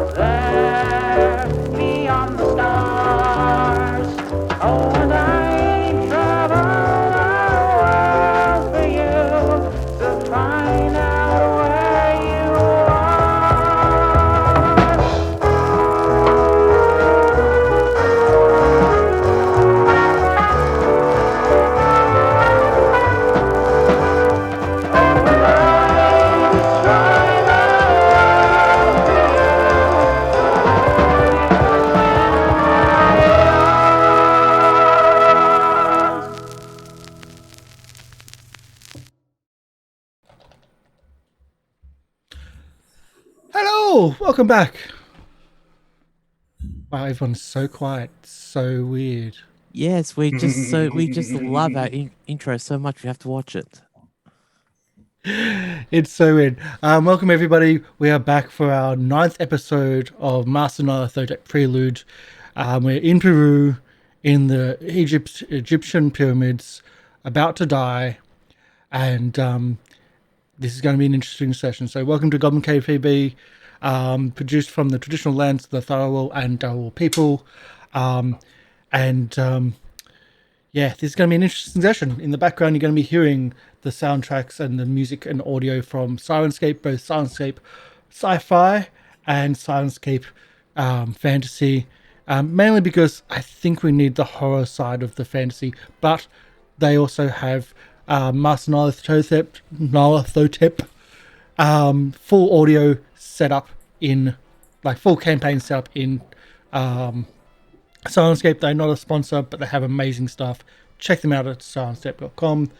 out there beyond the stars. Oh, and I travel the world for you to find out where you Hello, welcome back. Wow, everyone's so quiet, so weird. Yes, we just love our intro so much we have to watch it. It's so weird. Welcome everybody. We are back for our 9th episode of Masks of Nyarlathotep Prelude. We're in Peru, in the Egyptian pyramids, about to die, and this is going to be an interesting session. So welcome to Goblin KPB, produced from the traditional lands of the Tharawal and Darawal people. Yeah, this is going to be an interesting session. In the background, you're going to be hearing the soundtracks and the music and audio from Syrinscape, both Syrinscape sci-fi and Syrinscape fantasy, mainly because I think we need the horror side of the fantasy, but they also have Masks of Nyarlathotep, full audio setup in, like full campaign setup in Syrinscape. They're not a sponsor, but they have amazing stuff. Check them out at syrinscape.com.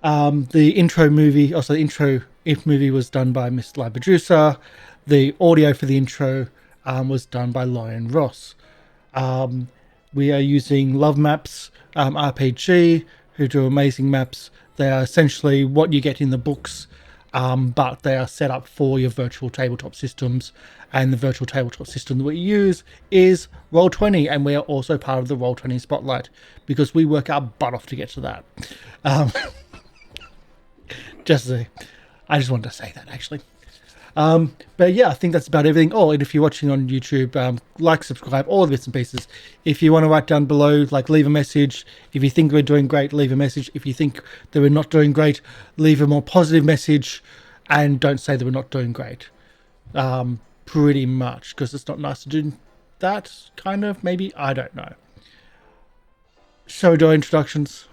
The intro movie, also the intro movie, was done by MrLiveProducer. The audio for the intro was done by Lorian Ross. We are using LoveMaps RPG, who do amazing maps. They are essentially what you get in the books, but they are set up for your virtual tabletop systems. And the virtual tabletop system that we use is Roll20, and we are also part of the Roll20 Spotlight because we work our butt off to get to that. I just wanted to say that, actually. But yeah, I think that's about everything. Oh, and if you're watching on YouTube, like, subscribe, all the bits and pieces. If you want to write down below, like, leave a message. If you think we're doing great, leave a message. If you think that we're not doing great, leave a more positive message, and don't say that we're not doing great. Pretty much, because it's not nice to do that, kind of, maybe. I don't know. Shall we do our introductions?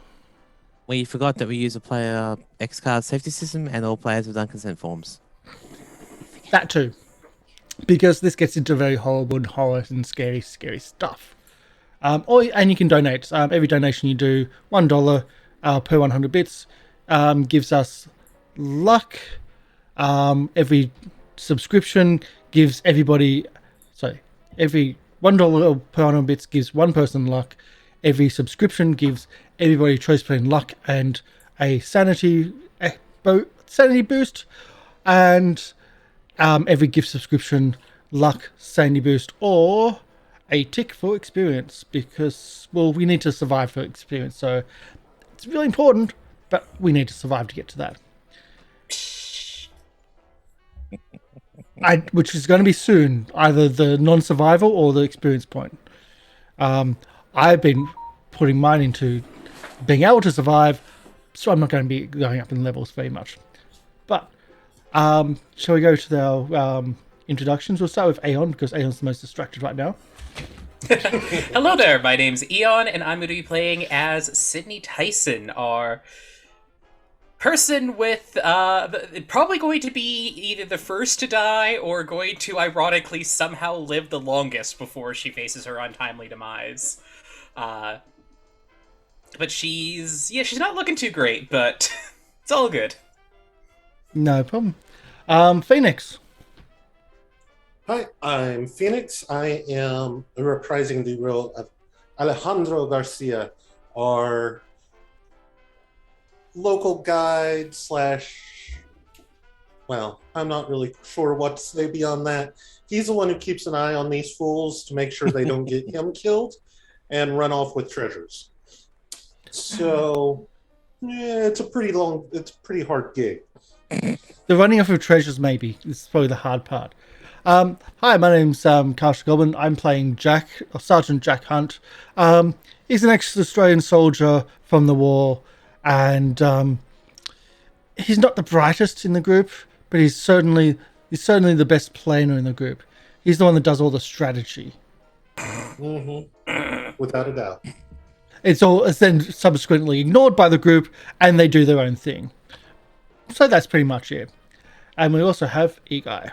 We forgot that we use a player X card safety system, and all players have done consent forms. That too, because this gets into very horrible and horror and scary stuff. And you can donate. Every donation you do, $1 per 100 bits, gives us luck. Every subscription gives everybody, every $1 per 100 bits gives one person luck. Every subscription gives everybody a choice between luck and a sanity boost, and every gift subscription, luck, sanity boost, or a tick for experience, because, well, we need to survive for experience, so it's really important, but we need to survive to get to that. Which is going to be soon, either the non-survival or the experience point. I've been putting mine into being able to survive, so I'm not going to be going up in levels very much. But shall we go to our introductions? We'll start with Aeon, because Aeon's the most distracted right now. Hello there, my name's Eon, and I'm going to be playing as Sidney Tyson, our person with probably going to be either the first to die or going to ironically somehow live the longest before she faces her untimely demise. But she's not looking too great, but it's all good. No problem. Phoenix. Hi, I'm Phoenix. I am reprising the role of Alejandro Garcia, our local guide / well, I'm not really sure what to say beyond that. He's the one who keeps an eye on these fools to make sure they don't get him killed and run off with treasures. So, yeah, it's a pretty hard gig. The running off of treasures, maybe, is probably the hard part. Hi, my name's Karsh Goblin. I'm playing Jack, or Sergeant Jack Hunt. He's an ex-Australian soldier from the war, and he's not the brightest in the group, but he's certainly the best planer in the group. He's the one that does all the strategy. Without a doubt. It's then subsequently ignored by the group, and they do their own thing. So that's pretty much it. And we also have Eguy.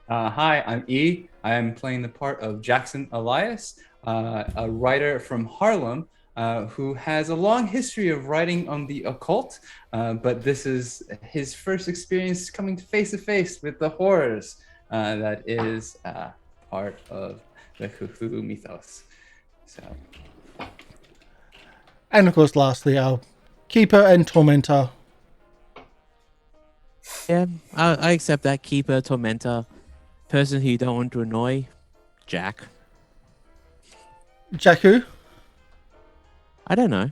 Hi, I'm E. I'm playing the part of Jackson Elieies, a writer from Harlem who has a long history of writing on the occult, but this is his first experience coming face to face with the horrors that is part of the Cthulhu mythos. So, and of course, lastly, our Keeper and Tormentor. Yeah, I accept that. Keeper, Tormentor, person who you don't want to annoy, Jack. Jack who? I don't know.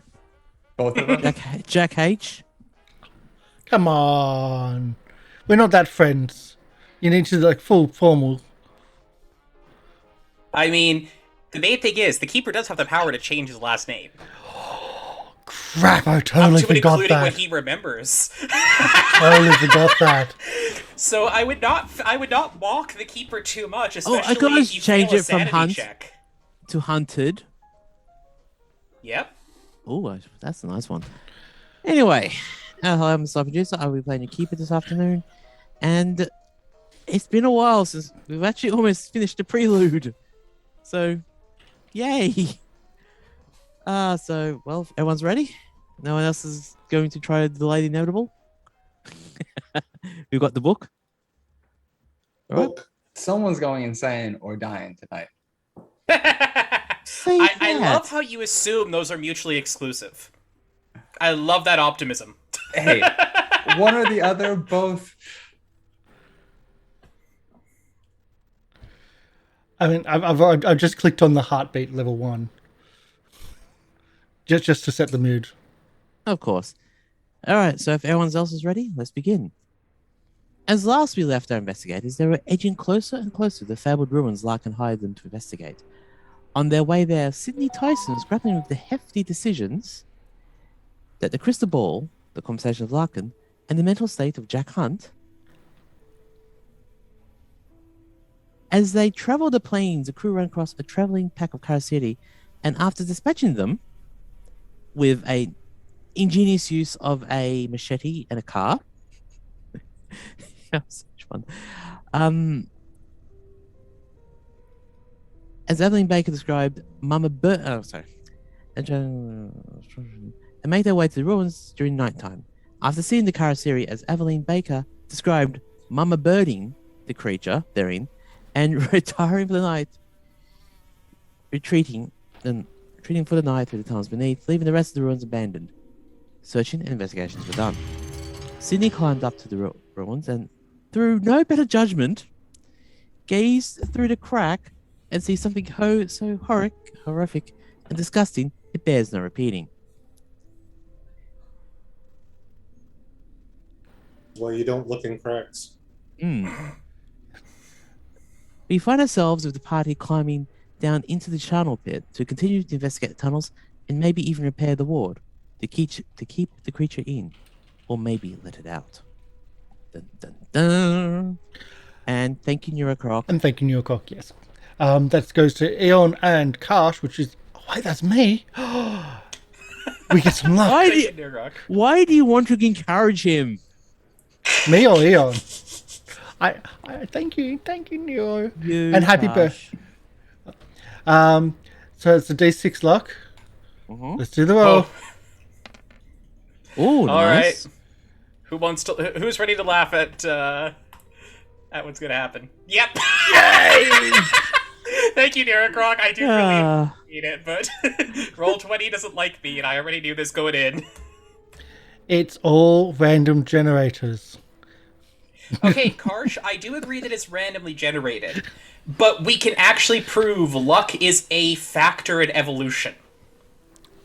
both of them. Jack H. Come on. We're not that friends. You need to like full formal. I mean, the main thing is, the Keeper does have the power to change his last name. Crap, I totally Up to and forgot including that. what he remembers. Totally forgot that. So I would not mock the Keeper too much, I especially could if you change fail a it from sanity Hunt. check. To Hunted. Yep. Oh, that's a nice one. Anyway, hello, I'm MrLiveProducer. I'll be playing the Keeper this afternoon. And it's been a while since we've actually almost finished the Prelude. So, yay. So, well, everyone's ready? No one else is going to try to delay the inevitable? We've got the book. All right. Book. Someone's going insane or dying tonight. I love how you assume those are mutually exclusive. I love that optimism. Hey, one or the other, both. I mean, I've just clicked on the heartbeat level 1. Just to set the mood. Of course. All right, so if everyone else is ready, let's begin. As last we left our investigators, they were edging closer and closer to the fabled ruins Larkin hired them to investigate. On their way there, Sidney Tyson was grappling with the hefty decisions that the crystal ball, the conversation of Larkin, and the mental state of Jack Hunt. As they traveled the plains, the crew ran across a traveling pack of Garcia, and after dispatching them with a ingenious use of a machete and a car, that was such fun. As Aveline Baker described, and made their way to the ruins during nighttime. After seeing the Garcia, as Aveline Baker described, Mama birding the creature therein and retiring for the night, retreating for the night through the tunnels beneath, leaving the rest of the ruins abandoned. Searching and investigations were done. Sidney climbed up to the ruins and, through no better judgment, gazed through the crack and see something so horrific and disgusting it bears no repeating. Well, you don't look in cracks. We find ourselves with the party climbing down into the charnel pit to continue to investigate the tunnels and maybe even repair the ward to keep the creature in, or maybe let it out. Dun, dun, dun. And thank you, Neurocroc. And thank you, New York, yes. That goes to Eon and Karsh, which is... Oh, wait, that's me. We get some luck. Why do you want to encourage him? Me or Eon? I thank you, Neo. And happy birthday. So it's a D6 luck. Let's do the roll. Oh, nice. All right. Who's ready to laugh at what's gonna happen? Yep. Yay! Thank you, Derek Rock. I do really appreciate it, but Roll20 doesn't like me, and I already knew this going in. It's all random generators. Okay, Karsh, I do agree that it's randomly generated, but we can actually prove luck is a factor in evolution,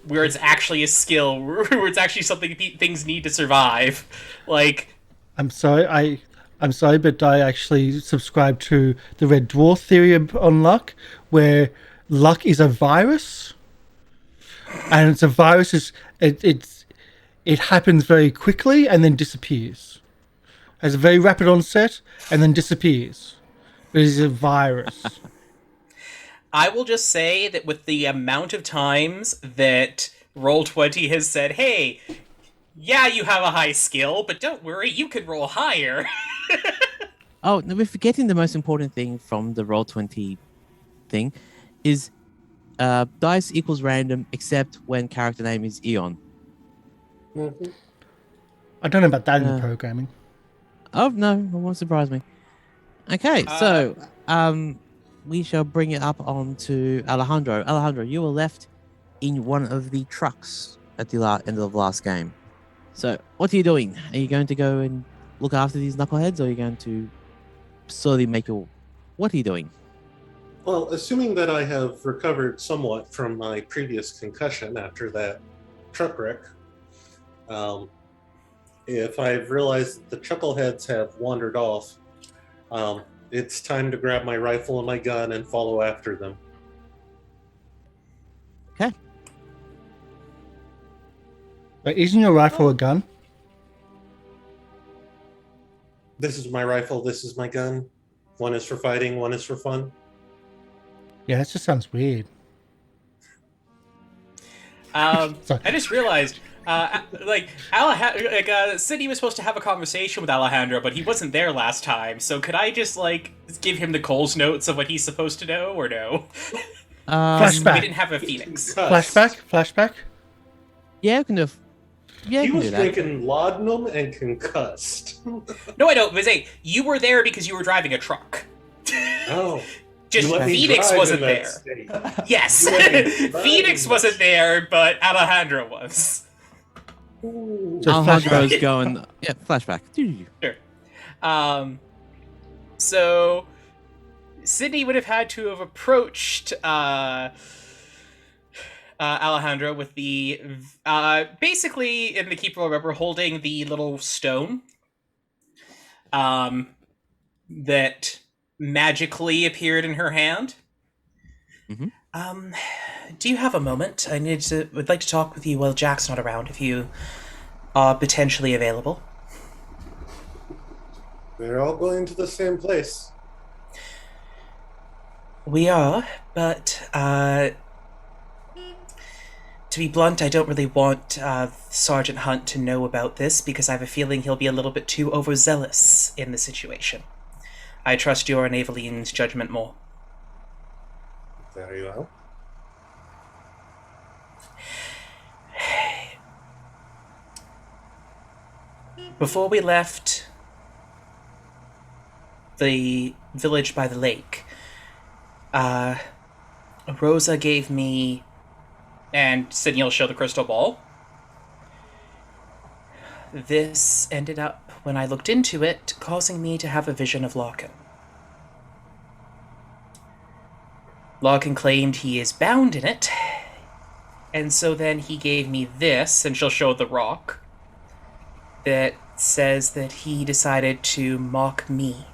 where it's actually a skill, where it's actually something things need to survive. Like, I'm sorry, I'm sorry, but I actually subscribe to the Red Dwarf theory on luck, where luck is a virus, and it's a virus. It happens very quickly and then disappears. Has a very rapid onset and then disappears. It is a virus. I will just say that with the amount of times that Roll20 has said, hey, yeah, you have a high skill, but don't worry, you can roll higher. Oh, no, we're forgetting the most important thing from the Roll20 thing is dice equals random except when character name is Eon. Mhm. I don't know about that in the programming. Oh, no, it won't surprise me. Okay, so we shall bring it up on to Alejandro. Alejandro, you were left in one of the trucks at the end of the last game. So, what are you doing? Are you going to go and look after these knuckleheads, or are you going to slowly make your... What are you doing? Well, assuming that I have recovered somewhat from my previous concussion after that truck wreck, if I've realized that the chuckleheads have wandered off, it's time to grab my rifle and my gun and follow after them. Okay. But isn't your rifle a gun? This is my rifle, this is my gun. One is for fighting, one is for fun. Yeah, that just sounds weird. I just realized, Sidney was supposed to have a conversation with Alejandro, but he wasn't there last time. So could I just give him the Cole's notes of what he's supposed to know, or no? Flashback. We didn't have a Phoenix. Flashback. Yeah, kind of. Yeah, He you can was do that. drinking laudanum and concussed. No, I don't. But say you were there because you were driving a truck. Oh. Just You let me Phoenix drive wasn't in that there. state. Yes, You let me drive Phoenix in wasn't that there, but Alejandro was. Ooh. So Alejandro's flashback. going... Yeah, flashback. Sure. So Sidney would have had to have approached Alejandro with the basically in the Keeper of Rubber holding the little stone that magically appeared in her hand. Mhm. Do you have a moment? Would like to talk with you while Jack's not around, if you are potentially available. We're all going to the same place. We are, but to be blunt, I don't really want Sergeant Hunt to know about this because I have a feeling he'll be a little bit too overzealous in the situation. I trust your and Aveline's judgment more. Very well. Before we left the village by the lake, Rosa gave me, and Sidney will show the crystal ball. This ended up, when I looked into it, causing me to have a vision of Larkin. Larkin claimed he is bound in it, and so then he gave me this, and she'll show the rock, that says that he decided to mock me.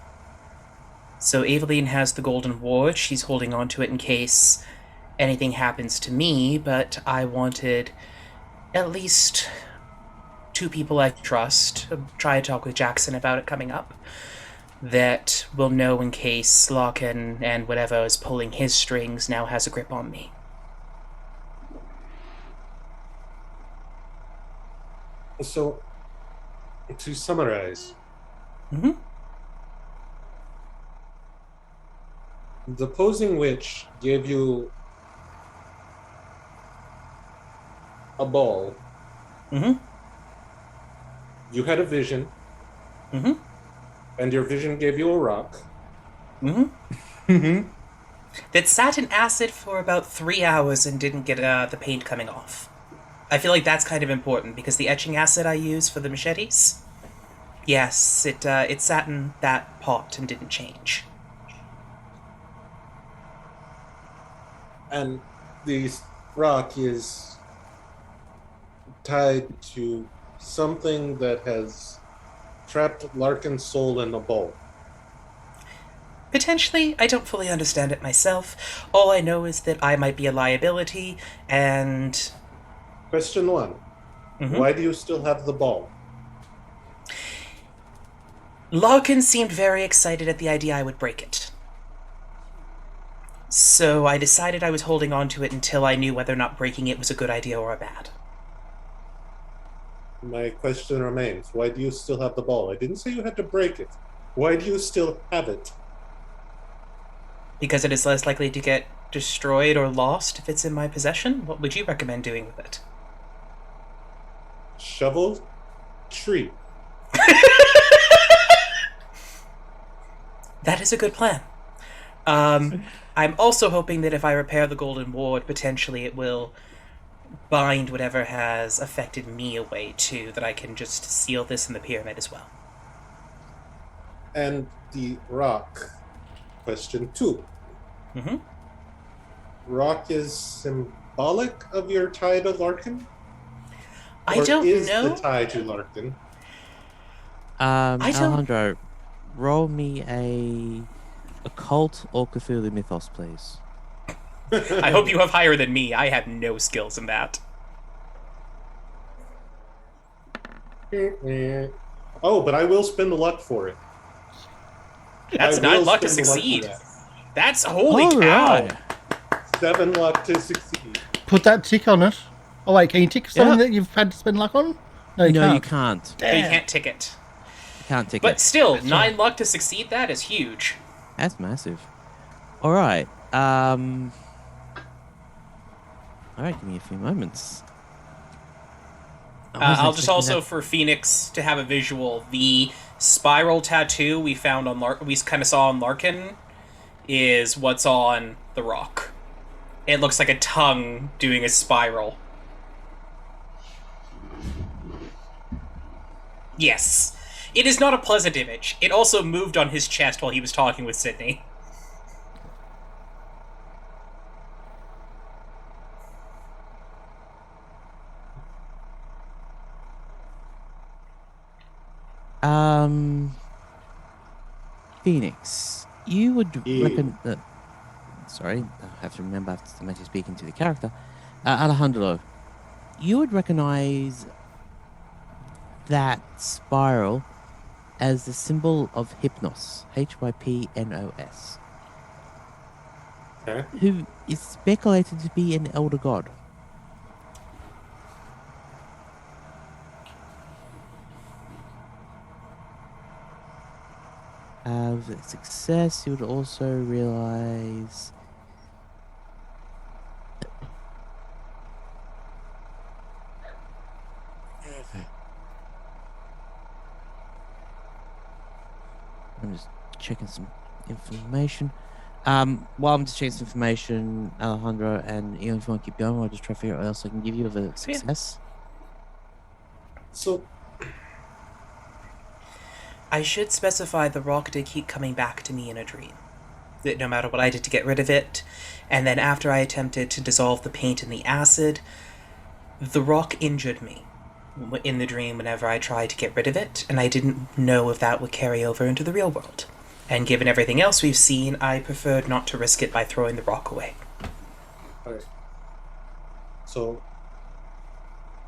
So Aveline has the golden ward. She's holding on to it in case anything happens to me, but I wanted at least 2 people I trust, try to talk with Jackson about it coming up, that will know in case Larkin and whatever is pulling his strings now has a grip on me. So, to summarize, the posing witch gave you a ball. You had a vision. And your vision gave you a rock. That sat in acid for about 3 hours and didn't get the paint coming off. I feel like that's kind of important because the etching acid I use for the machetes, yes, it sat in that pot and didn't change. And the rock is tied to something that has trapped Larkin's soul in the bowl? Potentially, I don't fully understand it myself. All I know is that I might be a liability, and... Question 1. Why do you still have the ball? Larkin seemed very excited at the idea I would break it. So I decided I was holding on to it until I knew whether or not breaking it was a good idea or a bad. My question remains. Why do you still have the ball? I didn't say you had to break it. Why do you still have it? Because it is less likely to get destroyed or lost if it's in my possession? What would you recommend doing with it? Shovel? Tree. That is a good plan. I'm also hoping that if I repair the Golden Ward, potentially it will bind whatever has affected me away too, that I can just seal this in the pyramid as well. And the rock. Question 2. Rock is symbolic of your tie to Larkin? I don't is know. the tie to Larkin? Alejandro, roll me a occult or Cthulhu mythos, please. I hope you have higher than me. I have no skills in that. Oh, but I will spend the luck for it. That's I 9 will luck to spend the luck for succeed. that. That's holy cow. 7 luck to succeed. Put that tick on it. Oh wait, can you tick something that you've had to spend luck on? No, you You can't. can't. But you can't tick it. You can't tick But it. still, 9 luck to succeed, that is huge. That's massive. All right. All right, give me a few moments. I'll just also, for Phoenix, to have a visual, the spiral tattoo we found on we kind of saw on Larkin is what's on the rock. It looks like a tongue doing a spiral. Yes. It is not a pleasant image. It also moved on his chest while he was talking with Sidney. Phoenix, you would Yeah. reckon that... Sorry, I have to remember I'm actually speaking to the character. Alejandro, you would recognize that spiral as the symbol of Hypnos, Hypnos, Okay. who is speculated to be an elder god. With success, you would also realize I'm just checking some information. While I'm just checking some information, Alejandro and Ian, if you want to keep going, I'll just try to figure out what else I can give you of a success. So, I should specify the rock did keep coming back to me in a dream. That no matter what I did to get rid of it, and then after I attempted to dissolve the paint in the acid, the rock injured me in the dream whenever I tried to get rid of it, and I didn't know if that would carry over into the real world. And given everything else we've seen, I preferred not to risk it by throwing the rock away. alright. So,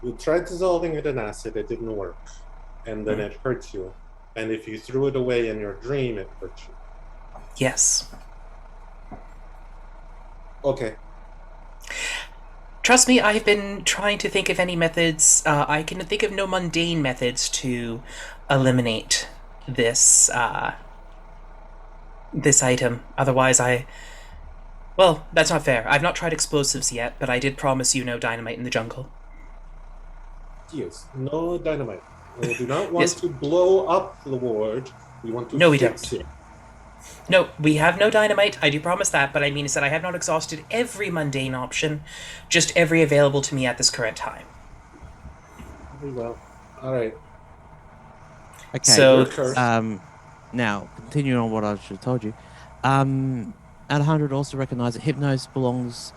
you tried dissolving it in acid, it didn't work. And then it hurt you. And if you threw it away in your dream, it hurt you. Yes. Okay. Trust me, I've been trying to think of any methods. I can think of no mundane methods to eliminate this, this item. Otherwise, well, that's not fair. I've not tried explosives yet, but I did promise you no dynamite in the jungle. Yes, no dynamite. We do not want Yes. to blow up the ward. We want to No, we fix don't. it. No, we have no dynamite, I do promise that, but I mean is that I have not exhausted every mundane option, just every available to me at this current time. Very well. Alright. Okay. So, Your turn. Now, continuing on what I should have told you, Alejandro would also recognize that Hypnos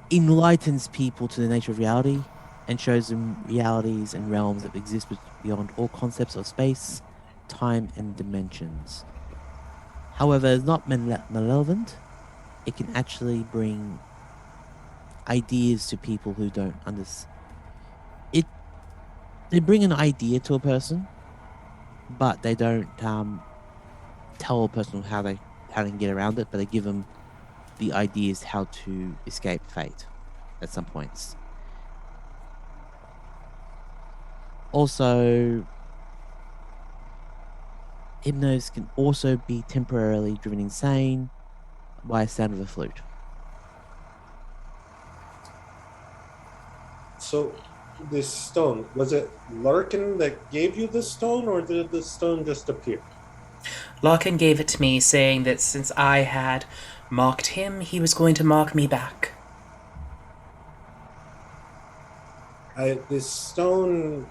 enlightens people to the nature of reality, and shows them realities and realms that exist beyond all concepts of space, time, and dimensions. However, it's not malevolent. It can actually bring ideas to people who don't understand. They bring an idea to a person, but they don't tell a person how they can get around it. But they give them the ideas how to escape fate at some points. Also, hypnos can also be temporarily driven insane by the sound of a flute. So, this stone, was it Larkin that gave you the stone, or did the stone just appear? Larkin gave it to me, saying that since I had mocked him, he was going to mock me back. This stone,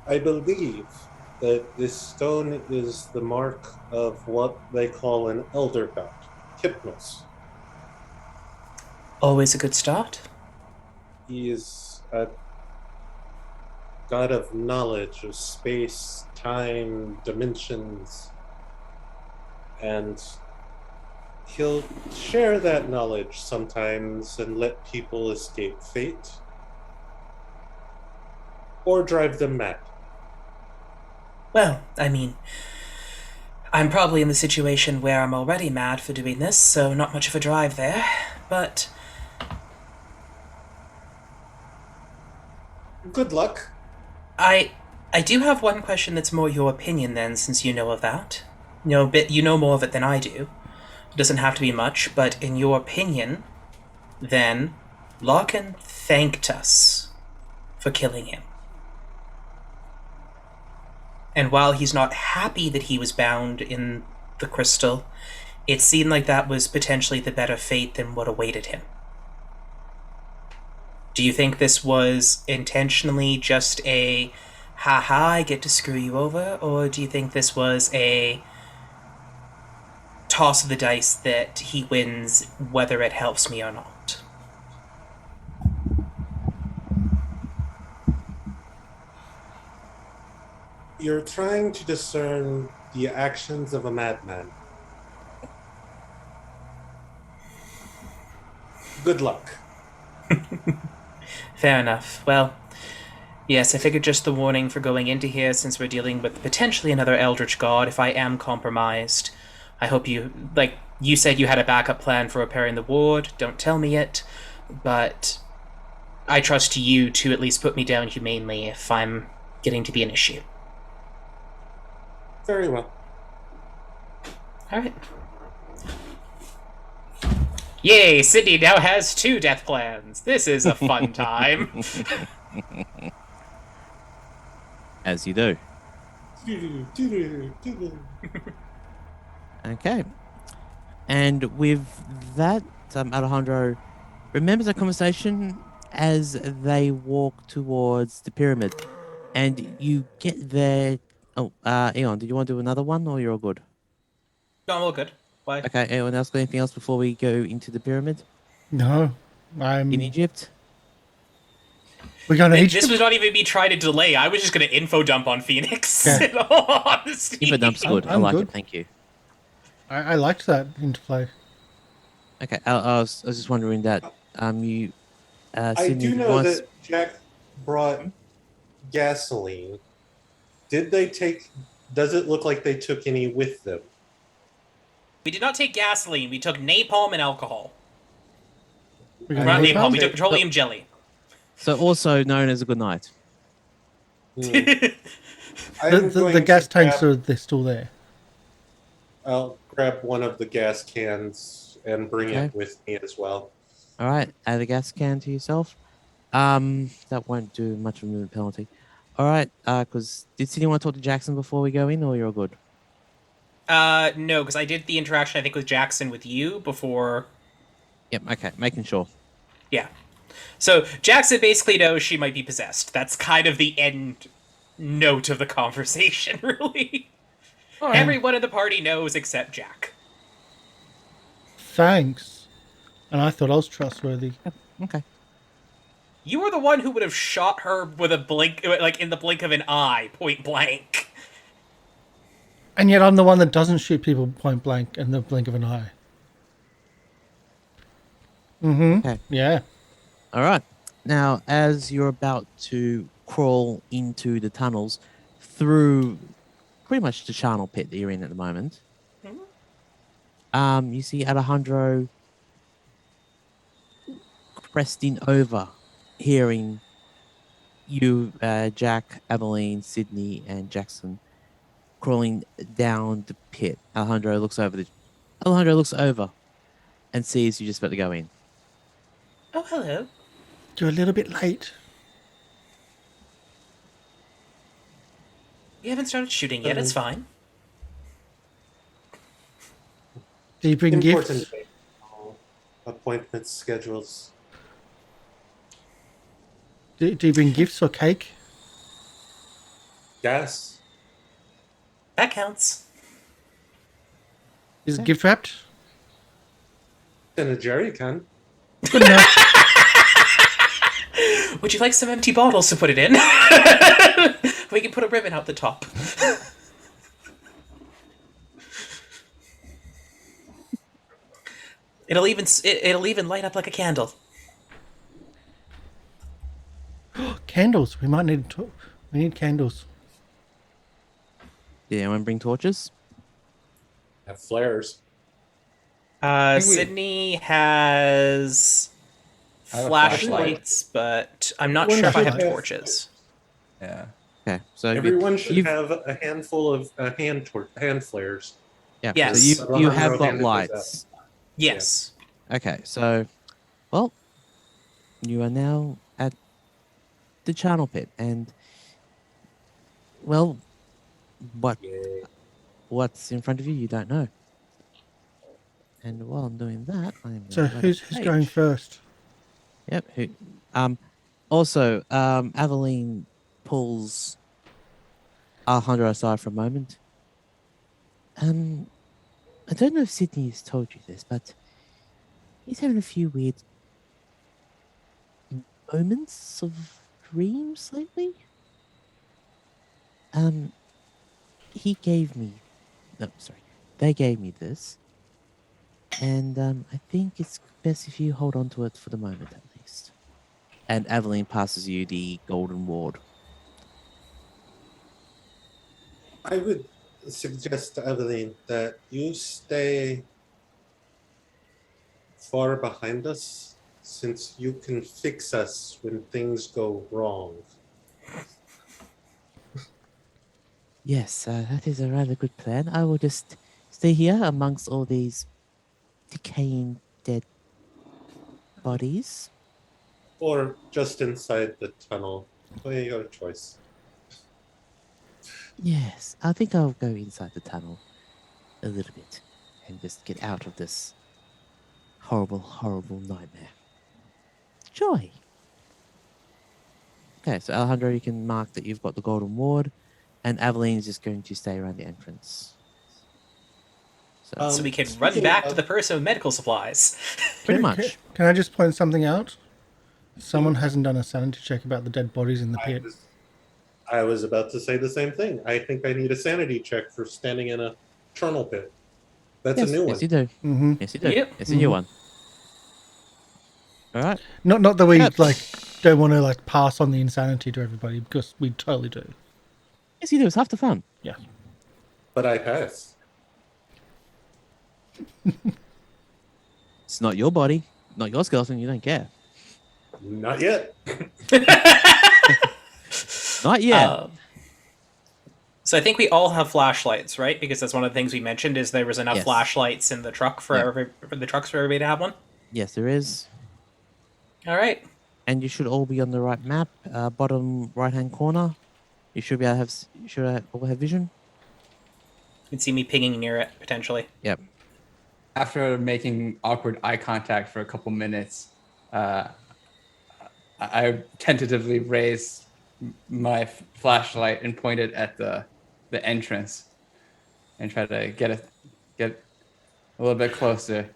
I believe that this stone is the mark of what they call an elder god, Hypnos. Always a good start. He is a god of knowledge of space, time, dimensions, and he'll share that knowledge sometimes and let people escape fate or drive them mad. Well, I mean, I'm probably in the situation where I'm already mad for doing this, so not much of a drive there, but Good luck. I do have one question that's more your opinion then, since you know of that. You know more of it than I do. It doesn't have to be much, but in your opinion, then, Larkin thanked us for killing him. And while he's not happy that he was bound in the crystal, it seemed like that was potentially the better fate than what awaited him. Do you think this was intentionally just a, haha, I get to screw you over? Or do you think this was a toss of the dice that he wins whether it helps me or not? You're trying to discern the actions of a madman. Good luck. Fair enough. Well, yes, I figured just the warning for going into here, since we're dealing with potentially another Eldritch God, if I am compromised. I hope you said you had a backup plan for repairing the ward. Don't tell me it. But I trust you to at least put me down humanely if I'm getting to be an issue. Very well. Alright. Yay, Sidney now has 2 death plans. This is a fun time. As you do. Okay. And with that, Alejandro remembers a conversation as they walk towards the pyramid. And you get there. Oh, Eon, did you want to do another one, or you're all good? No, I'm all good. Why? Okay, anyone else got anything else before we go into the pyramid? No, In Egypt? We're going to Egypt. This was not even me trying to delay. I was just going to info dump on Phoenix. Yeah. In all honesty. Info dump's good. I I'm like good. it. Thank you. I liked that interplay. Okay, I was just wondering that you. I Sydney, do know once- that Jack brought gasoline. Does it look like they took any with them? We did not take gasoline. We took napalm and alcohol. We got Not napalm? napalm. We took petroleum jelly. So also known as a good night. The gas tanks they're still there. I'll grab one of the gas cans and bring Okay. it with me as well. All right, add a gas can to yourself. That won't do much of a movement penalty. All right, because did Sidney want to talk to Jackson before we go in, or you're all good? No, because I did the interaction, I think, with Jackson with you before. Yep. Okay, making sure. Yeah. So Jackson basically knows she might be possessed. That's kind of the end note of the conversation, really. Everyone in the party knows except Jack. Thanks. And I thought I was trustworthy. Okay. You were the one who would have shot her with a blink, like in the blink of an eye, point blank. And yet I'm the one that doesn't shoot people point blank in the blink of an eye. Okay. Yeah. All right. Now, as you're about to crawl into the tunnels through pretty much the charnel pit that you're in at the moment, you see Alejandro cresting over, hearing you, Jack, Aveline, Sidney, and Jackson crawling down the pit. Alejandro looks over and sees you just about to go in. Oh, hello. You're a little bit late. You haven't started shooting yet. It's fine. Do you bring Important gifts? appointments, schedules. Do you bring gifts or cake? Yes. That counts. Is it gift wrapped? In a jerry can. Good enough. Would you like some empty bottles to put it in? We can put a ribbon out the top. It'll even light up like a candle. Candles. We might need we need candles. Yeah, anyone bring torches? Have flares. Sydney has I have a flashlights, but I'm not Everyone sure if I have should have- torches. Yeah. Okay, so Everyone should you've- have a handful of hand flares. Yeah, Yes. so you Alejandro have got handed those lights. Yes. Okay, so, well, you are now at the charnel pit, and, well, Yay. what's in front of you, you don't know. And while I'm doing that, I'm So who's going first? Yep. Also, Aveline pulls Alejandro aside for a moment. I don't know if Sidney has told you this, but he's having a few weird moments of dreams lately. He gave me, no, sorry, they gave me this, and I think it's best if you hold on to it for the moment at least. And Aveline passes you the golden ward. I would suggest to Aveline that you stay far behind us, since you can fix us when things go wrong. Yes, that is a rather good plan. I will just stay here amongst all these decaying dead bodies. Or just inside the tunnel. Well, you got a choice. Yes, I think I'll go inside the tunnel a little bit and just get out of this horrible, horrible nightmare. Joy. Okay, so Alejandro, you can mark that you've got the golden ward, and Aveline is just going to stay around the entrance. So, So we can run speaking back to of- the person with medical supplies. pretty much. Can I just point something out? Someone hasn't done a sanity check about the dead bodies in the pit. I was about to say the same thing. I think I need a sanity check for standing in a charnel pit. That's yes, a new one. yes, you do. Mm-hmm. Yes, you do. Yep. It's a new one. All right. Not that we Yep. don't want to pass on the insanity to everybody, because we totally do. Yes, you do. It's half the fun. Yeah. But I pass. It's not your body, not your skeleton. You don't care. Not yet. Not yet. So I think we all have flashlights, right? Because that's one of the things we mentioned is there was enough Yes. flashlights in the truck for the trucks for everybody to have one. Yes, there is. All right. And you should all be on the right map, bottom right-hand corner. You should be able to have. You should all have vision. You can see me pinging near it potentially. Yep. After making awkward eye contact for a couple minutes, I tentatively raised my flashlight and pointed at the entrance and tried to get a little bit closer.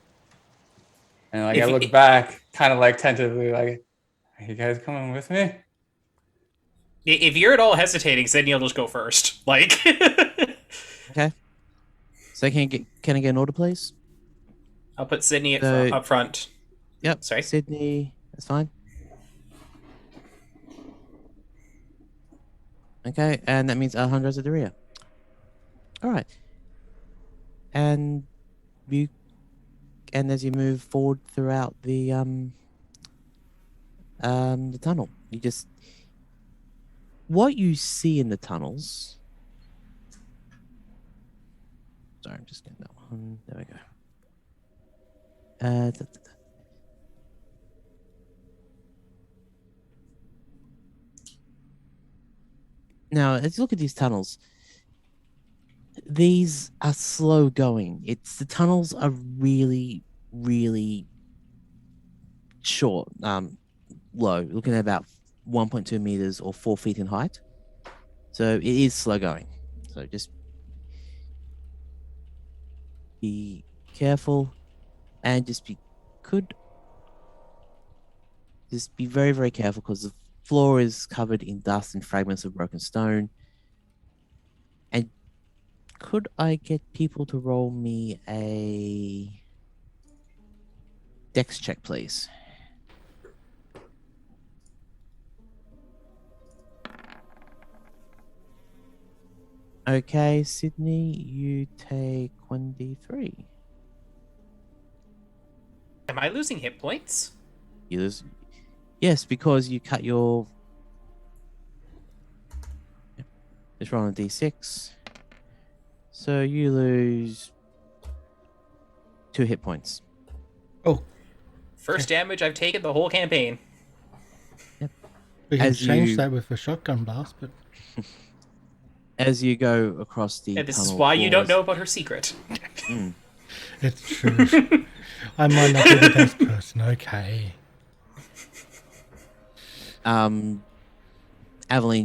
And like If I you- look back, kind of like tentatively, like, "Are you guys coming with me?" If you're at all hesitating, Sidney will just go first. Like, Okay. So can I get an order, please? I'll put Sidney So- up front. Yep. Sorry. Sidney, that's fine. Okay, and that means Alejandro's at the rear. All right. And as you move forward throughout the tunnel, what you see in the tunnels. Sorry, I'm just getting that one. There we go. Now, as you look at these tunnels, these are slow going. The tunnels are really, really short, low, looking at about 1.2 meters or 4 feet in height. So it is slow going. So just be careful and just be very, very careful because the floor is covered in dust and fragments of broken stone. And could I get people to roll me a dex check, please? Okay, Sidney, you take 1d3. Am I losing hit points? You lose. Yes, because you cut your. Just roll a d6. So you lose 2 hit points. Oh, First damage I've taken the whole campaign. we can As change you- that with a shotgun blast, but As you go across the And this is tunnel why you don't floors- know about her secret. it's true. I might not be the best person. Okay. Aveline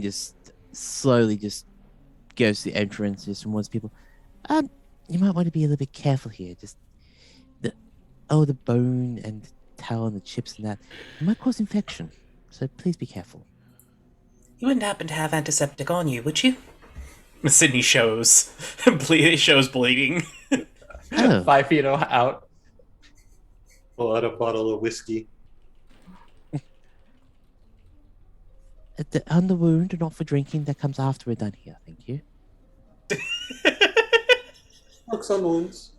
just slowly just goes to the entrance, just warns people. You might want to be a little bit careful here. Just the bone and the towel and the chips and that it might cause infection. So please be careful. You wouldn't happen to have antiseptic on you, would you? Sidney shows bleeding. Oh, 5 feet out. Pull out a bottle of whiskey. on the wound, not for drinking. That comes after we're done here. Thank you. Works on wounds.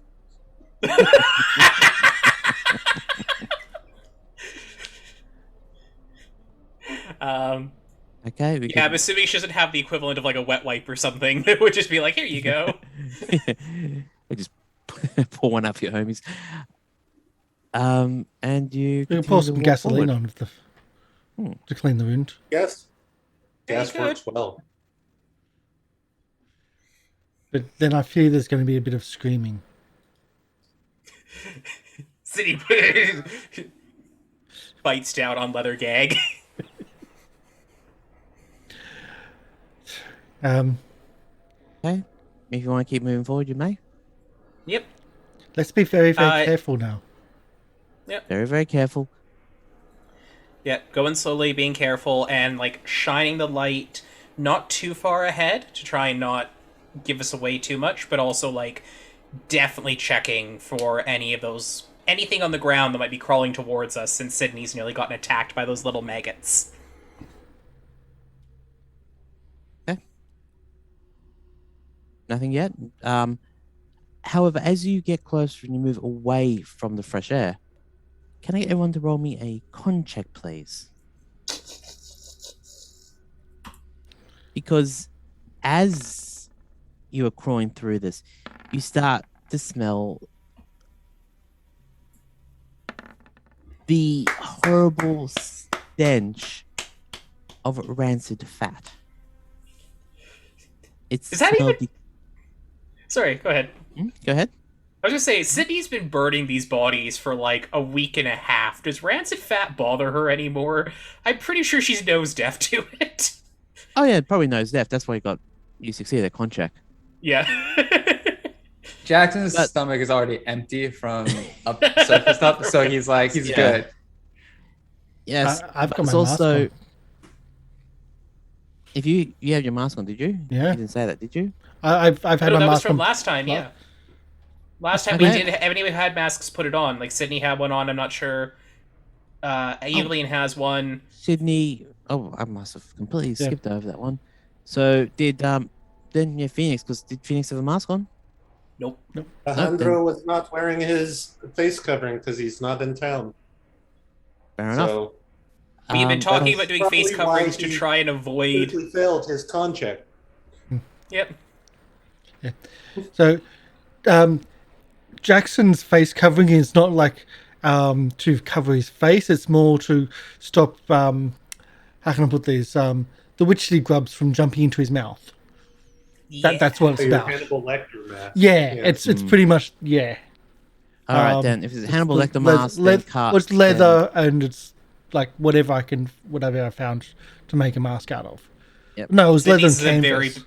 Okay. Yeah, I'm assuming she doesn't have the equivalent of like a wet wipe or something. It would just be like, here you go. I just pour one up for your homies. And you You can continue pour to some walk gasoline forward. on to clean the wound. Yes. Yeah, you Gas works well. But then I fear there's going to be a bit of screaming. Sidney bites down on leather gag. Okay. If you want to keep moving forward, you may. Yep. Let's be very, very careful now. Very, very careful. Yeah, going slowly, being careful, and like shining the light not too far ahead to try and not give us away too much, but also like definitely checking for anything on the ground that might be crawling towards us, since Sidney's nearly gotten attacked by those little maggots. Nothing yet. However, as you get closer and you move away from the fresh air, can I get everyone to roll me a con check, please? Because as you are crawling through this, you start to smell the horrible stench of rancid fat. Is that smelled even- Sorry, go ahead. Go ahead. I was gonna say, Sidney's been burning these bodies for like a week and a half. Does rancid fat bother her anymore? I'm pretty sure she's nose deaf to it. Oh yeah, probably knows death. That's why you succeeded at con check. Yeah. Jackson's But- stomach is already empty from up surface up, so he's Yeah. good. Yes, I've but got it's my mask also on. if you have your mask on, did you? Yeah. You didn't say that, did you? I've had No, my that was mask from on. last time, yeah. Last time Okay. we did, anyone who had masks put it on. Like Sydney had one on, I'm not sure. Aveline has one. Sydney. Oh, I must have completely Yeah. skipped over that one. So did then Phoenix? Because did Phoenix have a mask on? Nope. Alejandro was not wearing his face covering because he's not in town. Fair enough. So We've been talking that's about doing face probably why coverings to he try and avoid. quickly failed his con check. Yep. So, Jackson's face covering is not like to cover his face. It's more to stop. How can I put this? The witchy grubs from jumping into his mouth. That's what it's Your about. Hannibal Lecter mask. Yeah, Yeah. it's pretty much All right, then. If it's a Hannibal the Lecter mask, then cut. It's leather and it's like whatever I found to make a mask out of. Yep. No, it was leather and Sydney's is a very. canvas.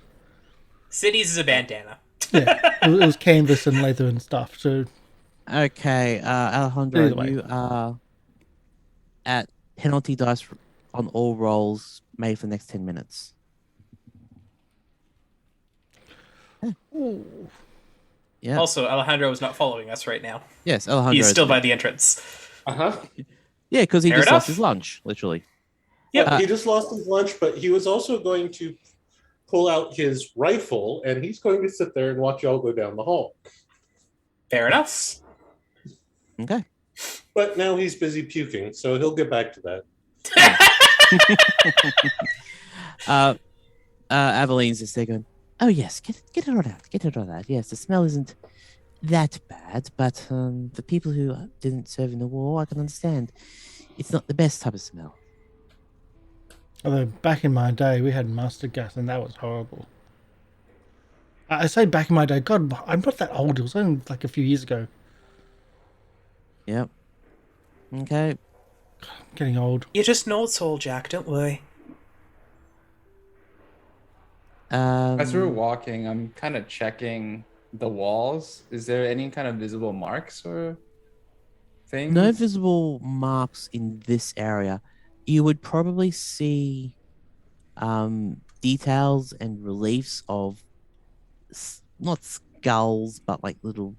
Sydney's is a bandana. Yeah, it was canvas and leather and stuff. So Okay, Either Alejandro, way. you are at penalty dice on all rolls made for the next 10 minutes. Yeah. Also, Alejandro is not following us right now. Yes, Alejandro. He's is still by there. the entrance. Uh-huh. Yeah, because he Fair just lost enough. his lunch, literally. Yeah, he just lost his lunch, but he was also going to pull out his rifle, and he's going to sit there and watch y'all go down the hall. Fair enough. Okay. But now he's busy puking, so he'll get back to that. Aveline's just there going, oh, yes, get it all out. Get it all out. Yes, the smell isn't that bad, but the people who didn't serve in the war, I can understand. It's not the best type of smell. although back in my day we had mustard gas and that was horrible. I say back in my day, God, I'm not that old. It was only like a few years ago. Yep. Okay. I'm getting old. You're just an old soul, Jack. Don't worry. As we're walking, I'm kind of checking the walls. Is there any kind of visible marks or things? No visible marks in this area. You would probably see details and reliefs of not skulls, but like little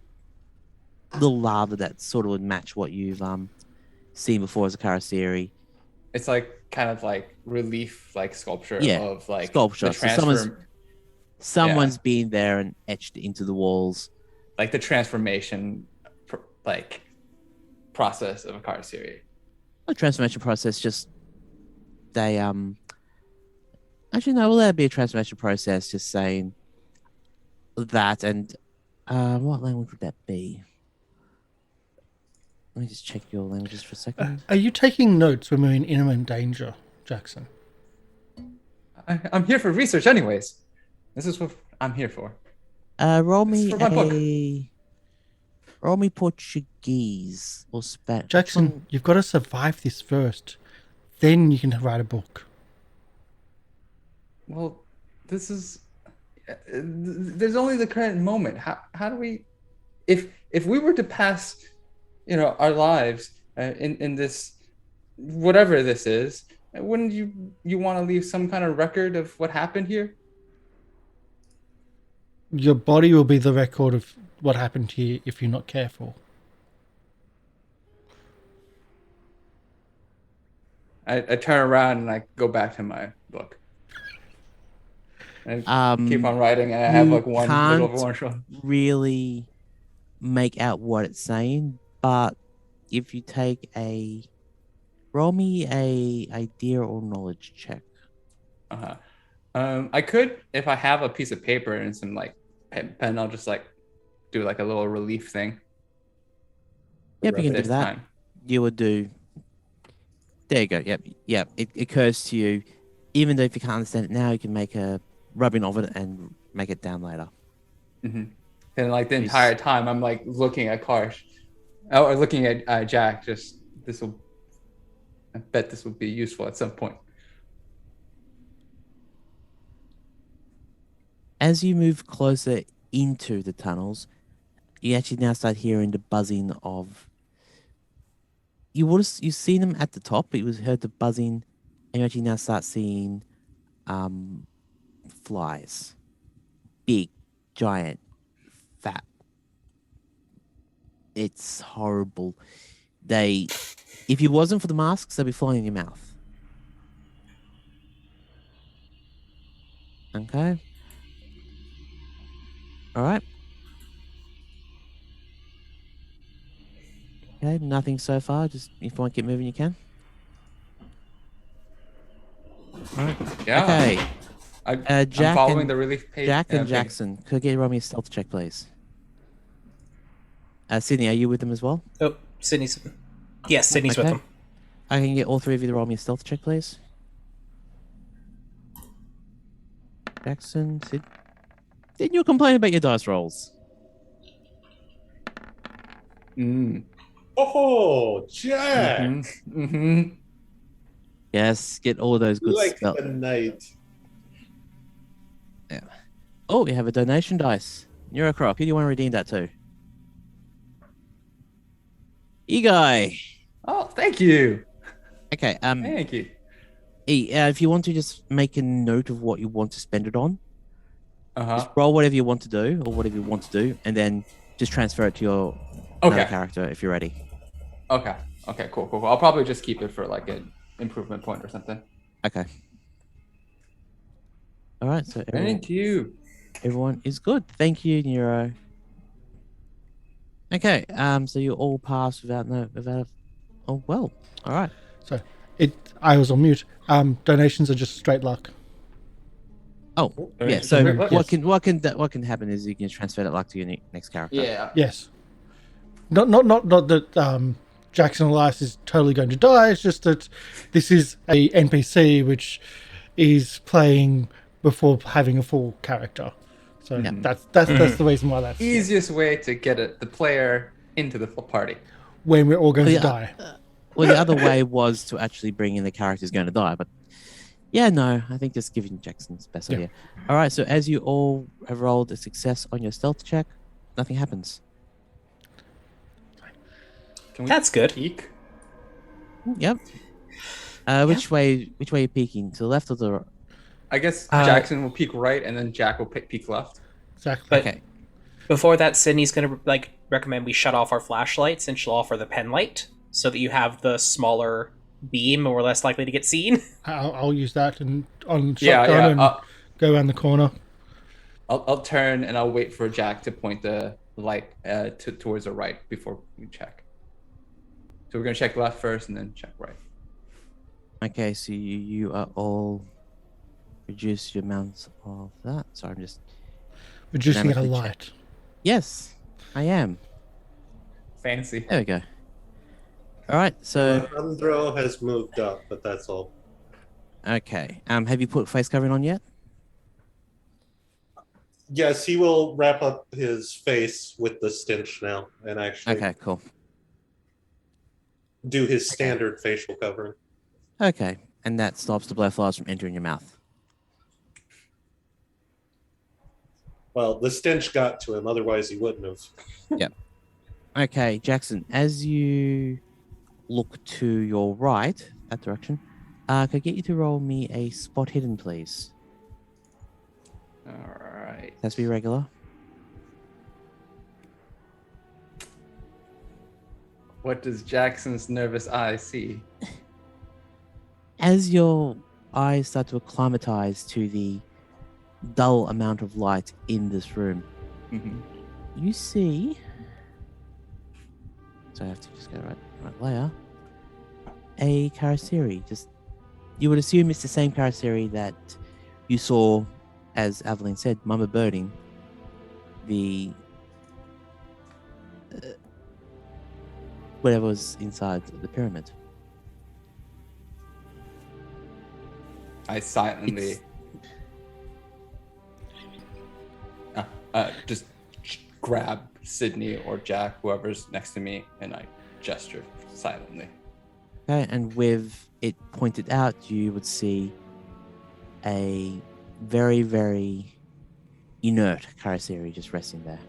lava that sort of would match what you've seen before as a Karasiri. It's like kind of like relief, like sculpture Yeah, of like sculpture. the So someone's Yeah. been there and etched it into the walls. like the transformation like process of a Karasiri. The transformation process just they actually no, will there be a transformation process just saying that and what language would that be? Let me just check your languages for a second. Are you taking notes when we're in imminent danger, Jackson? I'm here for research anyways. This is what I'm here for. Roll This is me for my book. roll me Portuguese or Spanish. Jackson, you've got to survive this first. Then you can write a book. Well, this is there's only the current moment. How do we if we were to pass, our lives in this whatever this is, wouldn't you want to leave some kind of record of what happened here? Your body will be the record of what happened to you if you're not careful. I turn around and I go back to my book. And keep on writing, and I have you like one little can't one. really make out what it's saying, but if you take roll me a idea or knowledge check. I could, if I have a piece of paper and some like pen, I'll just like do like a little relief thing. Yep, you can do this that. time. You would do. There you go. Yep. It occurs to you, even though if you can't understand it now, you can make a rubbing of it and make it down later. Mm-hmm. And like the entire time, I'm like looking at Karsh, or looking at Jack. I bet this will be useful at some point. As you move closer into the tunnels, you actually now start hearing the buzzing of. You've seen them at the top, but you heard the buzzing, and you actually now start seeing flies. Big, giant, fat. It's horrible. If it wasn't for the masks, they'd be flying in your mouth. Okay. All right. Okay, nothing so far. Just if you want to keep moving, you can. All right. Yeah. Okay. I'm Jack following and- the relief page. Jack and okay. Jackson, could you roll me a stealth check, please? Sydney, are you with them as well? Oh, Sydney's. Yes, Sydney's with Okay. them. I can get all three of you to roll me a stealth check, please. Jackson, Sid. Didn't you complain about your dice rolls? Oh, Jack! Mm-hmm. Yes, get all of those good Like spell. the night. Oh, we have a donation dice. Neurocroc, who do you want to redeem that to? Eguy. Oh, thank you. Okay, Thank you. if you want to just make a note of what you want to spend it on, Uh-huh. just roll whatever you want to do or whatever you want to do, and then just transfer it to your another Okay. character if you're ready. Okay. Okay, cool. I'll probably just keep it for like an improvement point or something. Okay. All right, so Thank you. everyone is good. Thank you, Neuro. Okay, so you all passed without. Oh well. All right. So I was on mute. Donations are just straight luck. Oh yeah. Donations So are great. what can happen is you can transfer that luck to your next character. Yeah. Yes. Not that Jackson Elias is totally going to die. It's just that this is a NPC which is playing before having a full character. So that's the reason why that's Easiest way to get the player into the full party. when we're all going to Yeah. die. Well, the other way was to actually bring in the character who's going to die, but yeah, no, I think just giving Jackson's best idea. All right, so as you all have rolled a success on your stealth check, nothing happens. Can we That's good. peek? Yep. Which way are you peeking? To the left or the right? I guess Jackson will peek right, and then Jack will peek left. Exactly. But Okay. before that, Sydney's gonna recommend we shut off our flashlights, and she'll offer the pen light so that you have the smaller beam and we're less likely to get seen. I'll use that and on Yeah, shotgun yeah. and go around the corner. I'll turn and I'll wait for Jack to point the light towards the right before we check. So we're gonna check left first and then check right. Okay, so you are all reduce your amounts of that. Sorry, I'm just Reducing our Dynamically check. light. yes, I am. Fancy. There we go. All right, so Alejandro has moved up, but that's all. okay. Have you put face covering on yet? Yes, he will wrap up his face with the stench now and actually Okay, cool. do his standard facial covering. Okay, and that stops the blowflies from entering your mouth. Well, the stench got to him, otherwise he wouldn't have. Okay, Jackson, as you look to your right, that direction, could I get you to roll me a spot hidden, please? All right. Has to be regular. What does Jackson's nervous eye see? As your eyes start to acclimatize to the dull amount of light in this room, Mm-hmm. you see. So I have to just go right layer. A Karasiri. Just you would assume it's the same Karasiri that you saw, as Aveline said, Mama birding the whatever was inside the pyramid. I silently just grab Sidney or Jack, whoever's next to me, and I gesture silently. Okay, and with it pointed out, you would see a very, very inert Karasiri just resting there.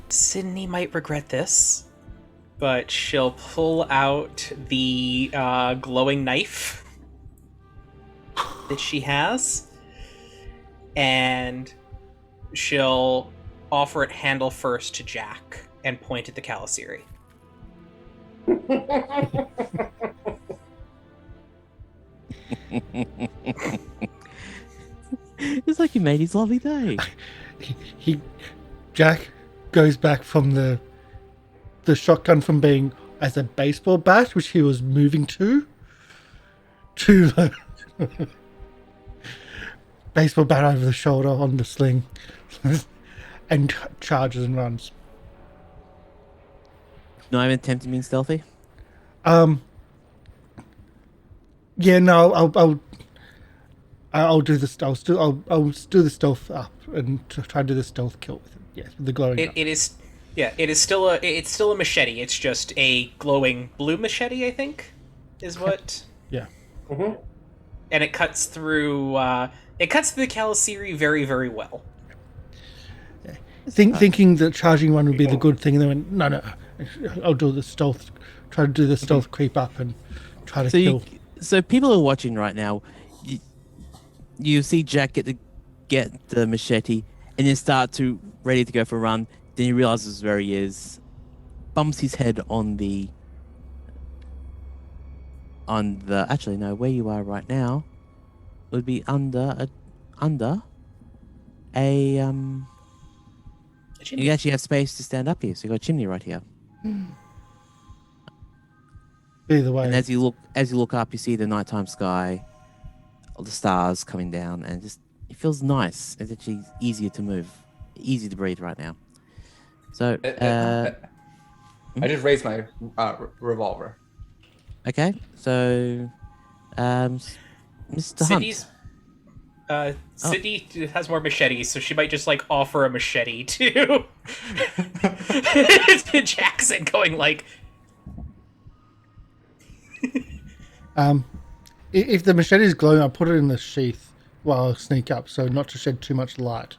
Sidney might regret this, but she'll pull out the glowing knife that she has, and she'll offer it handle first to Jack and point at the Calasiri. It's like you made his lovely day. Jack goes back from the shotgun from being as a baseball bat, which he was moving to the baseball bat over the shoulder on the sling, and charges and runs. Not even attempt to mean stealthy. Yeah, no, I'll do the stealth. I'll do the stealth up and try to do the stealth kill with it. Yes, with the glowing. It is still a machete. It's just a glowing blue machete, I think, is what. Yeah. Mm-hmm. And it cuts through the Calasiri very, very well. Thinking that charging one would be the good thing, and then went, no, I'll do the stealth. Try to do the stealth creep up and try to kill. So people are watching right now. You see Jack get the machete and then start to ready to go for a run. Then he realizes where he is, bumps his head on the actually no, where you are right now would be under a you actually have space to stand up here, so you got a chimney right here. Either way. And as you look up, you see the nighttime sky, all the stars coming down, and it feels nice. It's actually easier to move, easy to breathe right now. So, I just raised my revolver. okay. So, Mr. Sidney's Hunt. Sidney has more machetes, so she might just like offer a machete to to Jackson, going like. If the machete is glowing, I'll put it in the sheath while I sneak up, so not to shed too much light.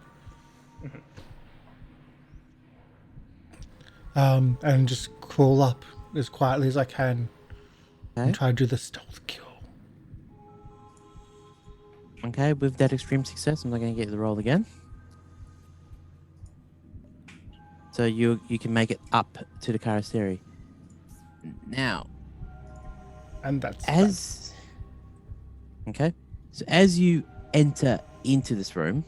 And just crawl up as quietly as I can and try to do the stealth kill. Okay, with that extreme success, I'm not going to get the roll again. So you can make it up to the Calasiri. Now, And that's okay. So as you enter into this room,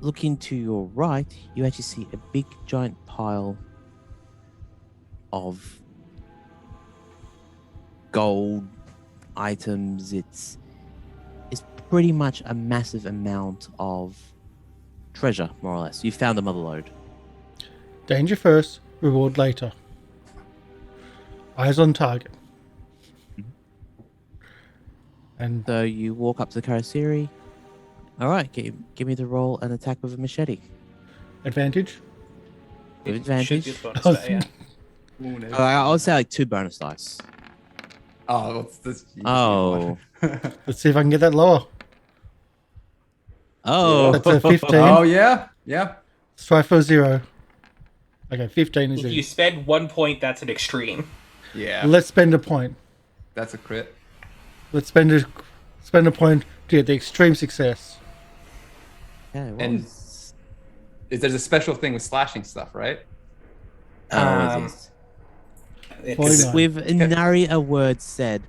looking to your right, you actually see a big giant pile of gold items. It's pretty much a massive amount of treasure, more or less. You found a mother lode. danger first, reward later. Eyes on target. And So you walk up to the Calasiri. All right, give me the roll and attack with a machete. advantage. With advantage. Should be a bonus die, yeah. I would say like 2 bonus dice. Oh, what's this? Oh. Let's see if I can get that lower. Oh. That's a 15. Oh yeah, yeah. Let's try for 0. Okay, 15 is If it. you spend 1 point, that's an extreme. Yeah, Let's spend a point. that's a crit. Let's spend a point to get the extreme success. Okay, what And was... there's a special thing with slashing stuff, right? what is this? It's, 49. With nary a word said,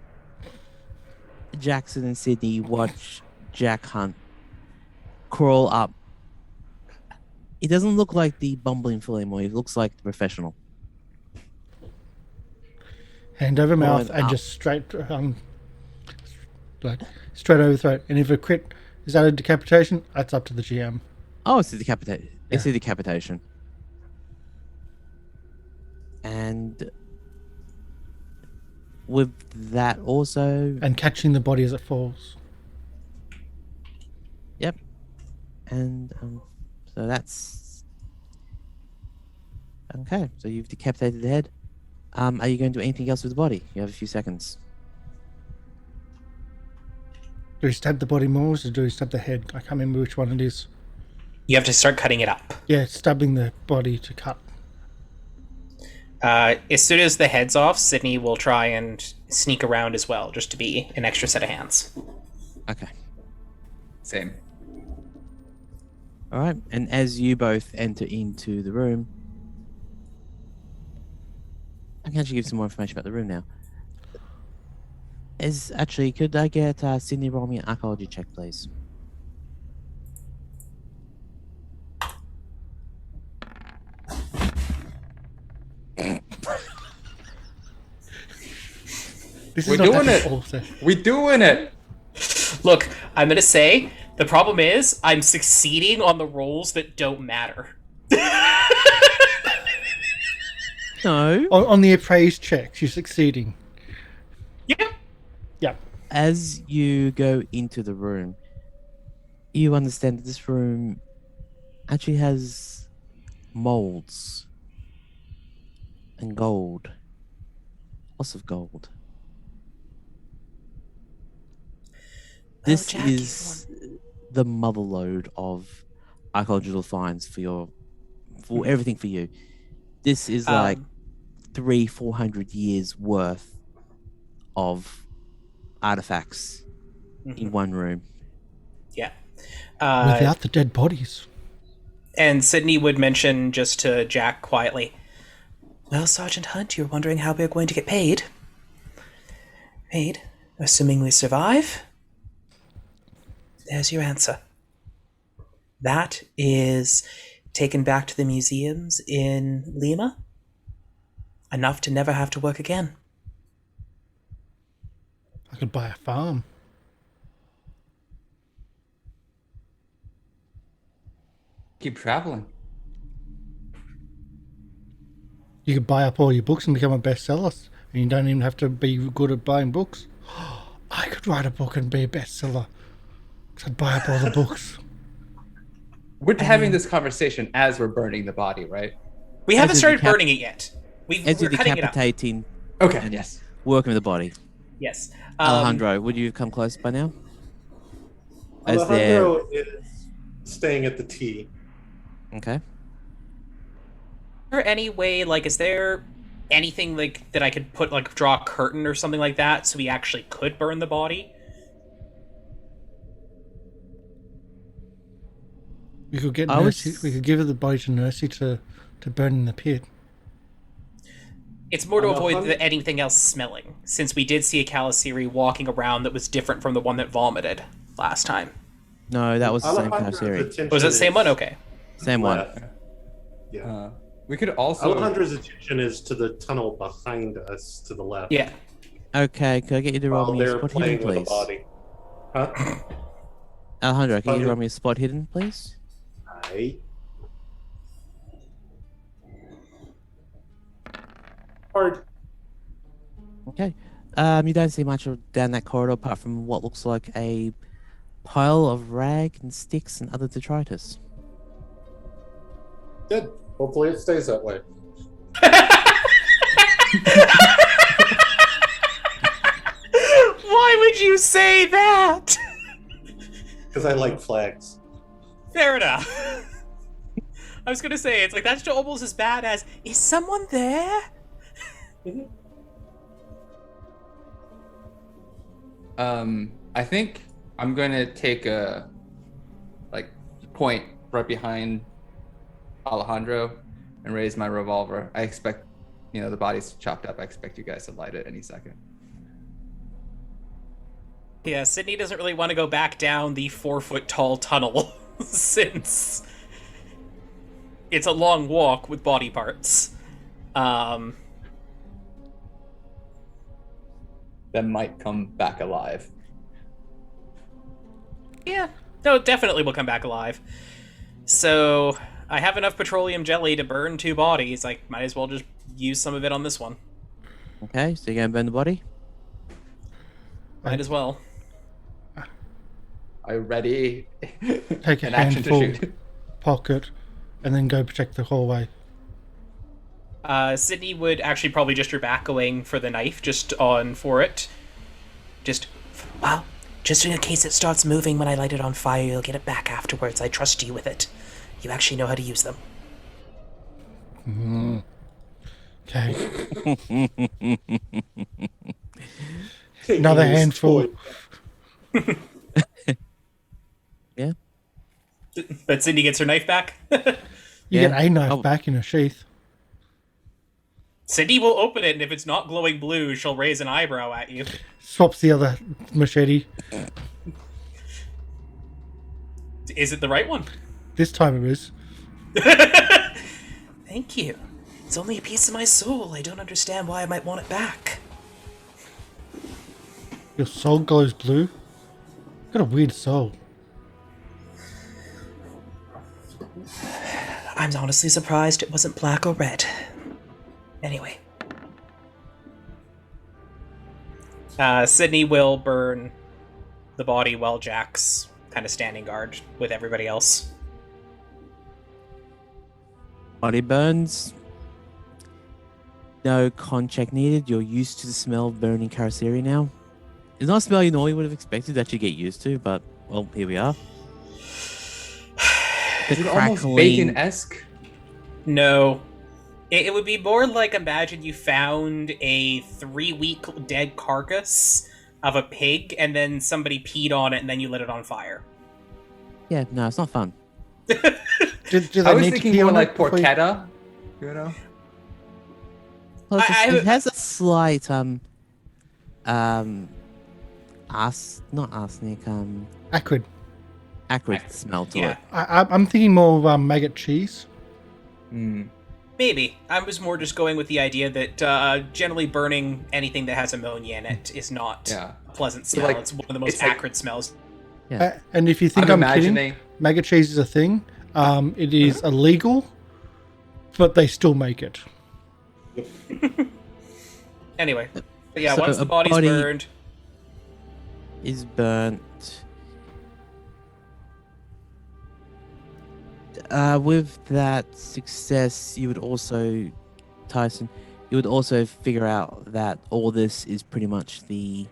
Jackson and Sidney watch Jack Hunt crawl up. He doesn't look like the bumbling fool anymore. He looks like the professional. Hand over mouth Going and up. just straight over throat. And if a crit is that a decapitation, that's up to the GM. Oh, it's a decapitation. It's a decapitation. And with that also, And catching the body as it falls. yep. And so that's okay. So you've decapitated the head. Are you going to do anything else with the body? You have a few seconds. Do we stab the body more or do we stab the head? I can't remember which one it is. You have to start cutting it up. Yeah, stabbing the body to cut. As soon as the head's off, Sidney will try and sneak around as well, just to be an extra set of hands. Okay. Same. All right. And as you both enter into the room, I can actually give some more information about the room now. Could I get Sidney roll me an archaeology check, please? We're doing it. We're doing it. Look, I'm gonna say the problem is I'm succeeding on the rolls that don't matter. No. On the appraised checks, you're succeeding. Yeah. Yeah. As you go into the room, you understand that this room actually has molds and gold. Lots of gold. This Jackie, is the motherlode of archaeological finds for everything for you. This is like 300-400 years worth of artifacts in one room. Yeah. Without the dead bodies. And Sidney would mention just to Jack quietly, "Well, Sergeant Hunt, you're wondering how we're going to get paid. Paid, assuming we survive? There's your answer. That is taken back to the museums in Lima. Enough to never have to work again." I could buy a farm. Keep traveling. You could buy up all your books and become a bestseller. And you don't even have to be good at buying books. I could write a book and be a bestseller. Because I'd buy up all the books. We're having this conversation as we're burning the body, right? We haven't started burning it yet. We're As you're cutting it up. decapitating Okay. and Yes. working with the body. Yes. Alejandro, would you have come close by now? As Alejandro is staying at the T. Okay. Is there any way, like, is there anything like that I could put, like, draw a curtain or something like that so we actually could burn the body? We could get I was- Nursey. We could give the body to Nursey to burn in the pit. It's more to I'm avoid 100 anything else smelling, since we did see a Calasiri walking around that was different from the one that vomited last time. No, that was the same Alejandro's Calasiri. attention Was it the same is one? Okay. Same one. left. Yeah. We could also. Alejandro's attention is to the tunnel behind us to the left. Yeah. Okay, could I get you to roll While me a they're spot playing hidden, with the please? body. Huh? Alejandro, can you Okay. roll me a spot hidden, please? Aye. Hard. Okay. You don't see much down that corridor apart from what looks like a pile of rag and sticks and other detritus. Good. Hopefully it stays that way. Why would you say that? Because I like flags. Fair enough. I was gonna say, it's like, that's almost as bad as, is someone there? I think I'm gonna take a point right behind Alejandro and raise my revolver. I expect, the body's chopped up. I expect you guys to light it any second. Yeah, Sidney doesn't really want to go back down the 4-foot-tall tunnel since it's a long walk with body parts. That might come back alive. Yeah, no, definitely will come back alive. So I have enough petroleum jelly to burn 2 bodies. I might as well just use some of it on this one. Okay, so you're gonna burn the body? Might as well. Are you ready? Take a An action to handful, shoot. pocket, and then go protect the hallway. Sidney would actually probably just your back going for the knife, just on for it. Well, just in case it starts moving when I light it on fire, you'll get it back afterwards. I trust you with it. you actually know how to use them. Okay. Taking Another his handful. toy. Yeah. But Sidney gets her knife back. You Yeah. get a knife Oh. back in a sheath. Sidney will open it, and if it's not glowing blue, she'll raise an eyebrow at you. Swaps the other machete. Is it the right one? This time it is. Thank you. It's only a piece of my soul. I don't understand why I might want it back. Your soul glows blue. Got a weird soul. I'm honestly surprised it wasn't black or red. Anyway. Sidney will burn the body while Jack's kind of standing guard with everybody else. Body burns. No con check needed. You're used to the smell of burning Karasiri now. It's not a smell you normally would have expected that you get used to, but, well, here we are. Is it almost bacon-esque? No. It would be more like, imagine you found a 3-week dead carcass of a pig and then somebody peed on it and then you lit it on fire. Yeah, no, it's not fun. Do they I was need to thinking pee more on like it before you- porchetta, you know? Well, I- it has a slight, not arsenic, Acrid. acrid smell to Yeah. it. I'm thinking more of maggot cheese. Mm. Maybe. I was more just going with the idea that generally burning anything that has ammonia in it is not Yeah. a pleasant So, smell. like, It's one of the most it's like- acrid smells. Yeah. And if you think I'm I'm kidding, imagining. maggot cheese is a thing. It is illegal, but they still make it. Anyway. But yeah, So once the a body's body- burned... Is burnt. With that success, you would also, Tyson, you would also figure out that all this is pretty much the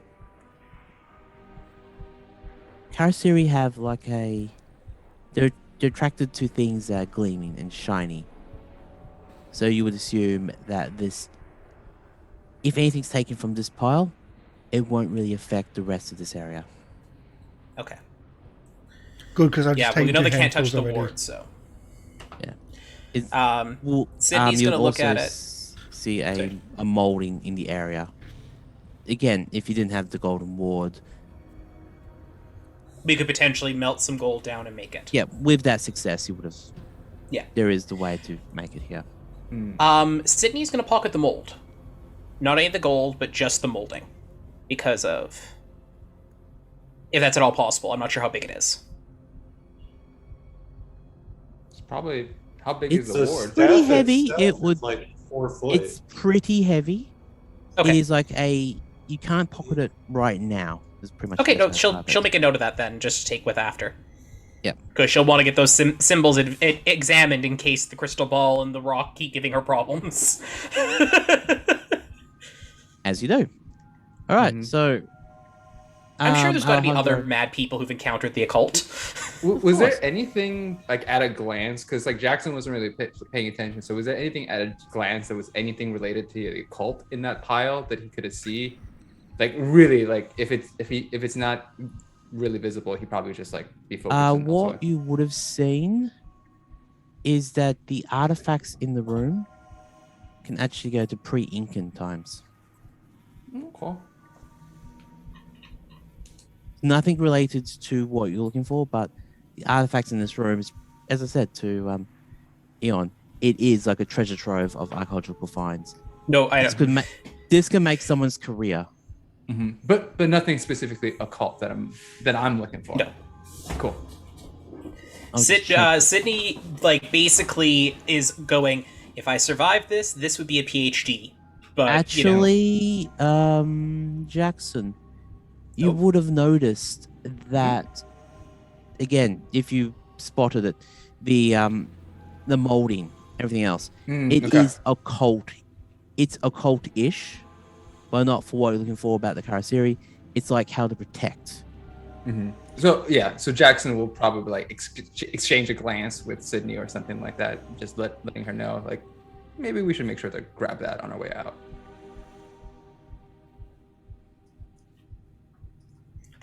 Karasiri have like they're attracted to things that are gleaming and shiny. So you would assume that this, if anything's taken from this pile, it won't really affect the rest of this area. Okay. Good, because I've Yeah, just well, we taken know two they can't touch handfuls the already. ward, so... It's, Well, Sydney's you'll gonna look also at it. See Sorry. a molding in the area. Again, if you didn't have the golden ward, We could potentially melt some gold down and make it. yeah, with that success, you would have. Yeah. There is the way to make it here. Sydney's gonna pocket the mold. Not any of the gold, but just the molding. Because of... If that's at all possible. I'm not sure how big it is. It's probably how big It's is the The ward? pretty staff heavy, itself it is would- like 4 foot. It's pretty heavy. Okay. It is like you can't pocket it right now. Is pretty much. Okay, the no, best way to she'll describe make a note of that then, just to take with after. Yeah. Because she'll want to get those symbols examined in case the crystal ball and the rock keep giving her problems. it. As you do. All right, Mhm. so. I'm sure there's got to be other Alejandro- mad people who've encountered the occult. Was there anything like at a glance? Because like Jackson wasn't really paying attention. So was there anything at a glance that was anything related to the occult in that pile that he could have seen? Like really, like if it's not really visible, he probably just like be focused. What you would have seen is that the artifacts in the room can actually go to pre-Incan times. Cool. Nothing related to what you're looking for, but the artifacts in this room is, as I said to Eon, it is like a treasure trove of archaeological finds. No, I This don't. could this can make someone's career. Mm-hmm. But nothing specifically occult that I'm looking for. No. Cool. I'll just check. Sydney, like, basically is going, if I survive this, this would be a PhD. But, Actually, Jackson, you Oh. would have noticed that again if you spotted it, the molding, everything else. It is occult. It's occult-ish, but not for what you're looking for about the Karasiri. It's like how to protect. So Jackson will probably like exchange a glance with Sidney or something like that, just letting her know like maybe we should make sure to grab that on our way out.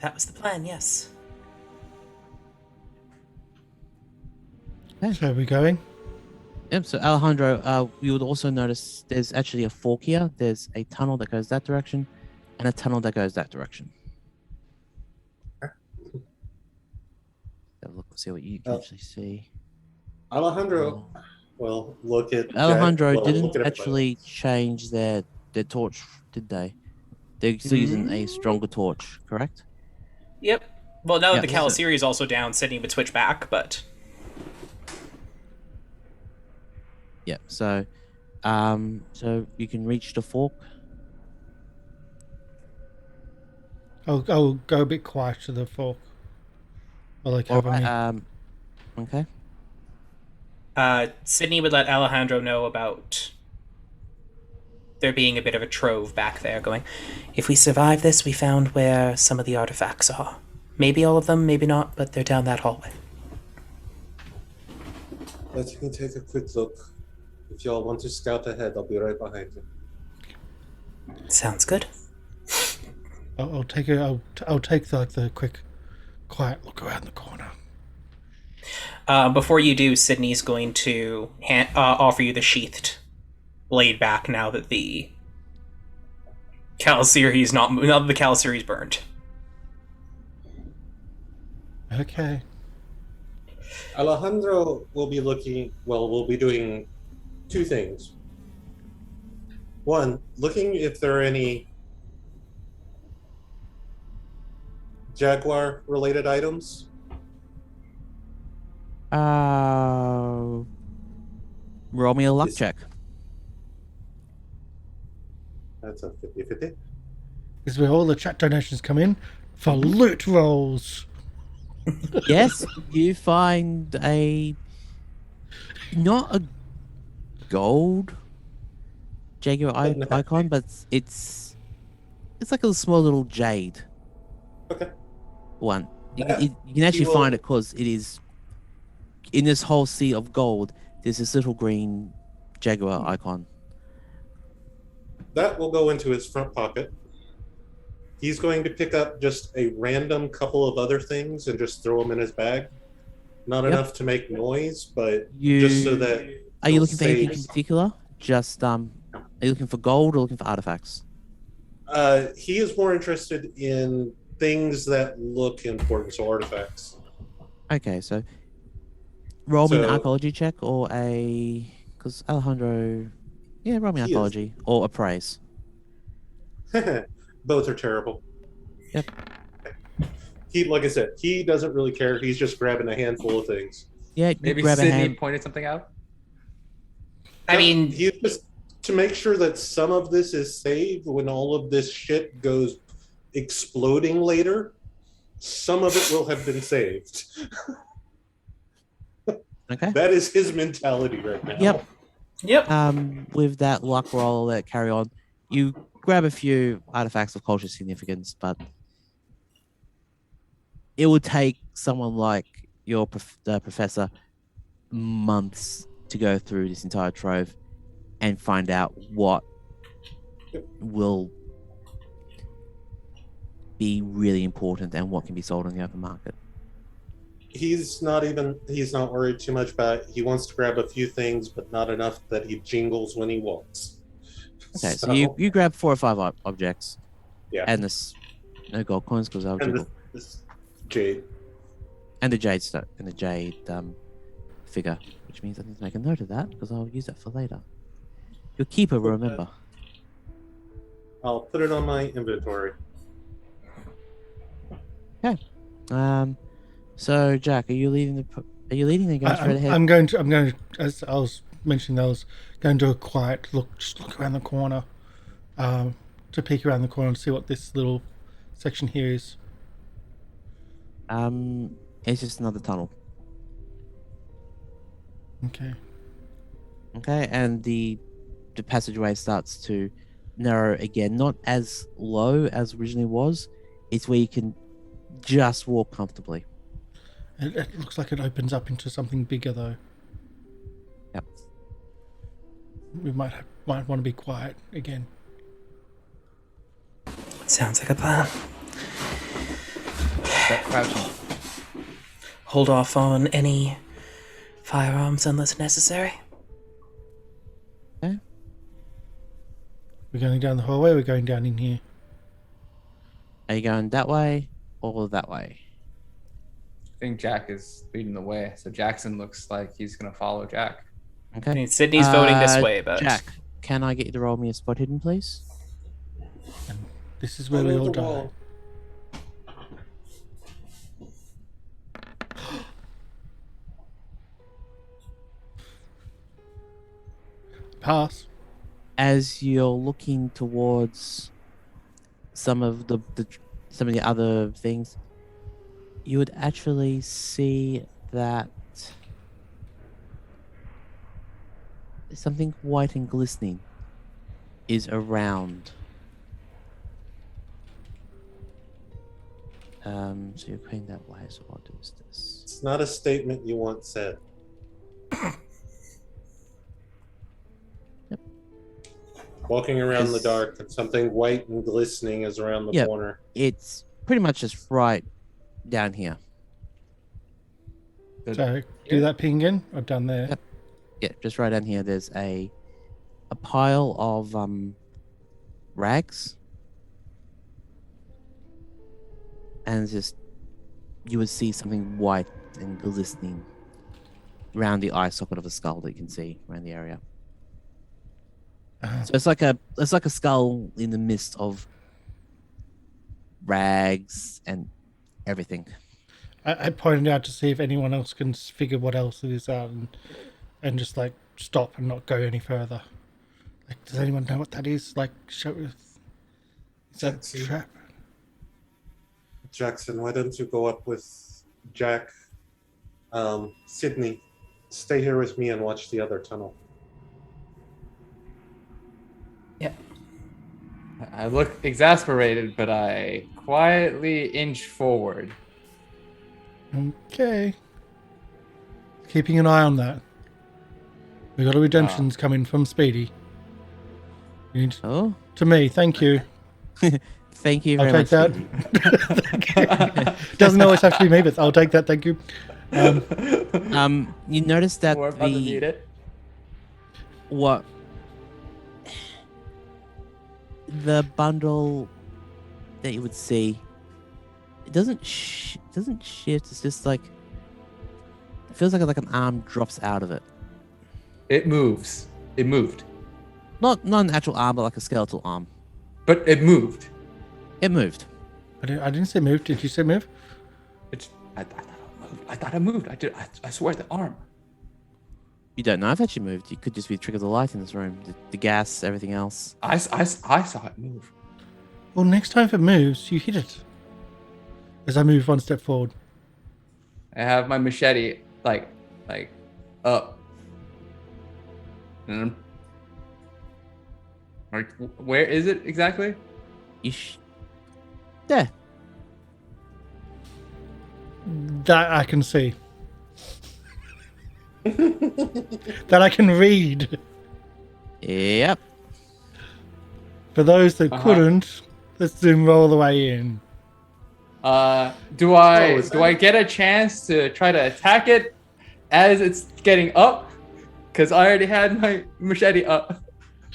That was the plan, yes. So are we going? Yep, so Alejandro, you would also notice there's actually a fork here. There's a tunnel that goes that direction and a tunnel that goes that direction. Have a look, see what you can actually see. Alejandro, well, look at Alejandro Jack, well, didn't look at actually change their torch, did they? They're still using a stronger torch, correct? Yep. Well, now that the Yeah. Calasiri is also down, Sidney would switch back, but... Yeah, so you can reach the fork. I'll go a bit quiet to the fork. While they cover me. Okay. Sidney would let Alejandro know about there being a bit of a trove back there, going, if we survive this, we found where some of the artifacts are. Maybe all of them, maybe not, but they're down that hallway. Let me take a quick look. If y'all want to scout ahead, I'll be right behind you. Sounds good. I'll take the quick, quiet look around the corner. Before you do, Sidney's going to offer you the sheathed blade back now that the Calasiri's now that the Calasiri's burned. Okay. Alejandro will be doing two things. One, looking if there are any Jaguar-related items. Roll me a luck check. That's a 50-50. This is where all the chat donations come in for loot rolls. Yes, you find not a gold Jaguar icon, but it's like a small little jade. Okay. One. You can actually find it because it is in this whole sea of gold. There's this little green Jaguar icon. That will go into his front pocket. He's going to pick up just a random couple of other things and just throw them in his bag. Not enough to make noise, but just so that... Are you looking for anything in particular? Just, are you looking for gold or looking for artifacts? He is more interested in things that look important, so artifacts. Okay, so roll me an archaeology check or a... Because Alejandro... Yeah, roll me an archaeology or appraise. Both are terrible. Yep. Like I said, he doesn't really care. He's just grabbing a handful of things. Yeah, maybe grab Sidney pointed something out. I mean, he just to make sure that some of this is saved when all of this shit goes exploding later. Some of it will have been saved. Okay. That is his mentality right now. Yep. With that luck roll, I'll let it carry on. You grab a few artifacts of cultural significance, but it would take someone like your professor months to go through this entire trove and find out what will be really important and what can be sold on the open market. He's not worried too much about it. He wants to grab a few things, but not enough that he jingles when he walks. Okay, so you grab 4 or 5 objects. Yeah. And this no gold coins because I'll and this jade. And the jade figure, which means I need to make a note of that because I'll use that for later. Your keeper will remember. I'll put it on my inventory. Okay. So Jack, are you leading the going straight ahead? I'm going to, as I was mentioning, I was going to do a quiet look, just look around the corner, to peek around the corner and see what this little section here is. It's just another tunnel. Okay. Okay, and the passageway starts to narrow again, not as low as originally was. It's where you can just walk comfortably. It looks like it opens up into something bigger, though. Yep. We might want to be quiet again. Sounds like a plan. Start crouching. Hold off on any firearms unless necessary. Okay. We're going down the hallway. We're going down in here. Are you going that way or that way? I think Jack is leading the way, so Jackson looks like he's gonna follow Jack. Okay. I mean, Sydney's voting this way, but Jack, can I get you to roll me a spot hidden, please? And this is where we all die. Pass. As you're looking towards some of the other things, you would actually see that something white and glistening is around. So you're going that way, so what is this? It's not a statement you want said. Yep. Walking around the Is- dark, and something white and glistening is around the Yep. corner. It's pretty much just right down here. So do that ping again. I've done there. Yep. Yeah, just right down here. There's a pile of rags, and it's just you would see something white and glistening around the eye socket of a skull that you can see around the area. So it's like a skull in the midst of rags and everything. I pointed out to see if anyone else can figure what else it is out and just like stop and not go any further. Like, does anyone know what that is? Like, show us. Is that a Let's see. trap? Jackson, why don't you go up with Jack? Sidney, stay here with me and watch the other tunnel. I look exasperated, but I quietly inch forward. Okay. Keeping an eye on that. We got a redemptions coming from Speedy. You need Oh, to me, thank you. thank you I'll very take much. that. Doesn't always have to be me, but I'll take that. Thank you. You notice that We're about to need it. The bundle that you would see, it doesn't shift. It's just like it feels like an arm drops out of it. It moves. It moved. Not an actual arm, but like a skeletal arm. But it moved. It moved. I didn't say move. Did you say move? I thought it moved. I swear the arm. You don't know if it actually moved. It could just be the trick of the light in this room, the gas, everything else. I saw it move. Well, next time if it moves, you hit it. As I move one step forward. I have my machete like up. And I'm like, where is it exactly? There. That I can see. That I can read. Yep. For those that couldn't, let's zoom roll the way in. Do I get a chance to try to attack it as it's getting up? Because I already had my machete up.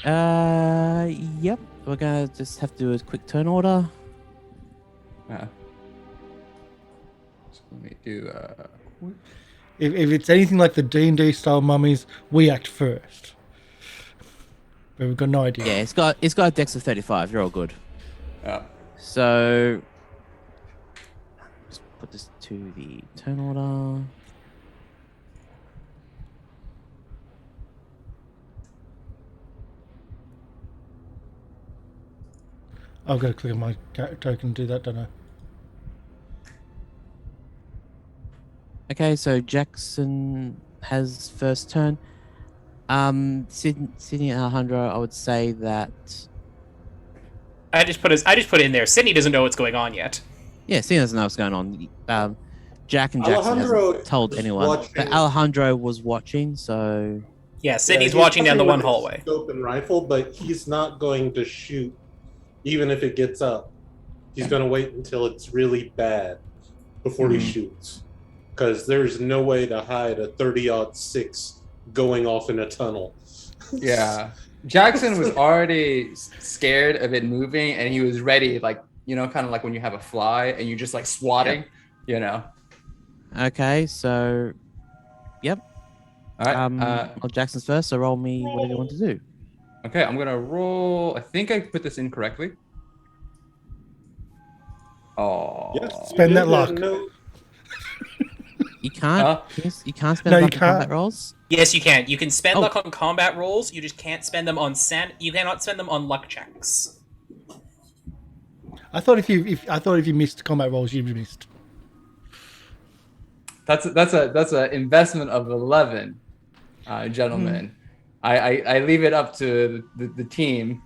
Yep. We're gonna just have to do a quick turn order. So let me do. If it's anything like the D&D style mummies, we act first. But we've got no idea. Yeah, it's got a dex of 35. You're all good. Oh. So just put this to the turn order. I've got to click on my token and do that, don't I? Okay, so Jackson has first turn. Sidney and Alejandro, I would say that. I just put it in there. Sydney doesn't know what's going on yet. Yeah, Cena doesn't know what's going on. Jack and Jackson Alejandro hasn't told was anyone, but watching- Alejandro was watching, so Yeah, Sydney's he's watching down the one with his hallway. Scope and rifle, but he's not going to shoot, even if it gets up. He's going to wait until it's really bad before he shoots, because there's no way to hide a 30-06 going off in a tunnel. Yeah. Jackson was already scared of it moving, and he was ready, like, you know, kind of like when you have a fly and you just like swatting, you know. okay. So, yep. All right. Well, Jackson's first, so roll me whatever you want to do. Okay, I'm gonna roll. I think I put this in correctly. Oh. Yes, Spend that you luck. didn't know- You can't. Huh? You can't spend No, you luck on combat can't. rolls. Yes, you can. You can spend Oh. luck on combat rolls. You just can't spend them on You cannot spend them on luck checks. I thought if you missed combat rolls, you missed. That's a investment of 11, gentlemen. I leave it up to the team.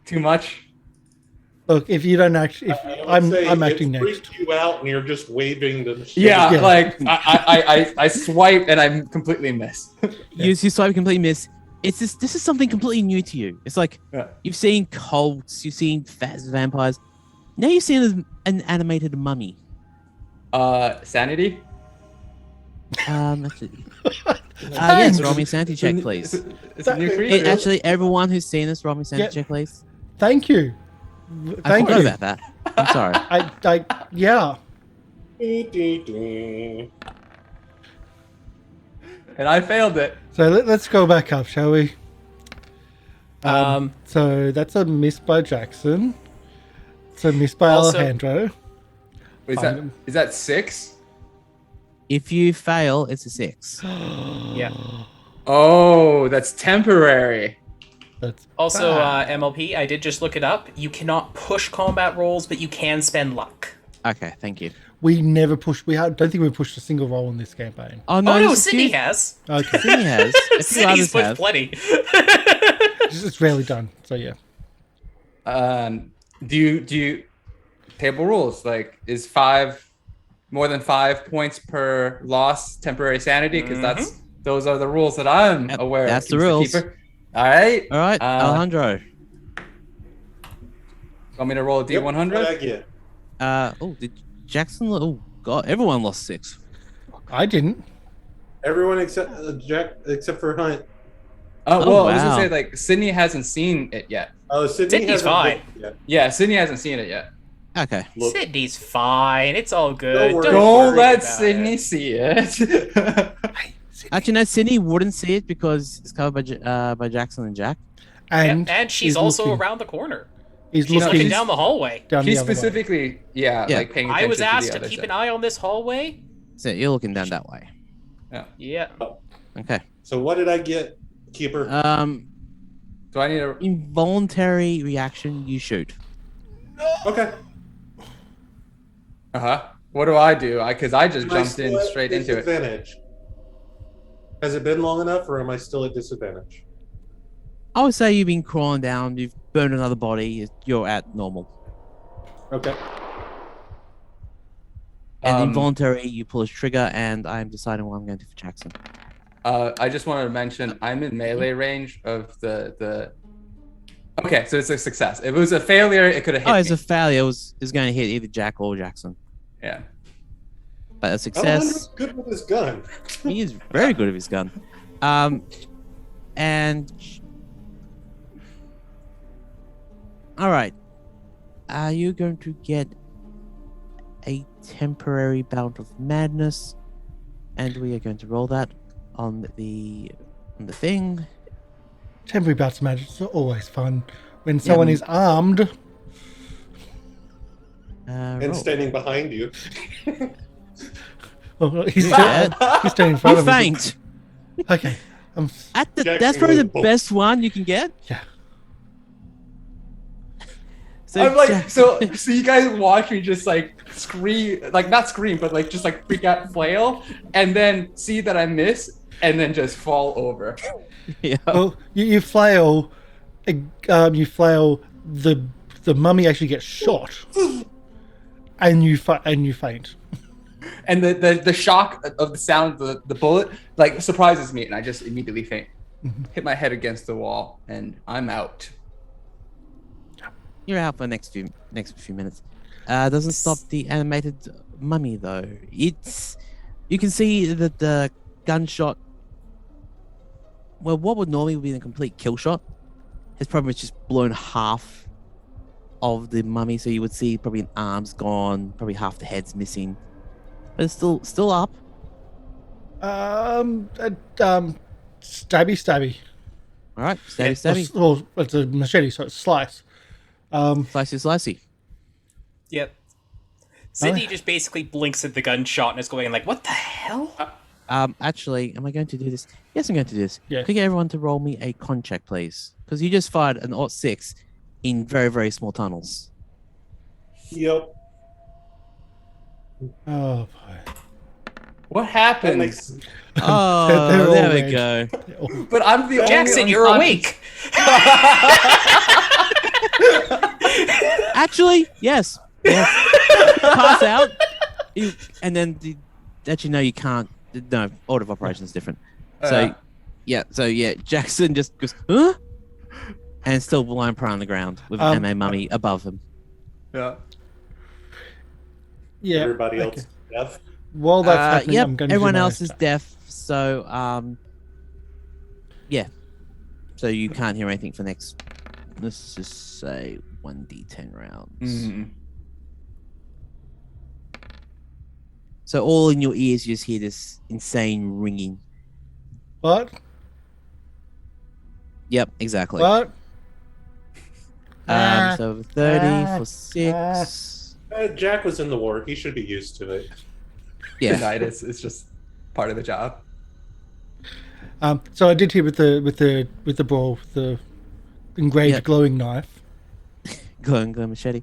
Too much. Look, if you don't actually, if I would say I'm it acting next. freaked you out, and you're just waving the. Yeah, Yeah. like I swipe and I completely miss. You swipe completely miss. It's this. This is something completely new to you. It's like Yeah. you've seen cults, you've seen fat vampires. Now you've seen an animated mummy. Sanity. Actually, yes, roll me a sanity check, please. It's a new That- creature. Actually, everyone who's seen this, roll me a sanity Yeah. check, please. Thank you. I Thank forgot you. about that. I'm sorry. Yeah. And I failed it. So let's go back up, shall we? So that's a miss by Jackson. It's a miss by Also- Alejandro. Wait, is that 6? If you fail, it's a 6. Yeah. Oh, that's temporary. That's Also, bad. MLP, I did just look it up. You cannot push combat rolls, but you can spend luck. Okay, thank you. We never pushed. Don't think we pushed a single roll in this campaign. Oh no, Oh no, there's a Sydney few- has. Okay, Sydney has. A few Sydney's others pushed have. plenty. it's rarely done. So yeah. Do you table rules, like, is 5 more than 5 points per loss temporary sanity? Because those are the rules that I'm Yep, aware that's of. the Mr. rules. Keeper. All right. All right, Alejandro. Want me to roll a Yep, D100? what I get. Did Jackson? Oh God, everyone lost 6. I didn't. Everyone except Jack, except for Hunt. Well, I was wow. gonna say, like, Sydney hasn't seen it yet. Oh, Sidney Sydney's hasn't fine. looked yet. Yeah, Sydney hasn't seen it yet. Okay. Look. Sydney's fine. It's all good. Don't worry. Don't worry let about Sydney it. see it. Actually, no. Sydney wouldn't see it because it's covered by Jackson and Jack. And And she's he's also looking- around the corner. He's She's looking looking down the hallway. down He the other way. specifically, Yeah. like, paying attention I was asked to to the other keep side. an eye on this hallway. So you're looking down that way. Yeah. Okay. So what did I get, Keeper? Do I need a? Involuntary reaction. You shoot. Okay. What do I do? Because I just Am I jumped in still at straight into it. disadvantage? Has it been long enough, or am I still at disadvantage? I would say you've been crawling down. You've burned another body. You're at normal. Okay. And involuntary, you pull a trigger, and I'm deciding what I'm going to do for Jackson. I just wanted to mention I'm in melee range of the. Okay, so it's a success. If it was a failure, it could have hit Oh, it's me. a failure. It was going to hit either Jack or Jackson. Yeah. But a Alejandro's success. good with his gun. He is very good with his gun. And all right, are you going to get a temporary bout of madness? And we are going to roll that on the thing. Temporary bouts of magic are always fun when someone is armed. And Roll. standing behind you. Oh, he's Yeah. he's standing in front You of me. faint. Okay. That's Jackson probably the was- best one you can get. Yeah. So I'm like, Jack- so you guys watch me just like scream, like not scream, but like just like freak out, flail, and then see that I miss, and then just fall over. yeah. Well, you flail. You flail. The mummy actually gets shot, And you faint. And the shock of the sound of the bullet like surprises me, and I just immediately faint. Hit my head against the wall, and I'm out. You're out for the next few minutes. Doesn't stop the animated mummy though. You can see that the gunshot. Well, what would normally be a complete kill shot has probably just blown half of the mummy, so you would see probably an arm's gone, probably half the head's missing, but it's still up. Stabby. All right, stabby. Well, it's a machete, so it's slice. Slicey. Yep. Sidney just basically blinks at the gunshot and is going like, "What the hell?" Actually, am I going to do this? Yes, I'm going to do this. Yeah. Could you get everyone to roll me a con check, please? Because you just fired an /6 in very, very small tunnels. Yep. Oh boy. What That happened? makes Oh, They're all there we red. go. But I'm the Jackson, only you're unconscious. awake. Actually, yes. Pass out. And then actually, no, you can't. No, order of operations is different. So, Jackson just goes, huh? And still lying prone on the ground with an MA mummy above him. Yeah. Yeah. everybody okay. else deaf. While that's happening, Yep, I'm going to everyone do my else is stuff. deaf. So, yeah. So you can't hear anything for next, let's just say 1d10 rounds. Mhm. So all in your ears, you just hear this insane ringing. What? Yep, exactly. What? So 30 for 6. Jack was in the war. He should be used to it. Yeah. Tinnitus is just part of the job. So I did here with the ball, the engraved Yep. glowing knife. Glowing machete.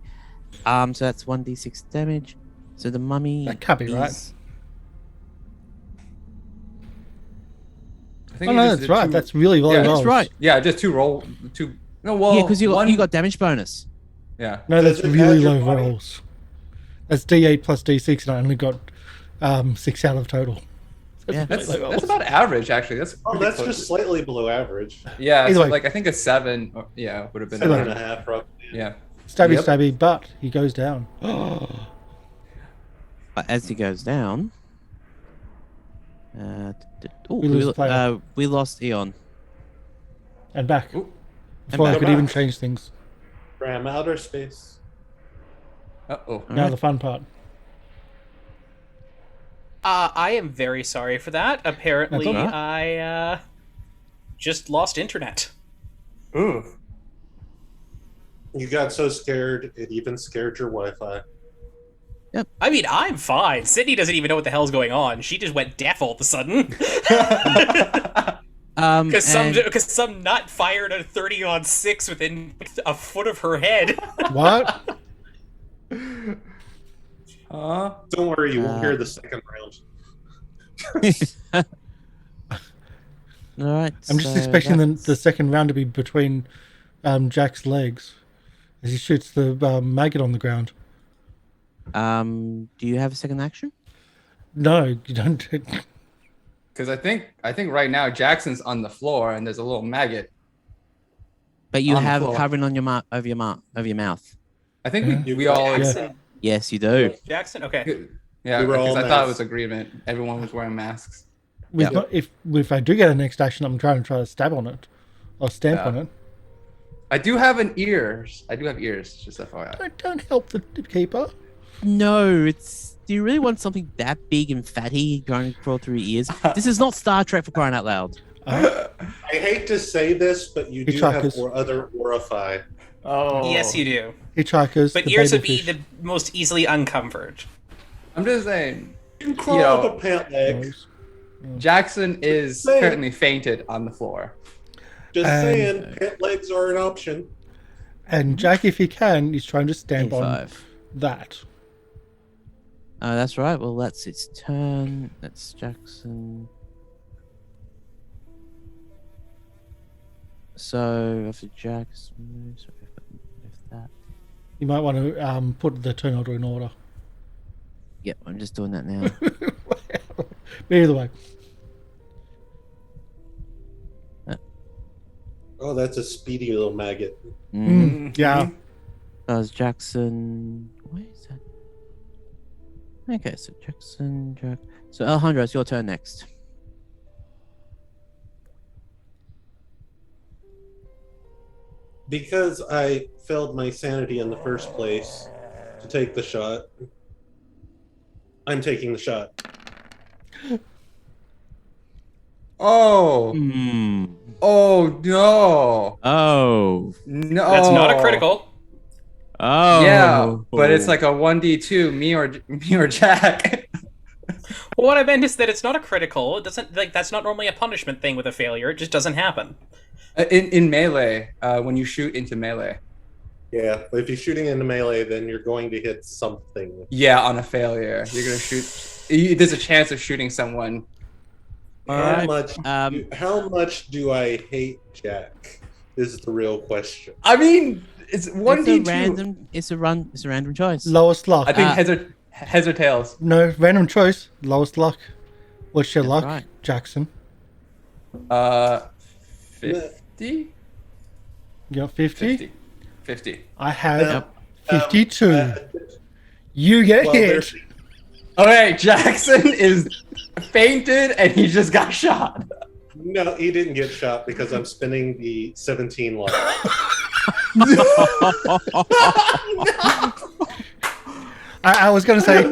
So that's 1d6 damage. So the mummy. That can't be right. I think Oh you no, just that's did right. two- That's really low Yeah, rolls. That's right. Yeah, just two. No, well, Yeah, because you one, got damage bonus. Yeah. No, that's Does it really add your low body? rolls. That's D8 plus D6, and I only got 6 out of total. Yeah. That's really low rolls. about average, actually. That's Oh, pretty that's close. just slightly below average. Yeah, Either so way. like I think a 7. Would have been. 7.5, roughly. Yeah. Stabby, Yep. stabby, but he goes down. As he goes down. We lose a player. We lost Eon. And back. Ooh. Before I back. could even change things. From outer space. Uh-oh. Now Alright. the fun part. I am very sorry for that. Apparently, That's all I just lost internet. Ooh. You got so scared, it even scared your Wi-Fi. I mean, I'm fine. Sydney doesn't even know what the hell's going on. She just went deaf all of a sudden. Because some nut fired a 30-on-6 within a foot of her head. What? Don't worry, you won't hear the second round. All right. I'm just so expecting that's- the second round to be between Jack's legs as he shoots the maggot on the ground. Do you have a second action? No, you don't. Because I think right now Jackson's on the floor and there's a little maggot. But you On the have floor. covering on your over your mouth. I think You we all. Jackson. Yes, you do. Jackson? Okay. Yeah, We were all because I thought it masked. was agreement. Everyone was wearing masks. With Yeah. if I do get a next action, I'm trying to stab on it or stamp Yeah. on it. I do have ears. Just FYI. Don't help the keeper. No, it's. Do you really want something that big and fatty going to crawl through your ears? This is not Star Trek for crying out loud. I hate to say this, but you do Hitchhikers. have other Orify. Oh. Yes, you do. Hitchhikers. But the ears would baby be fish, the most easily uncovered. I'm just saying. You can crawl You know, up a pant leg. nose. Jackson is Say- currently fainted on the floor. Just And- saying, pant legs are an option. And Jack, if he can, is trying to stamp on 25. that. That's right. Well, that's its turn. That's Jackson. So after Jackson, so if that. You might want to put the turn order in order. Yep, I'm just doing that now. Either way. Oh, that's a speedy little maggot. Yeah. That was Jackson. Where is that? Okay, so Jackson, Jack. So Alejandro, it's your turn next. Because I failed my sanity in the first place to take the shot, I'm taking the shot. Oh. Hmm. Oh no. Oh. No. That's not a critical. Oh. Yeah, but it's like a 1d2, me or Jack. Well, what I meant is that it's not a critical. It doesn't like that's not normally a punishment thing with a failure. It just doesn't happen. In melee, when you shoot into melee. Yeah, but if you're shooting into melee, then you're going to hit something. Yeah, on a failure, you're gonna shoot. There's a chance of shooting someone. How much do I hate Jack? Is the real question. I mean, it's 1d2. It's a random choice. Lowest luck. I think heads or tails. No, random choice. Lowest luck. What's your That's luck, right. Jackson? 50? You got 50? 50. I have Um, 52. You get hit. there's- Okay, Jackson is fainted and he just got shot. No, he didn't get shot because I'm spinning the 17 luck. I was going to say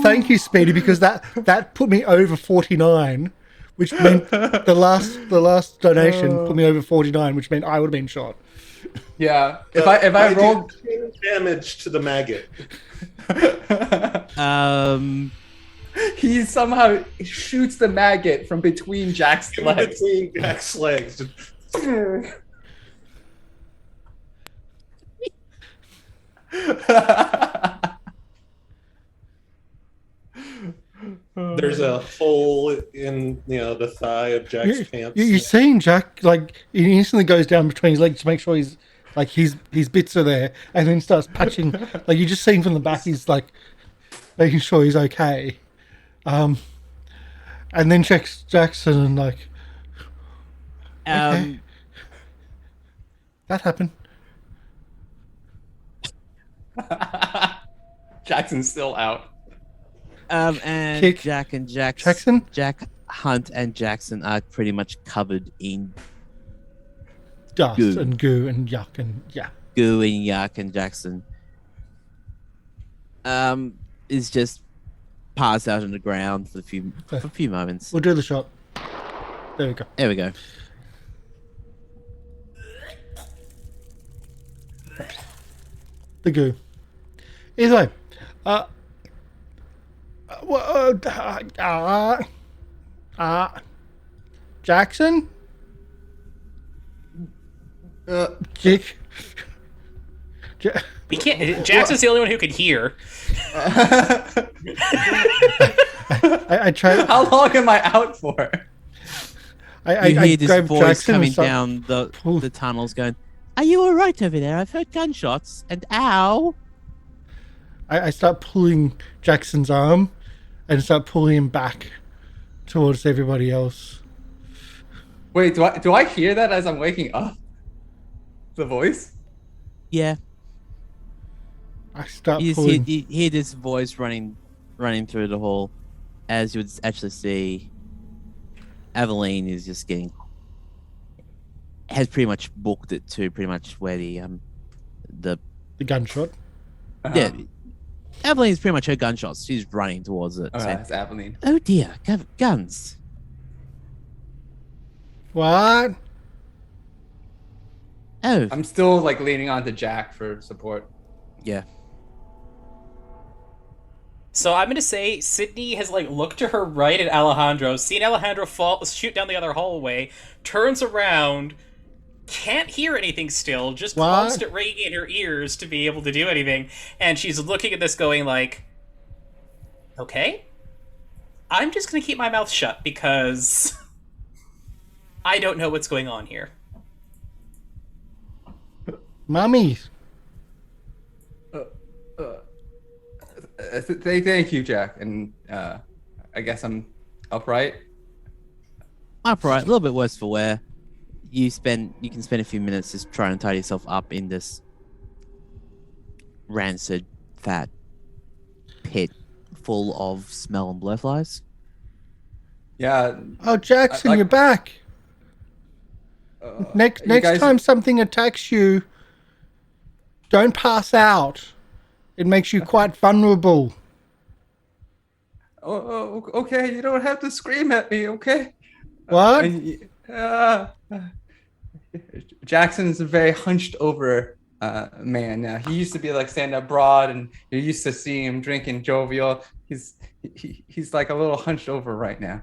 thank you, Speedy, because that put me over 49, which meant the last donation put me over 49, which meant I would have been shot. Yeah. If I rolled do damage to the maggot. He somehow shoots the maggot from between Jack's legs. Between Jack's legs. There's a hole in the thigh of Jack's pants. You're seeing Jack, like, he instantly goes down between his legs to make sure his bits are there, and then starts patching. Like, you're just seeing from the back, he's like making sure he's okay. And then checks Jackson and like, okay, that happened. Jackson's still out. And Kick. Jackson, Jack, Hunt, and Jackson are pretty much covered in Dust Goo. and goo and yuck and yeah. goo and yuck, and Jackson is just passed out on the ground for a few moments. We'll do the shot. There we go. There we go. The goo. Either way, Jackson? Kick. He can't. Jackson's the only one who could hear. I tried. How long am I out for? You hear this grabbed voice Jackson and coming start- down Oof. the tunnels going, "Are you all right over there? I've heard gunshots and ow." I start pulling Jackson's arm and start pulling him back towards everybody else. Wait, do I hear that as I'm waking up? The voice? Yeah, I start you just pulling. hear this voice running through the hall, as you would actually see. Aveline is just has pretty much booked it to pretty much where the The gunshot. yeah. Aveline is pretty much her gunshots. She's running towards it. saying, That's Aveline. "Oh dear, guns." What? Oh, I'm still like leaning onto Jack for support. yeah. So I'm gonna say Sidney has looked to her right at Alejandro, seen Alejandro shoot down the other hallway, turns around, can't hear anything still, just What? constant ringing in her ears to be able to do anything, and she's looking at this going like, okay, I'm just gonna keep my mouth shut because I don't know what's going on here. Mummies. Thank you, Jack. And I guess I'm upright. Upright, a little bit worse for wear. You can spend a few minutes just trying to tie yourself up in this rancid, fat pit full of smell and blowflies. Yeah. Oh, Jackson, you're back. Next guys... time something attacks you, don't pass out. It makes you quite vulnerable. Oh, okay. You don't have to scream at me, okay? What? Jackson's a very hunched over man now. He used to be like stand up broad, and you're used to seeing him drinking jovial. He's like a little hunched over right now.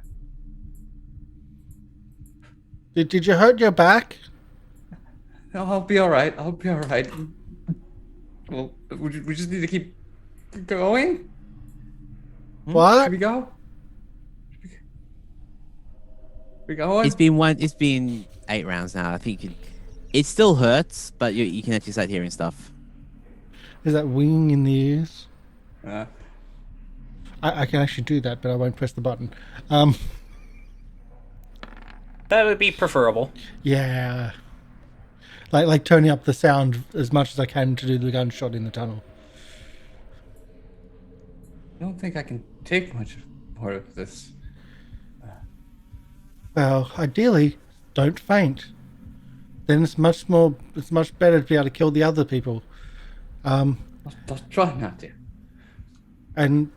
Did you hurt your back? No, I'll be all right. Well, we just need to keep going. What? Should we go? We going? It's been 8 rounds now. I think it still hurts, but you can actually start hearing stuff. Is that winging in the ears? Uh, I can actually do that, but I won't press the button. That would be preferable. Yeah. Like turning up the sound as much as I can to do the gunshot in the tunnel. I don't think I can take much more of this. Well, ideally, don't faint. Then it's much better to be able to kill the other people. I'll try not to. And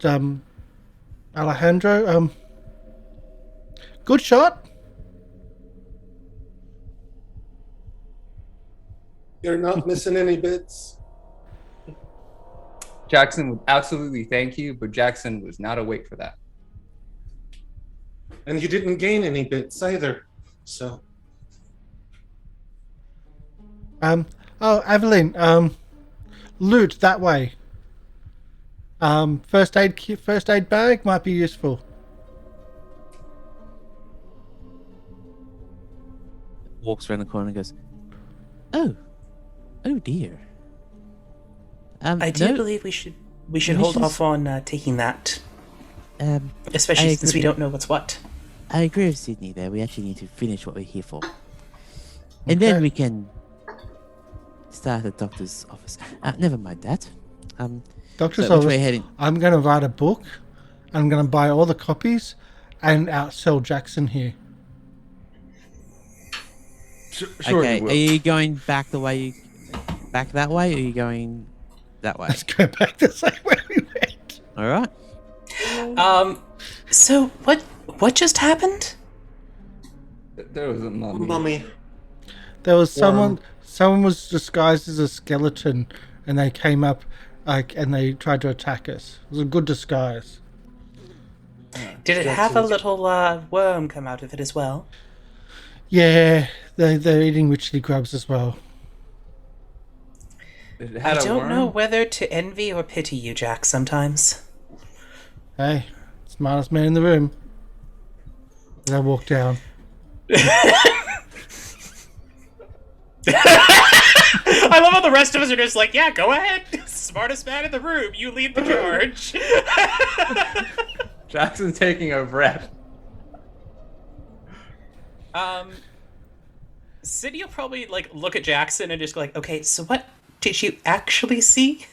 Alejandro, good shot. You're not missing any bits. Jackson would absolutely thank you, but Jackson was not awake for that. And you didn't gain any bits either. So. Oh, Aveline, loot that way. First aid bag might be useful. Walks around the corner and goes, "Oh dear." I do believe we should hold off on taking that, especially since we don't know what's what. I agree with Sidney there. We actually need to finish what we're here for, and then we can start at the doctor's office. Never mind that. Doctor's so which office. way heading? I'm going to write a book. I'm going to buy all the copies and outsell Jackson here. Sure, Okay, you will. are you going back that way, or are you going that way? Let's go back the same way we went. All right. So what just happened? There was a Mummy. There was someone was disguised as a skeleton, and they came up, and they tried to attack us. It was a good disguise. Did it have a little worm come out of it as well? Yeah, they're eating witchy grubs as well. I don't know whether to envy or pity you, Jack, sometimes. Hey, smartest man in the room. As I walk down. I love how the rest of us are just like, yeah, go ahead. Smartest man in the room, you lead the charge. Jackson's taking a breath. Sidney will probably look at Jackson and just go like, okay, so what did you actually see?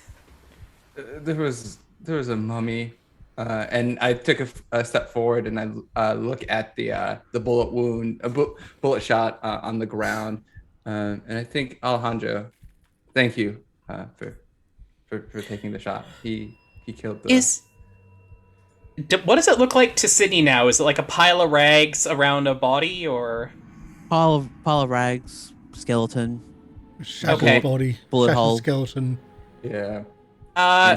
There was a mummy, and I took a step forward and I look at the bullet wound, bullet shot on the ground, and I think Alejandro, thank you for taking the shot. He killed the. What does it look like to Sidney now? Is it like a pile of rags around a body, or Pile of rags, skeleton, Shattered body, bullet shattered hole, skeleton. Yeah.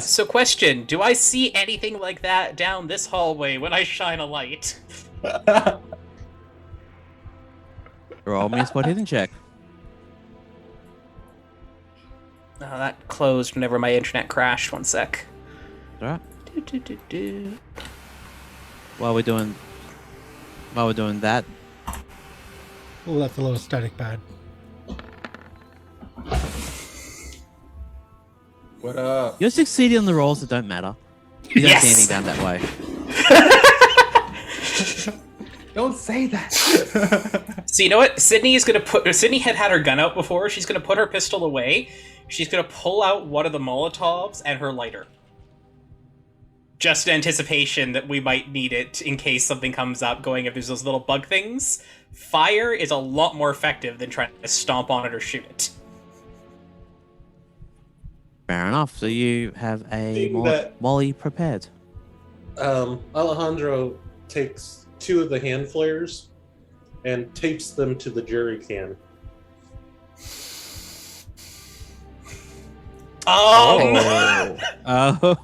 So question, do I see anything like that down this hallway when I shine a light? Roll me a spot hidden check. Oh, that closed whenever my internet crashed. One sec. All right. While we're doing that, Oh, that's a lot of static bad. What up? you're succeeding on the rolls that don't matter. You don't see Yes! anything down that way. Don't say that. So you know what? Sydney had her gun out before. She's gonna put her pistol away. She's gonna pull out one of the Molotovs and her lighter. Just in anticipation that we might need it in case something comes up going if there's those little bug things. Fire is a lot more effective than trying to stomp on it or shoot it. Fair enough. So you have a Seeing that- molly prepared. Alejandro takes 2 of the hand flares and tapes them to the jerry can.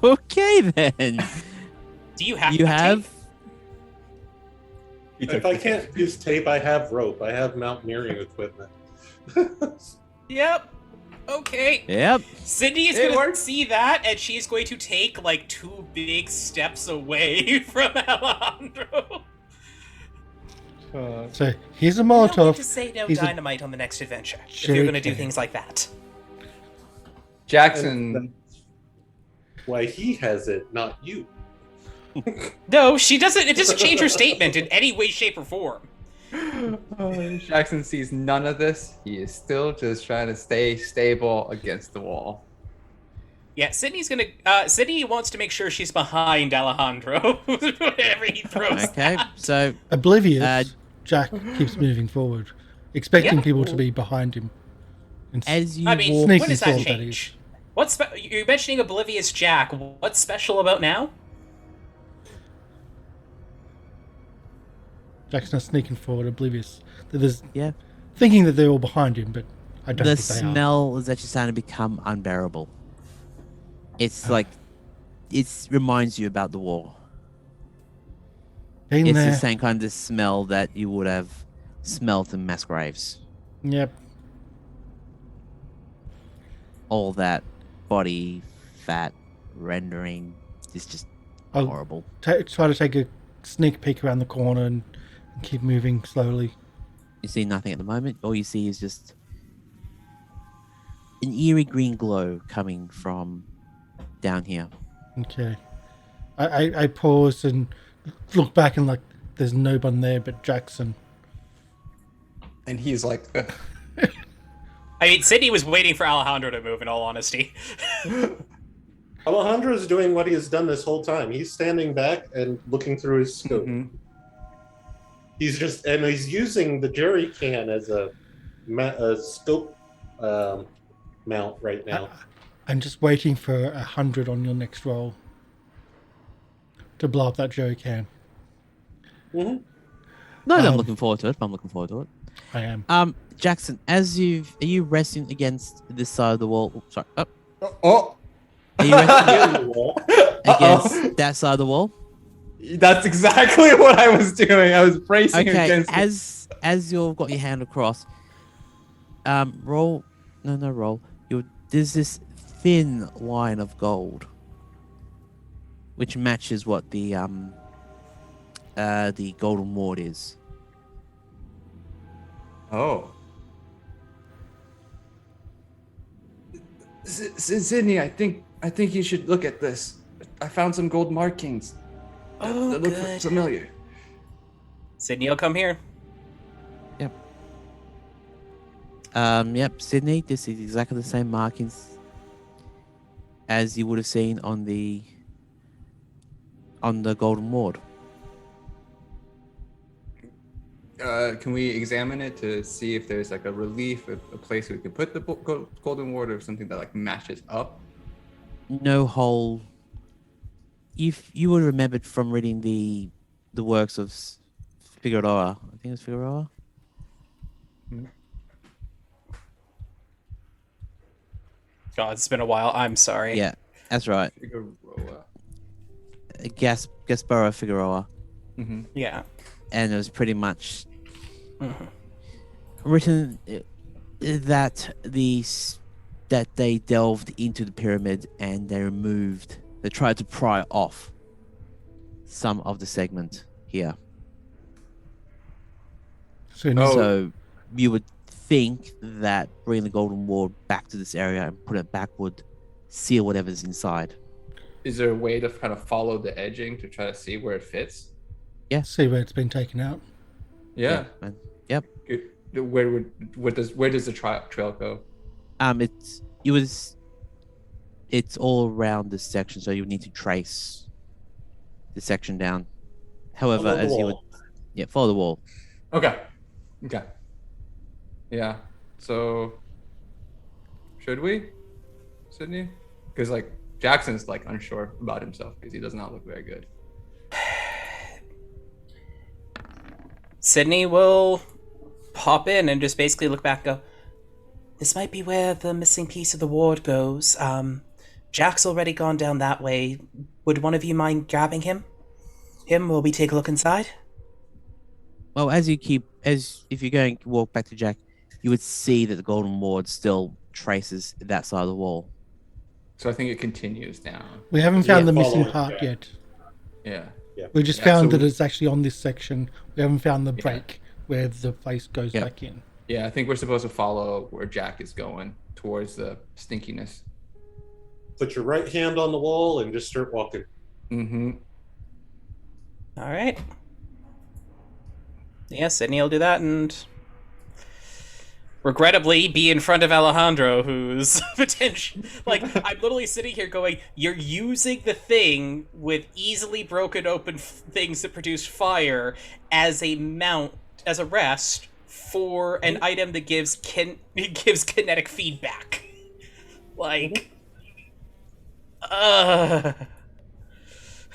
Okay then. Do you have? You have. If I can't use tape, I have rope. I have mountaineering equipment. Yep. Okay. Yep. Sydney is It going to works. see that, and she's going to take like 2 big steps away from Alejandro. So here's a You don't get Molotov. to say no He's a dynamite on the next adventure if jerry you're going to do can. things like that. Jackson. Why he has it, not you. No, she doesn't. It doesn't change her statement in any way, shape, or form. Jackson sees none of this. He is still just trying to stay stable against the wall. Yeah, Sydney's gonna. Sydney wants to make sure she's behind Alejandro whenever he throws. Okay. that. So Oblivious, Jack keeps moving forward, expecting Yeah. people to be behind him. And as you I mean, walk, when Sneaky does that forward, that change? You're mentioning Oblivious Jack. What's special about now? Jack's not sneaking forward, oblivious. That there's yeah, thinking that they're all behind him, but I don't the think they are. smell is actually starting to become unbearable. It's like it reminds you about the war. Been It's there. the same kind of smell that you would have smelt in mass graves. Yep. All that body fat rendering is just I'll horrible. try to take a sneak peek around the corner and keep moving slowly. You see nothing at the moment. All you see is just an eerie green glow coming from down here. Okay. I pause and look back and like there's no one there but Jackson. And he's like, I mean, Sydney was waiting for Alejandro to move. In all honesty, Alejandro's doing what he has done this whole time. He's standing back and looking through his scope. mhm. He's using the jerry can as a scope mount right now. I'm just waiting for 100 on your next roll to blow up that jerry can. hmm No, I'm Um, looking forward to it. I'm looking forward to it. I am. Jackson, are you resting against this side of the wall? Oops, sorry. Oh, Oh, are you resting Near the wall. against that side of the wall? that's exactly what I was doing. I was bracing Okay, against it. as you've got your hand across, roll. No, roll. There's this thin line of gold, which matches what the golden ward is. Oh. Sidney, I think you should look at this. I found some gold markings. Oh, that look good. familiar. Sydney will come here. Yep, Sidney, this is exactly the same markings as you would have seen on the golden ward. Can we examine it to see if there's like a relief, a place we can put the golden ward, or something that like matches up? No hole. If you would have remembered from reading the works of Figueroa, I think it's Figueroa. God, it's been a while. I'm sorry. Yeah, that's right. Figueroa. Gasparo Figueroa, Mm-hmm. Yeah. and it was pretty much written that they delved into the pyramid and they tried to pry off some of the segment here. So, Oh. So you would think that bringing the golden ward back to this area and put it back would seal whatever's inside. is there a way to kind of follow the edging to try to see where it fits? See where it's been taken out. Yeah. Man. Yep. Where does the trail go? It's all around this section, so you would need to trace the section down. However, Follow the as you would, wall. follow the wall. Okay. Yeah. So, should we, Sydney? Because like Jackson's like unsure about himself because he does not look very good. Sidney will pop in and just basically look back and go, this might be where the missing piece of the ward goes. Jack's already gone down that way. Would one of you mind grabbing him while we take a look inside? Well, if you're going to walk back to Jack, you would see that the golden ward still traces that side of the wall. So I think it continues down. We haven't found the missing following part Jack. yet. Yeah. We just found that it's actually on this section. We haven't found the break where the place goes back in. Yeah, I think we're supposed to follow where Jack is going towards the stinkiness. Put your right hand on the wall and just start walking. Mm-hmm. All right. Yeah, Sidney will do that and regrettably be in front of Alejandro, who's potential. Like, I'm literally sitting here going, you're using the thing with easily broken open things that produce fire as a mount, as a rest for an item that gives kinetic feedback. Like,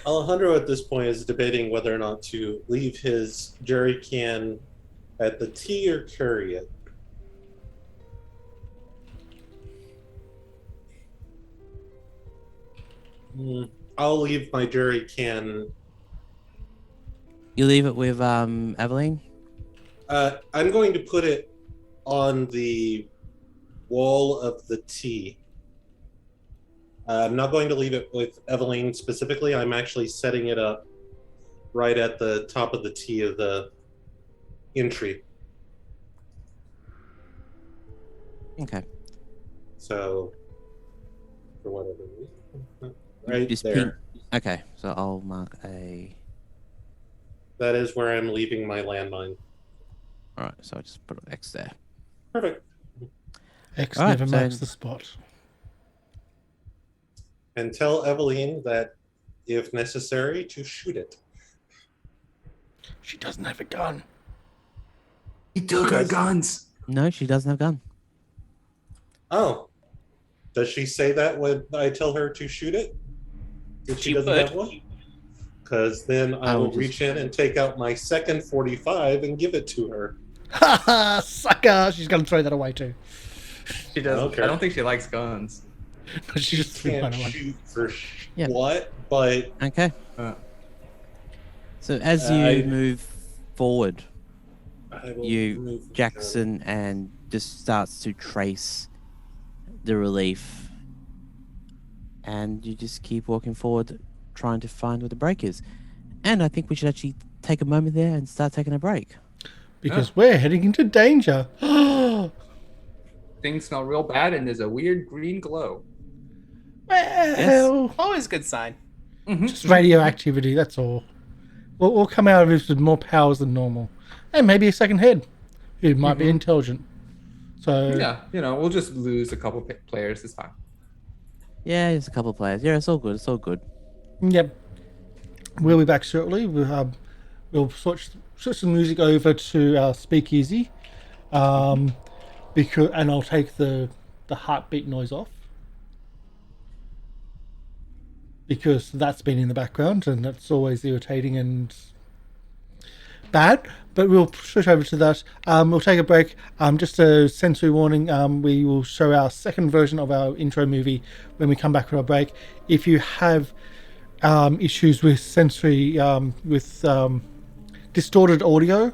Alejandro at this point is debating whether or not to leave his jerry can at the T or carry it. I'll leave my jerry can. You leave it with Aveline? I'm going to put it on the wall of the T. I'm not going to leave it with Aveline specifically. I'm actually setting it up right at the top of the T of the entry. Okay. So, for whatever reason. Right Just there. Okay, so I'll mark a... That is where I'm leaving my landmine. Alright, so I just put an X there. Perfect. X All right, never so- marks the spot. And tell Aveline that, if necessary, to shoot it. She doesn't have a gun. He took our guns. No, she doesn't have a gun. Oh. Does she say that when I tell her to shoot it? If she She doesn't would. have one? Because then I I will would just- reach in and take out my second 45 and give it to her. Ha ha! Sucker! She's going to throw that away too. She does. Okay. I don't think she likes guns. She just threw Can't one away. shoot for Yeah. what? But Okay. Uh, So as you I- move forward, I will you remove Jackson and just starts to trace the relief, and you just keep walking forward trying to find where the break is. And I think we should actually take a moment there and start taking a break. Because we're heading into danger. things smell real bad, and there's a weird green glow. Well, Always a good sign. just radioactivity, that's all. We'll come out of this with more powers than normal. And maybe a second head, who might be intelligent. So, Yeah, we'll just lose a couple players this time. Yeah, just a couple of players. Yeah, it's all good. It's all good. yep. We'll be back shortly. We'll switch some music over to our speakeasy. And I'll take the heartbeat noise off. Because that's been in the background and that's always irritating and bad. But we'll switch over to that. We'll take a break. Just a sensory warning. We will show our second version of our intro movie when we come back from our break. If you have issues with sensory, with distorted audio,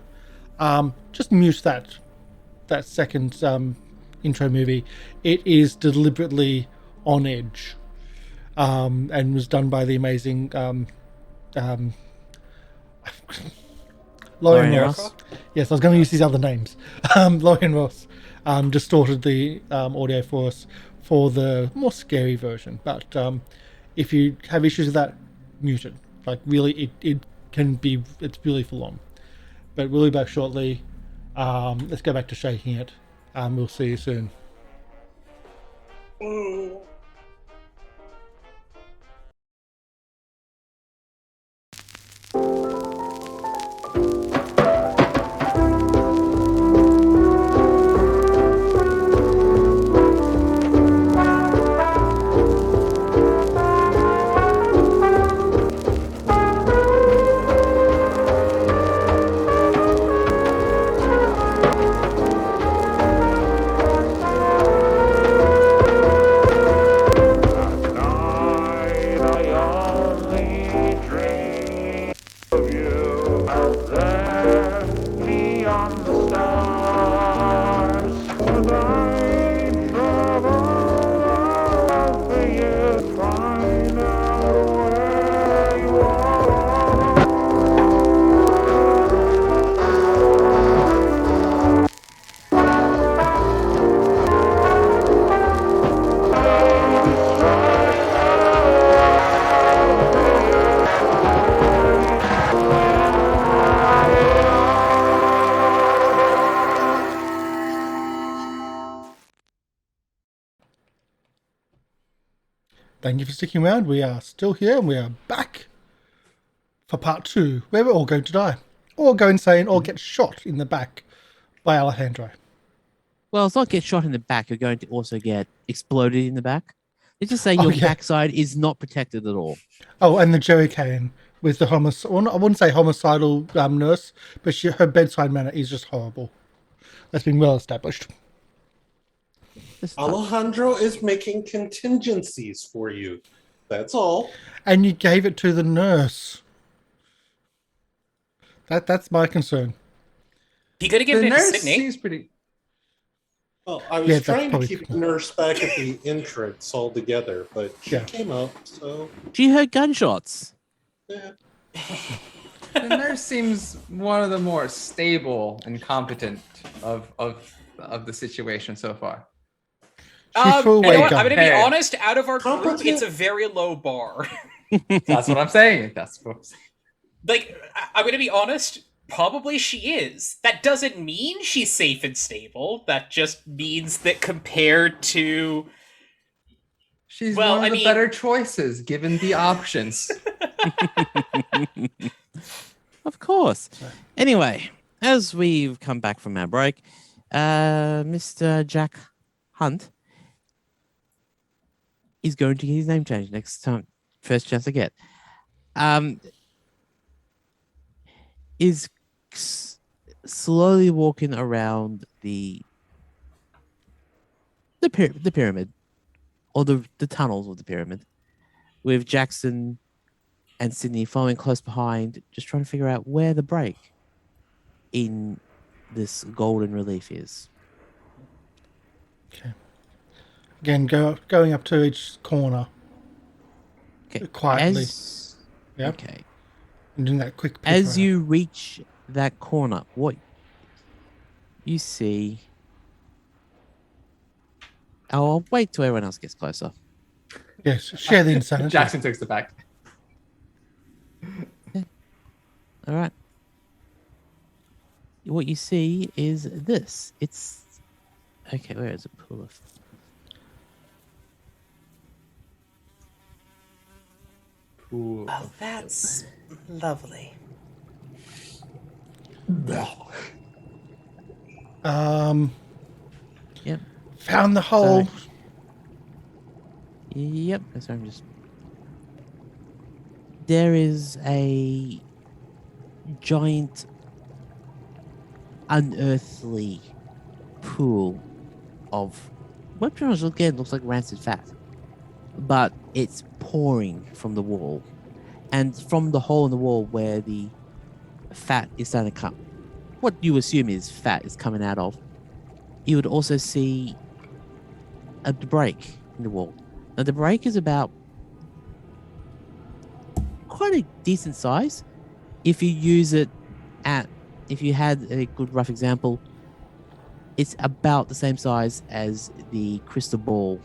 just mute that second intro movie. It is deliberately on edge. And was done by the amazing Lorian Ross. Yes, I was going to use these other names. Lorian Ross distorted the audio for us for the more scary version. But If you have issues with that, mute it. Like really, it's really full on. But we'll be back shortly. Let's go back to shaking it. We'll see you soon. Thank you for sticking around. We are still here and we are back for part 2, where we're all going to die. Or go insane or get shot in the back by Alejandro. Well, it's not get shot in the back. You're going to also get exploded in the back. Let's just say your backside is not protected at all. Oh, and the jerry can with the well, I wouldn't say homicidal nurse, but her bedside manner is just horrible. That's been well established. Alejandro is making contingencies for you. That's all. And you gave it to the nurse. That's my concern. He could have given it to nurse Sidney. seems pretty. Well, I was trying to keep the nurse back at the entrance altogether, but she came up, so... She heard gunshots. Yeah. The nurse seems one of the more stable and competent of the situation so far. I'm going to be Hey. honest, out of our group, it's a very low bar. That's what I'm saying. That's what I'm saying. Like, I'm going to be honest, probably she is. That doesn't mean she's safe and stable. That just means that compared to... She's one of the better choices, given the options. Of course. Anyway, as we've come back from our break, Mr. Jack Hunt is going to get his name changed next time. First chance I get. Is slowly walking around the pyramid, or the tunnels of the pyramid, with Jackson and Sidney following close behind, just trying to figure out where the break in this golden relief is. Okay. Again, going up to each corner. Okay. Quietly. Okay. And doing that quick. As you reach that corner, what you see... Oh, I'll wait till everyone else gets closer. Yes, share the insanity. Jackson takes the back. All right. What you see is this. It's... Okay, where is it? Pull off. Ooh, Oh, that's lovely. Yep. Found the hole. Yep. So I'm just... There is a giant unearthly pool of what pretty much again looks like rancid fat, but it's pouring from the wall, and from the hole in the wall where the fat is starting to come, what you assume is fat is coming out of, you would also see a break in the wall. Now the break is about quite a decent size. If you use it if you had a good rough example, it's about the same size as the crystal ball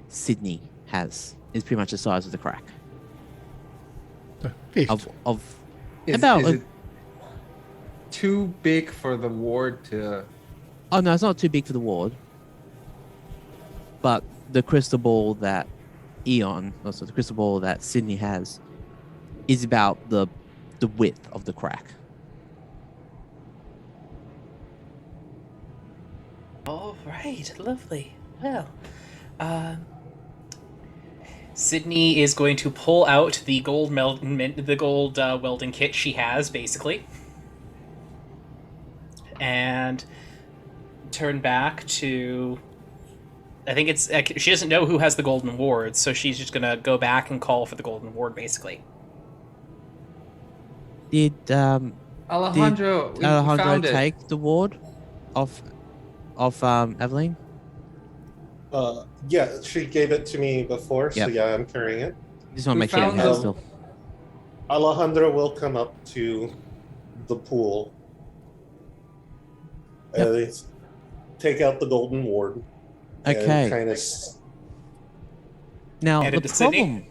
Sidney has is pretty much the size of the crack. The fist. Is it too big for the ward to? Oh no, it's not too big for the ward. But the crystal ball that the crystal ball that Sidney has, is about the width of the crack. All right, lovely. Well, Sidney is going to pull out the gold welding kit she has, basically, and turn back to. I think she doesn't know who has the golden ward, so she's just gonna go back and call for the golden ward, basically. Did Alejandro, we found it. take the ward off Aveline? Yeah, she gave it to me before, so Yep. yeah, I'm carrying it. Just want to We make sure you found have it them. still. Alejandro will come up to the pool. Take out the golden ward. Okay. And kind of. Now Headed the to Sidney?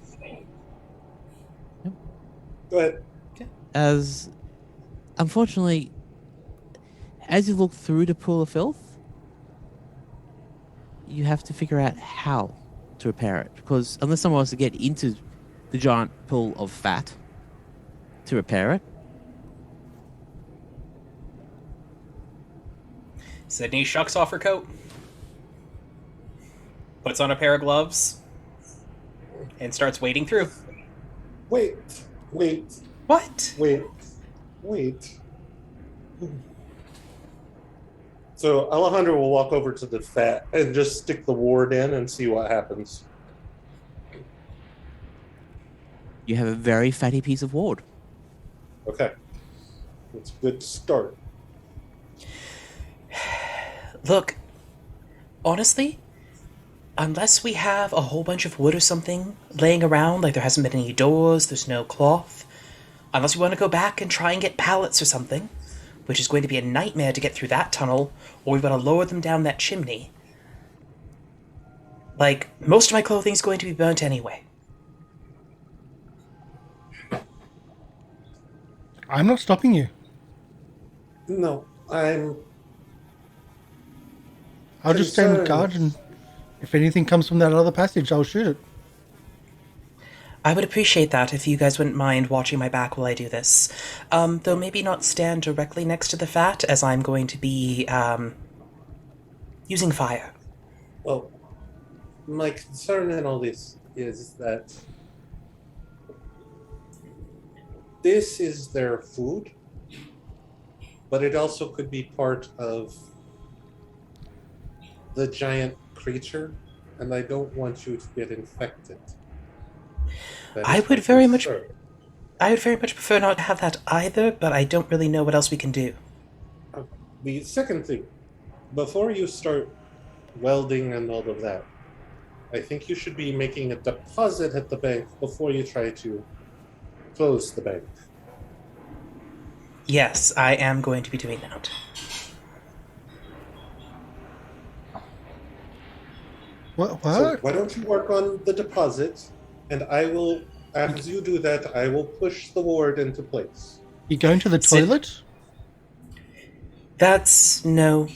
problem, Go ahead. as unfortunately, as you look through the pool of filth, you have to figure out how to repair it. Because unless someone wants to get into the giant pool of fat to repair it, Sidney shucks off her coat, puts on a pair of gloves, and starts wading through. Wait. What? Wait. So Alejandro will walk over to the fat and just stick the ward in and see what happens. you have a very fatty piece of ward. Okay. That's a good start. Look, honestly, unless we have a whole bunch of wood or something laying around, like there hasn't been any doors, there's no cloth, unless we want to go back and try and get pallets or something, which is going to be a nightmare to get through that tunnel, or we've got to lower them down that chimney. Like, most of my clothing is going to be burnt anyway. I'm not stopping you. No, I'll just stand concerned. guard, and if anything comes from that other passage, I'll shoot it. I would appreciate that if you guys wouldn't mind watching my back while I do this. Though maybe not stand directly next to the fat, as I'm going to be, using fire. Well, my concern in all this is that this is their food, but it also could be part of the giant creature, and I don't want you to get infected. I would very much prefer not to have that either, but I don't really know what else we can do. The second thing, before you start welding and all of that, I think you should be making a deposit at the bank before you try to close the bank. Yes, I am going to be doing that. What? So why don't you work on the deposit, and I will, as you do that, I will push the ward into place. You going to the Sit- toilet? That's... No,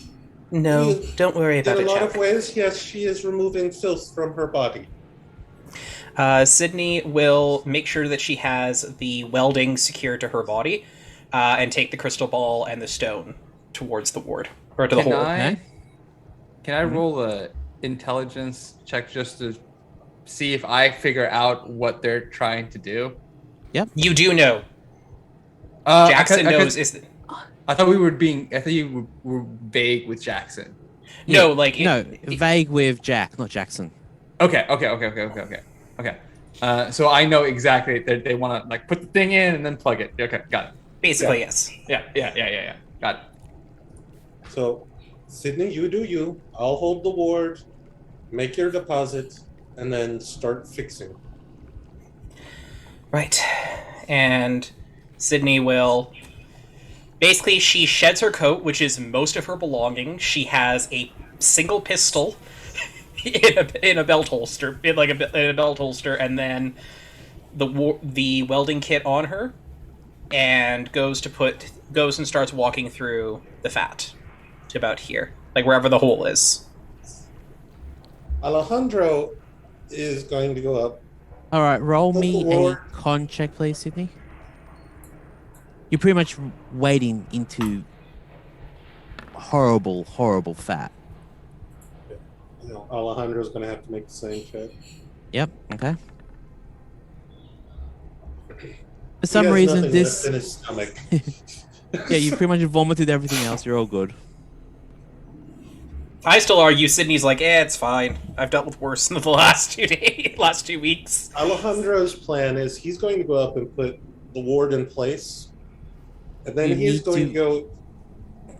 don't worry about In it, a lot Jack. of ways, yes, she is removing filth from her body. Sidney will make sure that she has the welding secured to her body, and take the crystal ball and the stone towards the ward, or to the hole. Can I roll a intelligence check just to see if I figure out what they're trying to do? You do know. I Jackson could- knows. I thought you were vague with Jackson. No, like... Vague with Jack, not Jackson. Okay. So I know exactly that they want to like put the thing in and then plug it. Okay, got it. Basically, yes. Yeah. Got it. So, Sidney, you do you. I'll hold the ward, make your deposit, and then start fixing. Right. And Sidney will... Basically, she sheds her coat, which is most of her belongings. She has a single pistol in a belt holster, in a belt holster, and then the welding kit on her, and goes and starts walking through the fat to about here, like wherever the hole is. Alejandro is going to go up. All right, roll Look, me a Lord. con check, please, Sidney. You're pretty much wading into horrible, horrible fat. Alejandro's going to have to make the same check. Yep. Okay. For He some has reason, nothing this. left in his stomach. Yeah, you pretty much vomited everything else. You're all good. I still argue Sydney's like, it's fine. I've dealt with worse in the last 2 days, last 2 weeks. Alejandro's plan is he's going to go up and put the ward in place, and then You he's need going to- to go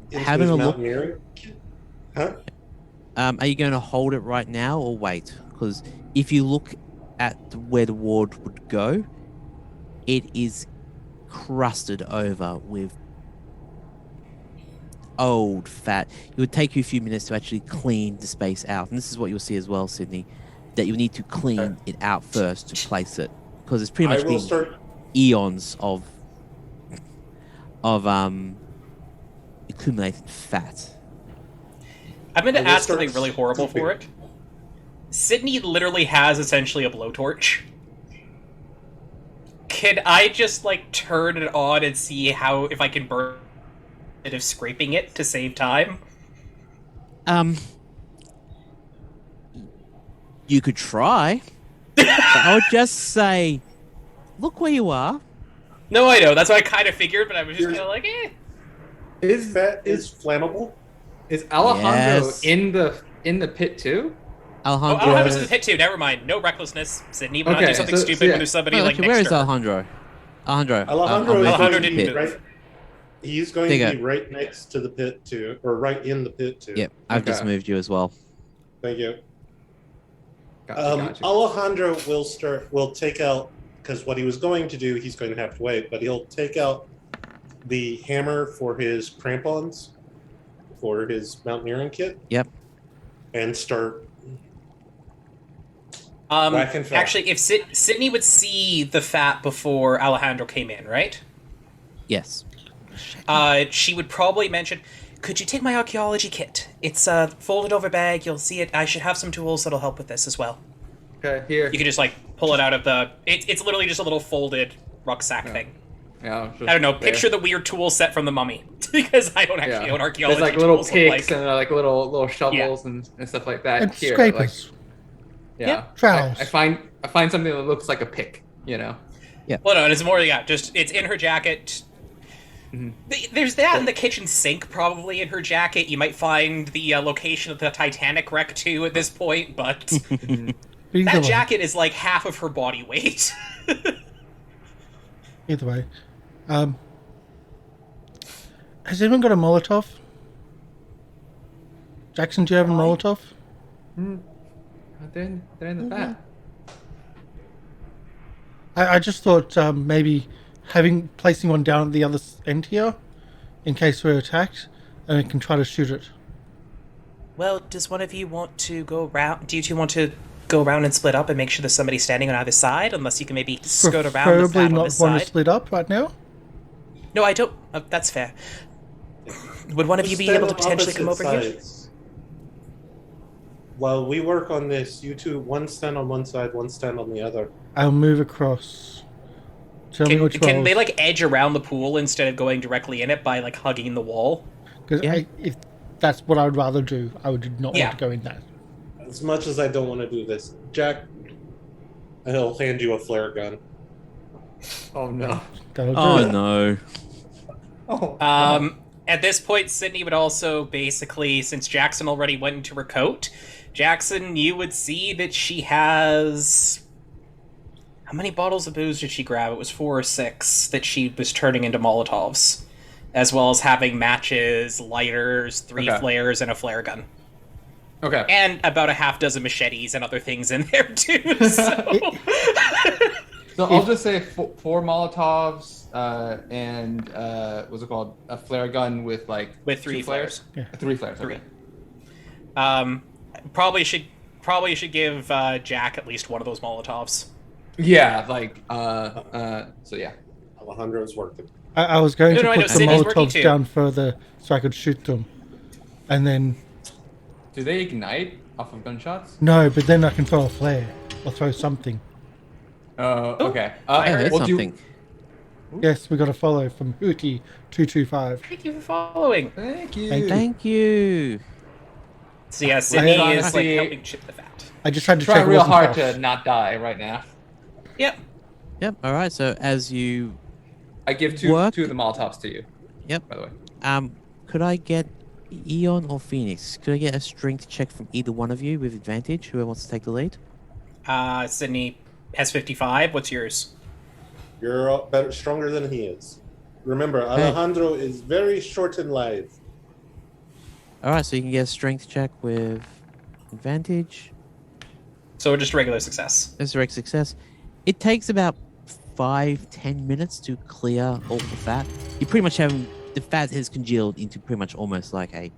into having his a look- mountaineering. Huh? Are you going to hold it right now or wait? Because if you look at where the ward would go, it is crusted over with old fat. It would take you a few minutes to actually clean the space out. And this is what you'll see as well, Sidney, that you need to clean it out first to place it. Because it's pretty I much will been start. eons of accumulated fat. I'm going I to will ask start something really horrible scooping. for it. Sydney literally has essentially a blowtorch. Can I just, like, turn it on and see if I can burn instead of scraping it to save time? You could try. But I would just say, look where you are. No, I know. That's what I kind of figured, but I was just kind of like, eh. Is Fat is flammable. is Alejandro Yes. in the pit too? Oh, Alejandro. Alejandro's in the pit too. Never mind. No recklessness, Sydney. We're not Okay, do something so stupid yeah. when there's somebody Oh, like okay, where next is to her. Alejandro? Alejandro. Alejandro I'll is make Alejandro going it to didn't be pit. move. He's going There to you be go. right next to the pit too, or right in the pit too. Yep, I've just Okay. moved you as well. Thank you. Gotcha. Alejandro will take out, because what he was going to do, he's going to have to wait, but he'll take out the hammer for his crampons, for his mountaineering kit. Yep. And start whacking fat. Actually, if Sydney would see the fat before Alejandro came in, right? Yes. She would probably mention, could you take my archaeology kit? It's a folded over bag. You'll see it. I should have some tools that'll help with this as well. Okay, here. You can just, like, pull it out of the... It's literally just a little folded rucksack thing. Yeah, I don't know. Picture the weird tool set from the Mummy. Because I don't actually own archaeology There's like little tools. picks and like little shovels and stuff like that. And here, scrapers. Like, yeah. Trowels. I find something that looks like a pick. You know. Well, no, it's more, just, it's in her jacket. Mm-hmm. There's that in the kitchen sink, probably, in her jacket. You might find the location of the Titanic wreck, too, at this point, but Either that way. jacket is, like, half of her body weight. Either way. Has anyone got a Molotov? Jackson, do you have a Molotov? They're in the fat. I just thought maybe placing one down at the other end here, in case we're attacked, and we can try to shoot it. Well, does one of you want to go around? Do you two want to go around and split up and make sure there's somebody standing on either side? Unless you can maybe skirt around the Preferably fat on not this want to side. split up right now. No, I don't. That's fair. Would one of you be Stand able to on potentially come over opposite here? sides. While we work on this, you two, one stand on one side, one stand on the other. I'll move across. Tell me which Can rolls. they, like, edge around the pool instead of going directly in it by, like, hugging the wall? Because Yeah. if that's what I would rather do, I would not Yeah. want to go in that. As much as I don't want to do this, Jack, he'll hand you a flare gun. Oh no. That'll do Oh it. no. Oh. At this point, Sydney would also basically, since Jackson already went into her coat, Jackson, you would see that she has... How many bottles of booze did she grab? It was 4 or 6 that she was turning into Molotovs, as well as having matches, lighters, 3 Okay. flares, and a flare gun. Okay. And about a half dozen machetes and other things in there, too, so... So I'll just say 4 Molotovs and what's it called? A flare gun with like With 3 2 flares. Yeah. 3 flares. 3. Okay. Probably should probably should give Jack at least one of those Molotovs. Yeah, like so yeah. Alejandro's working. I was going No, to no, I know, put the Sydney's working Molotovs too. down further so I could shoot them. And then... Do they ignite off of gunshots? No, but then I can throw a flare. Or throw something. Okay. I heard we'll something. Yes, we got a follow from Hootie225. Thank you for following. Thank you. Thank you. Thank you. So yeah, Sidney I- is like I- helping chip the fat. I just had to Trying check it real wasn't hard Karsh. to not die right now. Yep. Yep. All right. So as you I give two Work. of the Molotovs to you. Yep. By the way. Could I get Eon or Phoenix? Could I get a strength check from either one of you with advantage? Whoever wants to take the lead? Sidney has 55. What's yours? You're better, stronger than he is. Remember, Alejandro is very short and lithe. All right. So you can get a strength check with advantage. So just a regular success. That's direct success. It takes about 5-10 minutes to clear all the fat. You pretty much have the fat has congealed into pretty much almost like a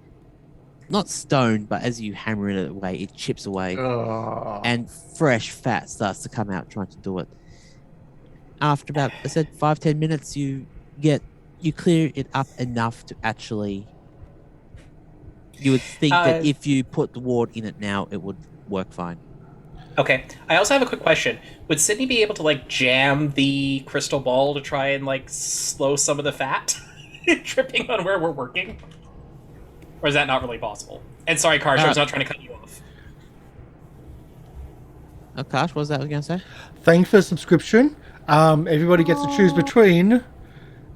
not stone, but as you hammer it away, it chips away, and fresh fat starts to come out trying to do it. After about, I said 5-10 minutes, you clear it up enough to actually. You would think that if you put the ward in it now, it would work fine. Okay. I also have a quick question. Would Sidney be able to like jam the crystal ball to try and like slow some of the fat tripping on where we're working? Or is that not really possible? And sorry, Karsh, I was not trying to cut you off. Karsh, what was that I was going to say? Thanks for the subscription. Everybody gets to choose between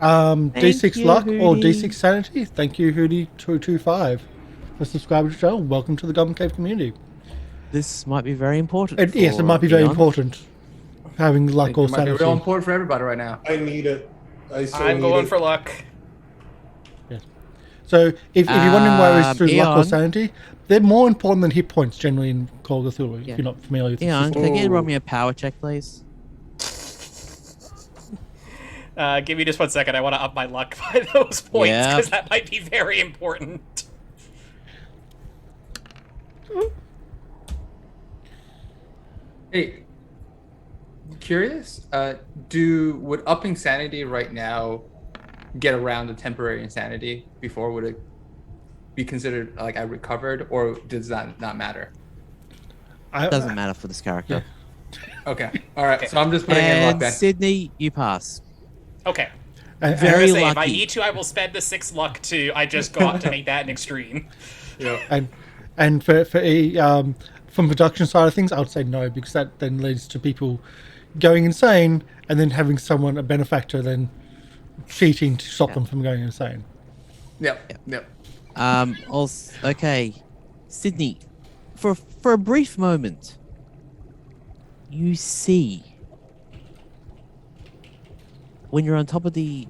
D6 you, Luck or Hootie. D6 Sanity. Thank you, Hootie225, for subscribing to the channel. Welcome to the Goblin Cave community. This might be very important. Yes, it might be very important. Having luck or It might be sanity. real important for everybody right now. I need it. I'm going for luck. So if you're wondering why it's through luck or Eon. sanity, they're more important than hit points generally in Call of Cthulhu, Yeah. if you're not familiar with the Eon, system. can you roll me a power check, please? Give me just 1 second. I want to up my luck by those points Yeah. because that might be very important. Hey, curious. Would upping sanity right now get around the temporary insanity before? Would it be considered like I recovered, or does that not matter? I- Doesn't matter for this character. Okay. All right. So I'm just putting in luck And then. Sydney, you pass. Okay. and- Very I was gonna say, if I lucky. need to, I will spend the 6 luck I just got to make that an extreme. And for from production side of things, I would say no, because that then leads to people going insane and then having someone, a benefactor, then cheating to stop them from going insane. Yep. Also, okay, Sydney, for a brief moment, you see when you're on top of the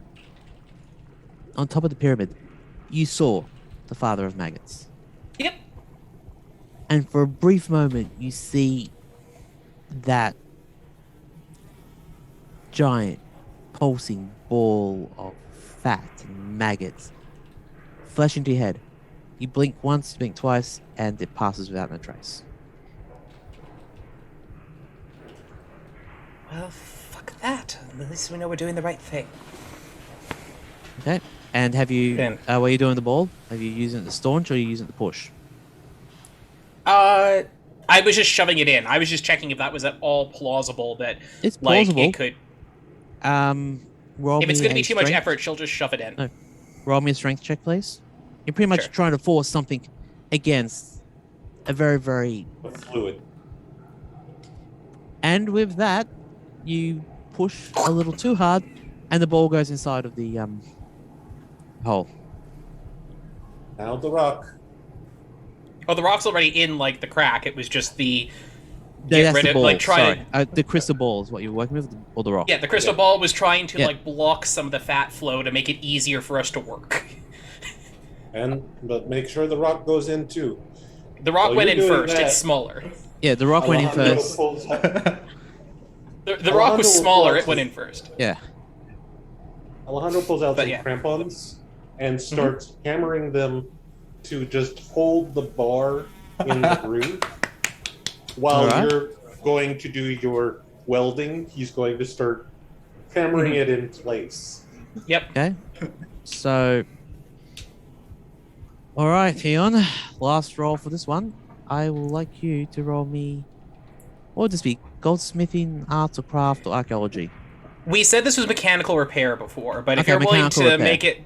pyramid, you saw the father of maggots. Yep. And for a brief moment, you see that giant, pulsing ball of fat and maggots flash into your head. You blink once, blink twice, and it passes without a trace. Well, fuck that. At least we know we're doing the right thing. Okay. And have you, Then- while you're doing the ball, have you using it to staunch or are you using it to push? I was just shoving it in. I was just checking if that was at all plausible that, It's like, plausible. it could... Roll If it's me going to a be too much strength- effort, she'll just shove it in. No. Roll me a strength check, please. You're pretty much Sure. trying to force something against a very, very... Fluid. And with that, you push a little too hard, and the ball goes inside of the hole. Now the rock. Oh, the rock's already in, like, the crack. It was just the... No, Get that's rid the of- ball. like, try Sorry. to- The crystal ball is what you're working with, or the rock? Yeah, the crystal ball was trying to, Yeah. like, block some of the fat flow to make it easier for us to work. But make sure the rock goes in too. The rock While went you're in doing first. that- It's smaller. Yeah, the rock went in Alejandro first. pulls out- The rock was Alejandro smaller. will It went in first. Yeah. Alejandro pulls out But some yeah. crampons and starts hammering them to just hold the bar in the groove. While Alright. you're going to do your welding, he's going to start hammering it in place. Yep. Okay. So, all right, Theon. Last roll for this one. I will like you to roll me. What would this be? Goldsmithing, arts, or craft, or archaeology? We said this was mechanical repair before, but if Okay, you're willing mechanical to repair. make it,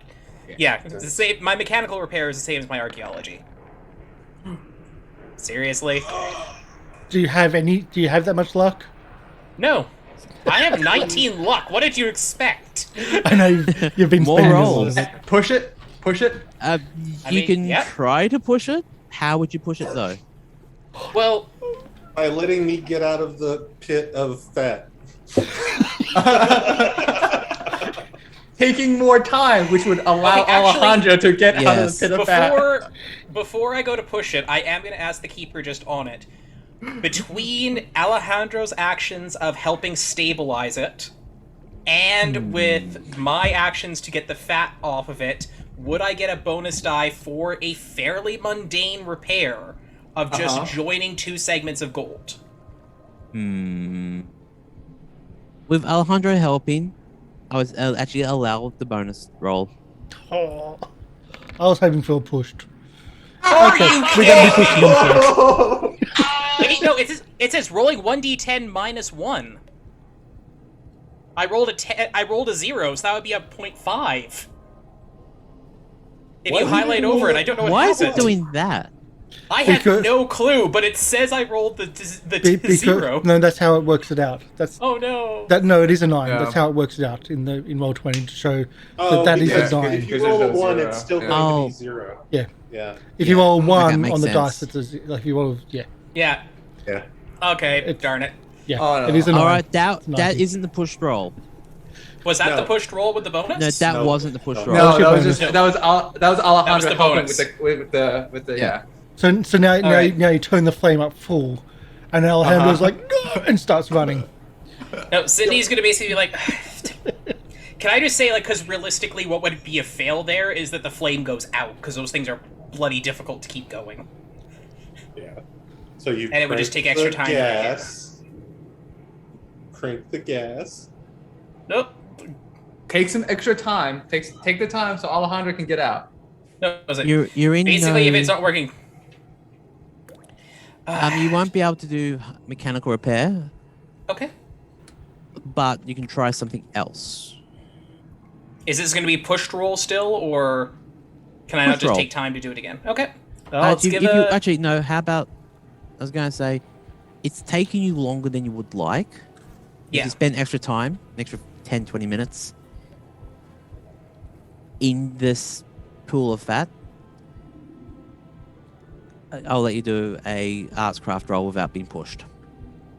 yeah, it's the same. My mechanical repair is the same as my archaeology. Seriously? Do you have that much luck? No. I have 19 luck. What did you expect? I know you've been More spending rolls. this. Push it. Push it. You mean, can yep. try to push it. How would you push it though? Well, By letting me get out of the pit of fat. Taking more time, which would allow Okay, actually- Alejandro to get out of Yes. the pit of fat. before I go to push it, I am going to ask the keeper just on it. Between Alejandro's actions of helping stabilize it, and with my actions to get the fat off of it, would I get a bonus die for a fairly mundane repair of just joining 2 segments of gold? With Alejandro helping, I was actually allowed the bonus roll. Oh, I was hoping for a pushed. Are Okay, you we're gonna be pushing him first. Wait, no, it says rolling 1d10 minus 1. I rolled a 0, so that would be a 0.5. If Why you would you highlight roll over it, it? I don't know what Why is happened. it doing that? I have Because- no clue, but it says I rolled the Because, 0. no, that's how it works it out. That's Oh no. no, it is a 9. Yeah. That's how it works it out in Roll20 to show Oh, that is because a yeah, 9. if you Because roll a there's no 1, zero. it's still Yeah. going Oh. to be 0. Yeah. Yeah. If you roll a 1 makes on the sense. dice, it's like if you roll, yeah, Yeah. Yeah. Okay, darn it. yeah, Oh, no. it is a 9. All right, that Nice. isn't the pushed roll. Was that No. the pushed roll with the bonus? No, that No. wasn't the pushed No. roll. No, your that was bonus? just that was Alejandro the helping bonus. with the yeah. So now right. you turn the flame up full, and Alejandro's like no, and starts running. No, Sydney's gonna basically be like, can I just say, like, because realistically, what would be a fail there is that the flame goes out, because those things are bloody difficult to keep going. Yeah. So you And it would just crank take extra the time to gas. Crank the gas. Nope. Take some extra time. Take the time so Alejandro can get out. No, was it? You're in. Basically, if no- it's not working. you won't be able to do mechanical repair, Okay. but you can try something else. Is this going to be pushed roll still, or can I not Pushed just roll. take time to do it again? Okay. Well, let's if give you a... no, how about? I was going to say, it's taking you longer than you would like. If Yeah. you spend extra time, an extra 10, 20 minutes in this pool of fat. I'll let you do a arts craft roll without being pushed.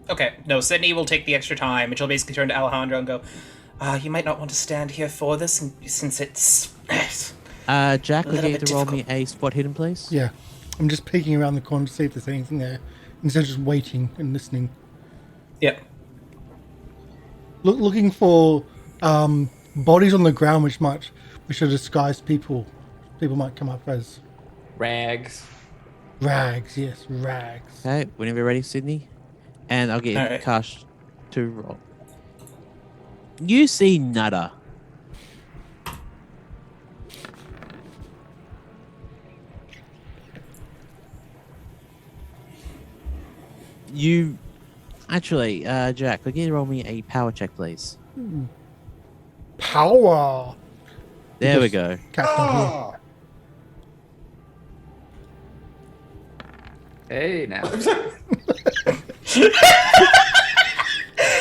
Okay. No, Sydney will take the extra time, and she'll basically turn to Alejandro and go, you might not want to stand here for this, since it's... Jack, A would little you bit to roll me difficult. a spot hidden, please? Yeah, I'm just peeking around the corner to see if there's anything there, instead of just waiting and listening. Yeah. Looking for bodies on the ground, which are disguised people. People might come up as Rags. rags. Yes, rags. Okay, whenever you're ready, Sydney. And I'll get Alright. Karsh to roll. You see nada. You... Actually, Jack, could you roll me a power check, please? Power. There we Because- go. Captain here. Ah! Hey now.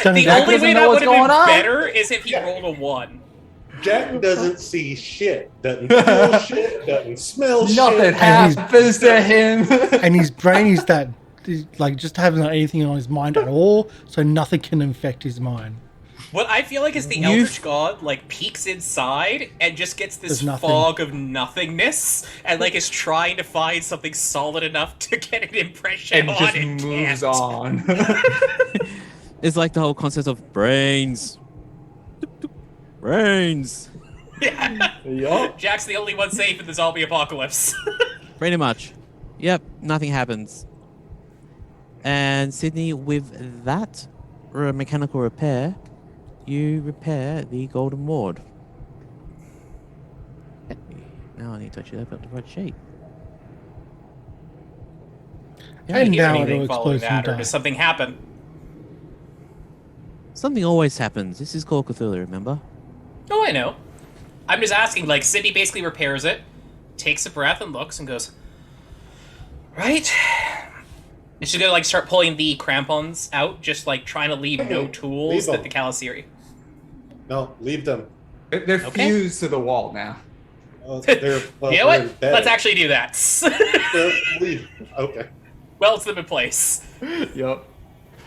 Johnny The Jack only doesn't way know that what's would have been going on. better is if he Yeah. rolled a 1. Jack doesn't see shit, doesn't feel shit, doesn't smell Nothing shit. happens to him. and his brain is that he's like just having anything on his mind at all, so nothing can infect his mind. What I feel like is the You- Eldritch God, like, peeks inside and just gets this There's nothing. fog of nothingness and, like, is trying to find something solid enough to get an impression and on just and moves can't. on. It's like the whole concept of brains. Brains. Yeah. Yup. Jack's the only one safe in the zombie apocalypse. Pretty much. Yep, nothing happens. And Sydney, with that mechanical repair, you repair the golden ward. Okay. Now I need to actually open up the right sheet. Do And you hear now anything it'll following explode and that, or die. does something happen? Something always happens. This is called Cthulhu, remember? Oh, I know. I'm just asking, like, Sidney basically repairs it, takes a breath and looks and goes, right? And she's gonna, like, start pulling the crampons out, just, like, trying to leave no tools Leave that them. the Calisiri. No, leave them. They're Okay. fused to the wall now. They're, well, You know they're what? embedded. Let's actually do that. Leave. Okay. Weld them in place. Yup.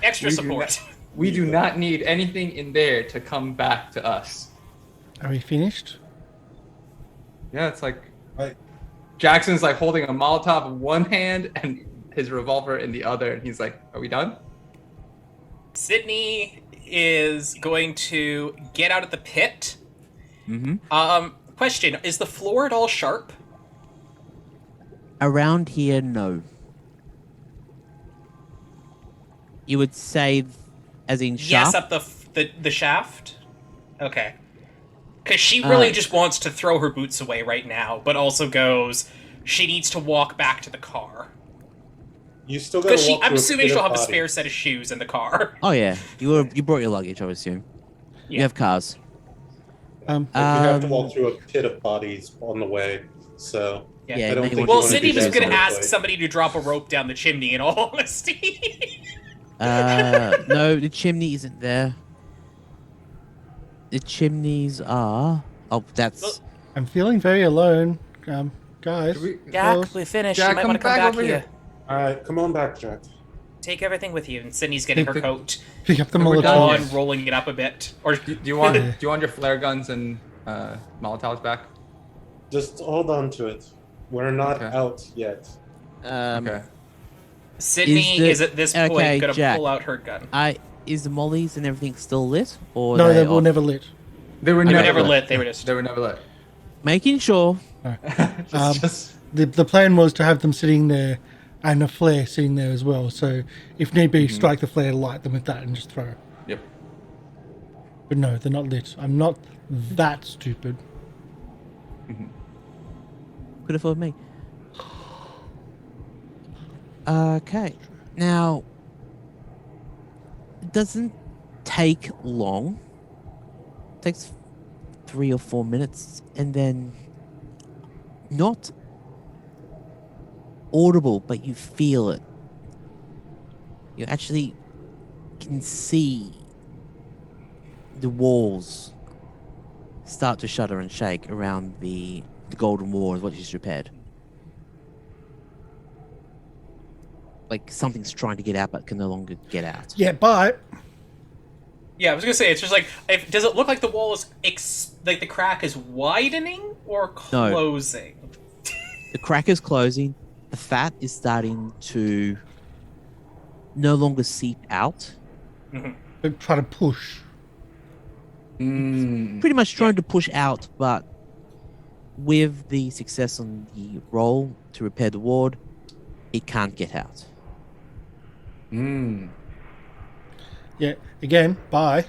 Extra We do support. We do not need anything in there to come back to us. Are we finished? Yeah, it's like Right. Jackson's like holding a Molotov in one hand and his revolver in the other, and he's like, "Are we done?" Sidney is going to get out of the pit. Mm-hmm. Question, is the floor at all sharp? Around here, no. You would say, as in sharp? Yes, up the shaft? Okay. Because she really just wants to throw her boots away right now, but also goes, she needs to walk back to the car. You still got to Because walk I'm through assuming pit she'll of have a bodies. spare set of shoes in the car. Oh yeah, you brought your luggage, I would assume. You Yeah. have cars. Like, you have to Um, walk through a pit of bodies on the way. So Yeah, I don't maybe think one Well, of you the Sidney wanna was do going that to on ask the way. somebody to drop a rope down the chimney, in all honesty. No, the chimney isn't there. The chimneys are. Oh, that's. Look. I'm feeling very alone, guys. Should we- Close. we finished. Jack, come back over here. All right, come on back, Jack. Take everything with you. And Sidney's getting her coat Pick up the We're Molotov. done. on, rolling it up a bit. Or Do you want your flare guns and Molotovs back? Just hold on to it. We're not Okay. out yet. Okay. Sydney Is is, the- at this okay, point going to Jack. pull out her gun. Is the mollies and everything still lit, or No, they off? were never lit. They were They were never never lit. They were just. They were never lit. Making sure. Just The plan was to have them sitting there and a flare sitting there as well. So if need be, strike the flare, light them with that, and just throw. Yep. But no, they're not lit. I'm not that stupid. Could have fooled me. Okay. Now, it doesn't take long. It takes 3 or 4 minutes, and then not audible, but you feel it. You actually can see the walls start to shudder and shake around the golden wall, what she's repaired. Like something's trying to get out but can no longer get out. Yeah, but Yeah, I was gonna say it's just like, does it look like the wall is like the crack is widening or No. closing? The crack is closing. The fat is starting to no longer seep out. they try to push. Pretty much trying to push out, but with the success on the roll to repair the ward, it can't get out. Yeah, again, bye.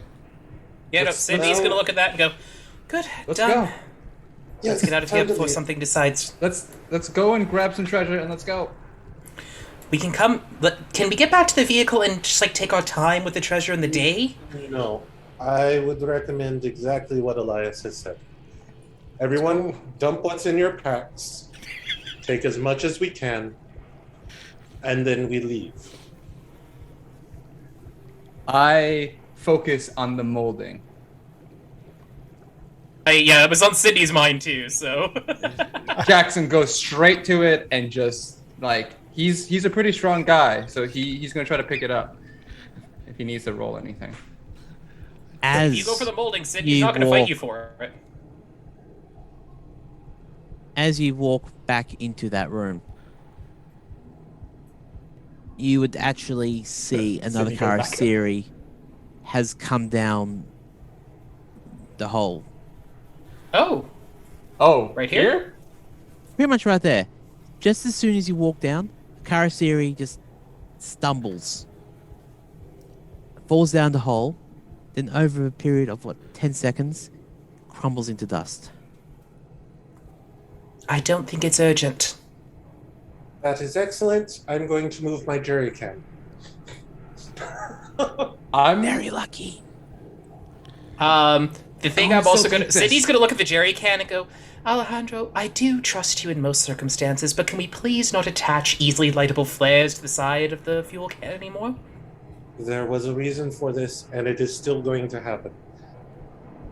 Yeah, no, Let's Sydney's go. gonna look at that and go, "Good, let's done. go. Let's get out of here before something decides Let's go and grab some treasure and let's go. we can come. Can we get back to the vehicle and just like take our time with the treasure in the day?" No, I would recommend exactly what Elias has said. Everyone, dump what's in your packs. Take as much as we can, and then we leave. I focus on the molding. Yeah, that was on Sydney's mind too. So Jackson goes straight to it and just like he's a pretty strong guy, so he's gonna try to pick it up if he needs to roll anything. As if you go for the molding, Sydney's you not gonna fight walk- you for it. as you walk back into that room, you would actually see another Sydney, go back. Garcia has come down the hole. Oh, Oh, right here? Pretty much right there. Just as soon as you walk down, Garcia just stumbles, falls down the hole, then over a period of 10 seconds, crumbles into dust. I don't think it's urgent. That is excellent. I'm going to move my jerry can. I'm Very lucky. The thing Oh, I'm so also gonna... take this. Sidney's gonna look at the jerry can and go, Alejandro, I do trust you in most circumstances, but can we please not attach easily lightable flares to the side of the fuel can anymore? There was a reason for this, and it is still going to happen.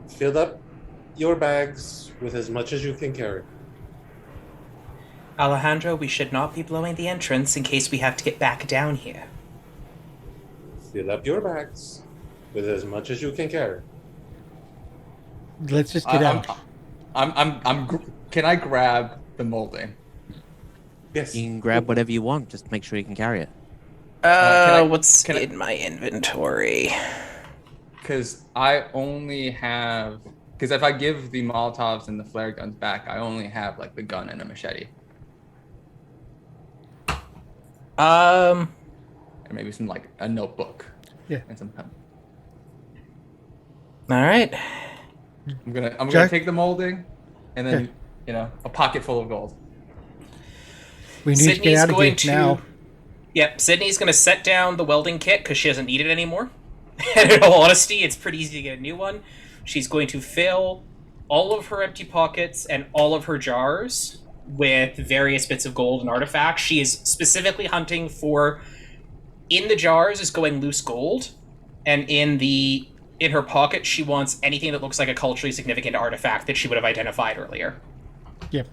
Fill up your bags with as much as you can carry. Alejandro, we should not be blowing the entrance in case we have to get back down here. Fill up your bags with as much as you can carry. Let's just get out. Can I grab the molding? Yes. You can grab whatever you want, just make sure you can carry it. What's can I- in my inventory? Because I only have. Because if I give the Molotovs and the flare guns back, I only have like the gun and a machete, and maybe some like a notebook. Yeah. And some pen. All right. I'm gonna Jack? take the molding, and then Yeah. a pocket full of gold. We need to get out of here now. Yep, Sydney's going to set down the welding kit because she doesn't need it anymore. And in all honesty, it's pretty easy to get a new one. She's going to fill all of her empty pockets and all of her jars with various bits of gold and artifacts. She is specifically hunting for... In the jars is going loose gold, and in her pocket, she wants anything that looks like a culturally significant artifact that she would have identified earlier. Yeah.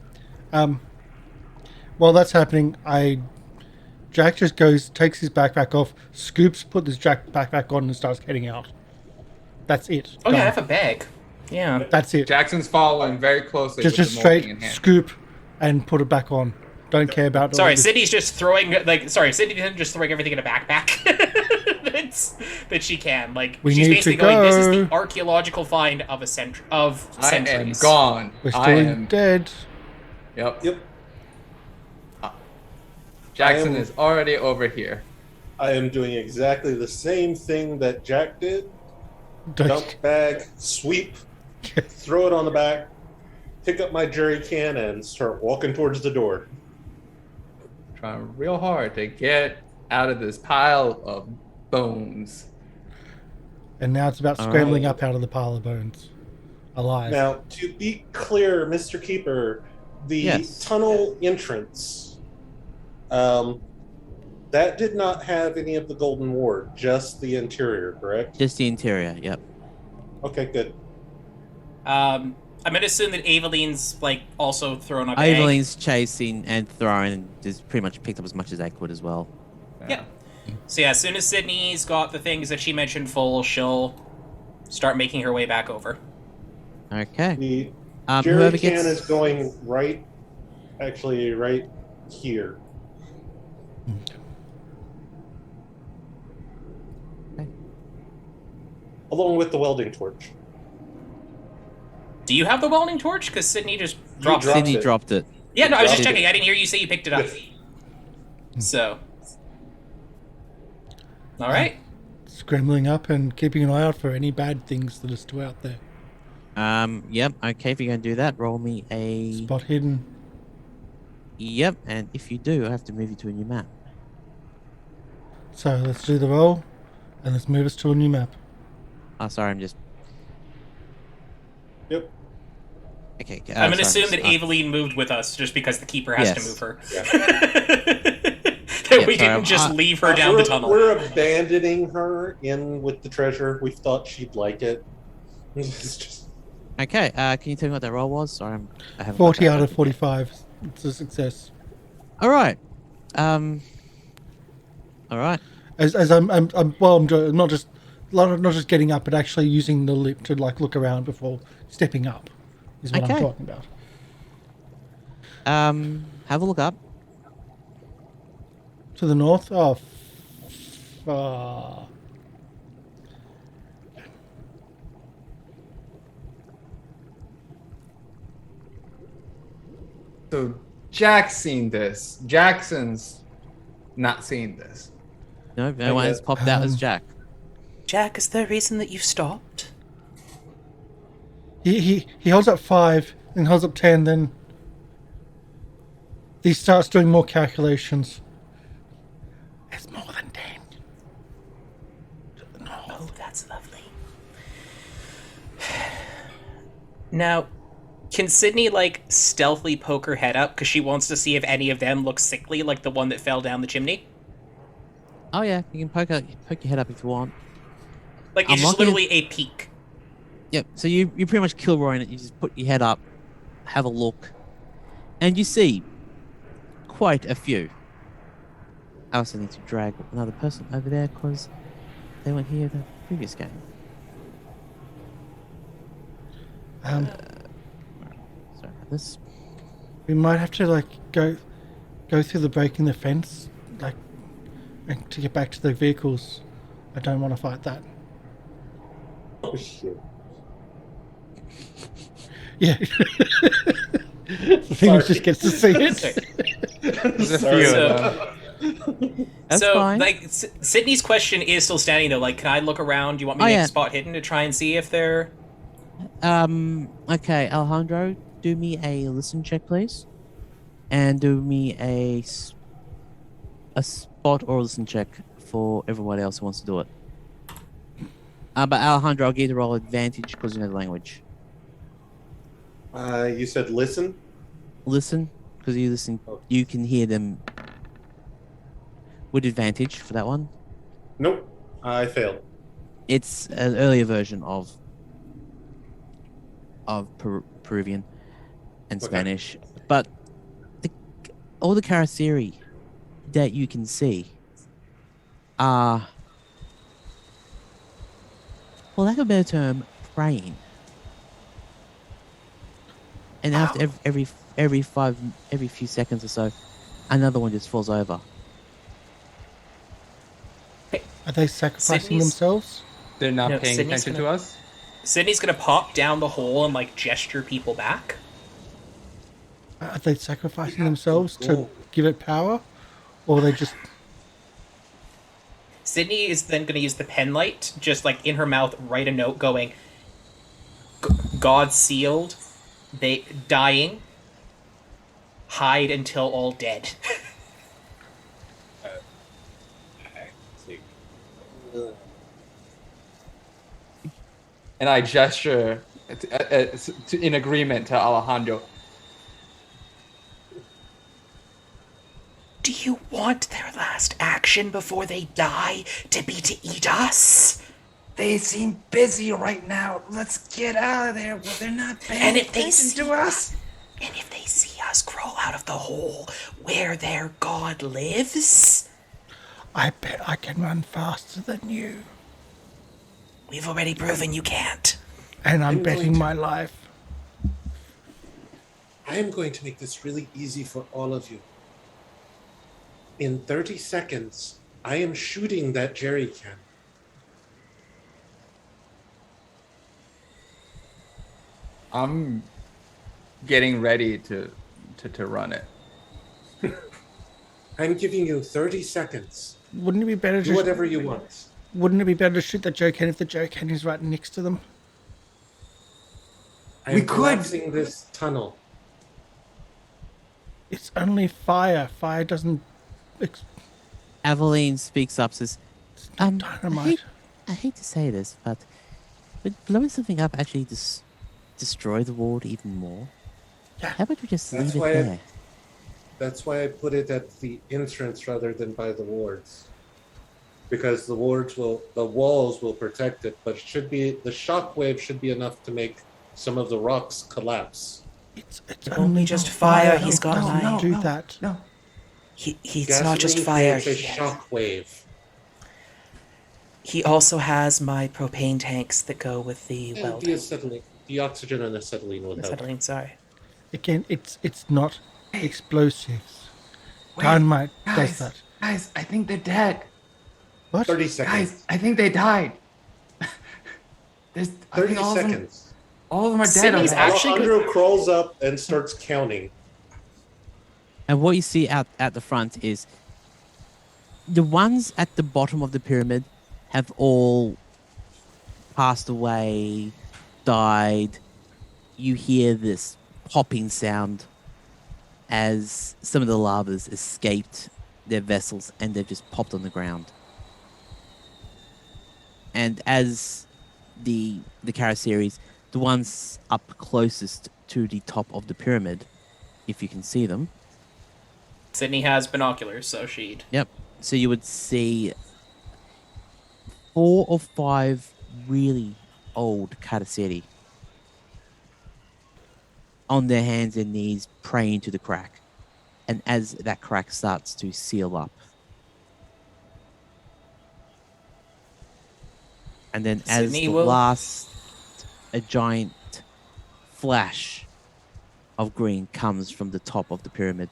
While that's happening, Jack just takes his backpack off, scoops, put his backpack on, and starts heading out. That's it. Oh, yeah, I Done. have a bag. Yeah. That's it. Jackson's following very closely. Just with the straight molding in hand. scoop and put it back on. Don't care about. Sorry, all this. Sydney's just throwing, Sydney isn't just throwing everything in a backpack that she can. Like, We she's need basically to going, this is go. the archaeological find of of I am centuries. gone. We're I still am. dead. Yep. Yep. Jackson I am- is already over here. I am doing exactly the same thing that Jack did. Don't- Dump bag, sweep, throw it on the back, pick up my jerry can, and start walking towards the door. Trying real hard to get out of this pile of bones. And now it's about scrambling up out of the pile of bones, alive. Now, to be clear, Mr. Keeper, the Yes. tunnel entrance, that did not have any of the golden ward, just the interior, correct? Just the interior, yep. Okay, good. I'm going to assume that Aveline's, also thrown a bag. Aveline's chasing and throwing and just pretty much picked up as much as they could as well. Yeah. So yeah, as soon as Sydney's got the things that she mentioned full, she'll start making her way back over. Okay. The Whoever jerry can gets... is going right here. Okay. Along with the welding torch. Do you have the welding torch? Because Sydney just dropped dropped it. Sydney it. dropped it. Yeah, no, I was just dropped checking. it. I didn't hear you say you picked it up. So. All right. Scrambling up and keeping an eye out for any bad things that are still out there. Yep, okay, if you're going to do that, roll me a... Spot hidden. Yep, and if you do, I have to move you to a new map. So let's do the roll, and let's move us to a new map. Oh, sorry, I'm just... Yep. Okay, I'm going to assume that Aveline moved with us just because the keeper has to Yes. move her. Yeah. That we sorry, didn't just I'm- leave her down the tunnel. We're abandoning her in with the treasure. We thought she'd like it. It's just, Okay, can you tell me what that roll was? Sorry, I haven't... 40 out of 45. It's a success. Alright. Alright. As I'm doing, not just getting up, but actually using the lip to look around before stepping up. Is what I'm Okay. talking about. Have a look up. To the north. Oh. So Jack's seen this. Jackson's not seen this. No, no one has popped out as Jack. Jack, is there a reason that you've stopped? He holds up 5, then holds up 10, then he starts doing more calculations. It's more than 10. No. Oh, that's lovely. Now, can Sidney, like, stealthily poke her head up because she wants to see if any of them look sickly, like the one that fell down the chimney? Oh yeah, you can poke your head up if you want. Like, it's just literally a peek. Yep. So you pretty much kill Roy in it. You just put your head up, have a look, and you see quite a few. I also need to drag another person over there because they weren't here the previous game. Sorry about this. We might have to like go through the break in the fence, like, and to get back to the vehicles. I don't want to fight that. Oh, shit. Yeah. The thing just gets to see it. There's a Sorry. few of them. That's so, fine. like, Sydney's question is still standing, though. Like, can I look around? Do you want me to make a spot hidden to try and see if they're... Okay, Alejandro, do me a listen check, please, and do me a spot or listen check for everyone else who wants to do it. But Alejandro, I'll give you the roll advantage because you know the language. You said listen? Listen, because you listen, you can hear them with advantage for that one. Nope. I failed. It's an earlier version of Peruvian and Okay. Spanish, but all the Karasiri that you can see are, for lack of a better term, praying. And after every few seconds or so, another one just falls over. Are they sacrificing Sydney's- themselves? They're not No, paying Sydney's attention gonna- to us. Sydney's gonna pop down the hole and, like, gesture people back. Are they sacrificing themselves to give it power, or are they just? Sydney is then gonna use the pen light, just, like, in her mouth, write a note going, God sealed, they dying, hide until all dead. And I gesture in agreement to Alejandro. Do you want their last action before they die to be to eat us? They seem busy right now. Let's get out of there. Well, they're not And paying if they attention see to us. And if they see us crawl out of the hole where their god lives, I bet I can run faster than you, we've already proven you can't. and I'm I'm going betting to- my life. I am going to make this really easy for all of you. In 30 seconds, I am shooting that jerry can. I'm getting ready to run it. I'm giving you 30 seconds. Wouldn't it be better Do to? whatever you want. Wouldn't it be better to shoot the Joe can if the Joe can is right next to them? I am We could- collapsing this tunnel. It's only fire. Fire doesn't. Aveline speaks up, says, Dynamite. I hate to say this, but would blowing something up actually destroy the ward even more? Yeah. How about we just That's leave it why there? That's why I put it at the entrance rather than by the wards. Because the walls will protect it, but the shockwave should be enough to make some of the rocks collapse. It's only just fire, No, he's got don't mine. do that. No. It's not just Gasoline fire. creates a shockwave. He also has my propane tanks that go with the And weld. the oxygen and acetylene will help. Acetylene, sorry. Again, it's not explosives. Wait, Dynamite does guys, that. Guys, I think they're dead. What? 30 seconds. Guys, I think they died. I 30 think all seconds. of them are dead. Sydney's already. actually- Alejandro crawls up and starts counting. And what you see out at the front is The ones at the bottom of the pyramid have all passed away, died. You hear this popping sound as some of the lavas escaped their vessels and they've just popped on the ground. And as the Kara series, the ones up closest to the top of the pyramid, if you can see them. Sydney has binoculars, so she'd. Yep. So you would see 4 or 5 really old Karaseri on their hands and knees praying to the crack. And as that crack starts to seal up, and then as Sydney the will- last, a giant flash of green comes from the top of the pyramid,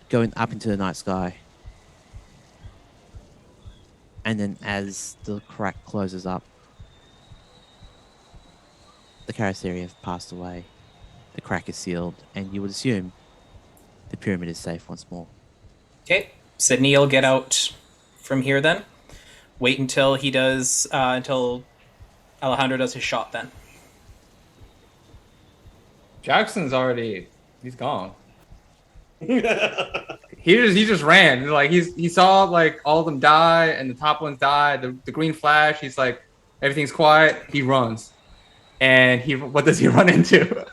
going up into the night sky. And then as the crack closes up, the Karaseri have passed away. The crack is sealed, and you would assume the pyramid is safe once more. Okay, Sydney will get out from here then. Wait until he does, until Alejandro does his shot then. Jackson's already, he's gone. He just ran. Like he saw like all of them die and the top ones die. The green flash. He's like, everything's quiet. He runs, and what does he run into?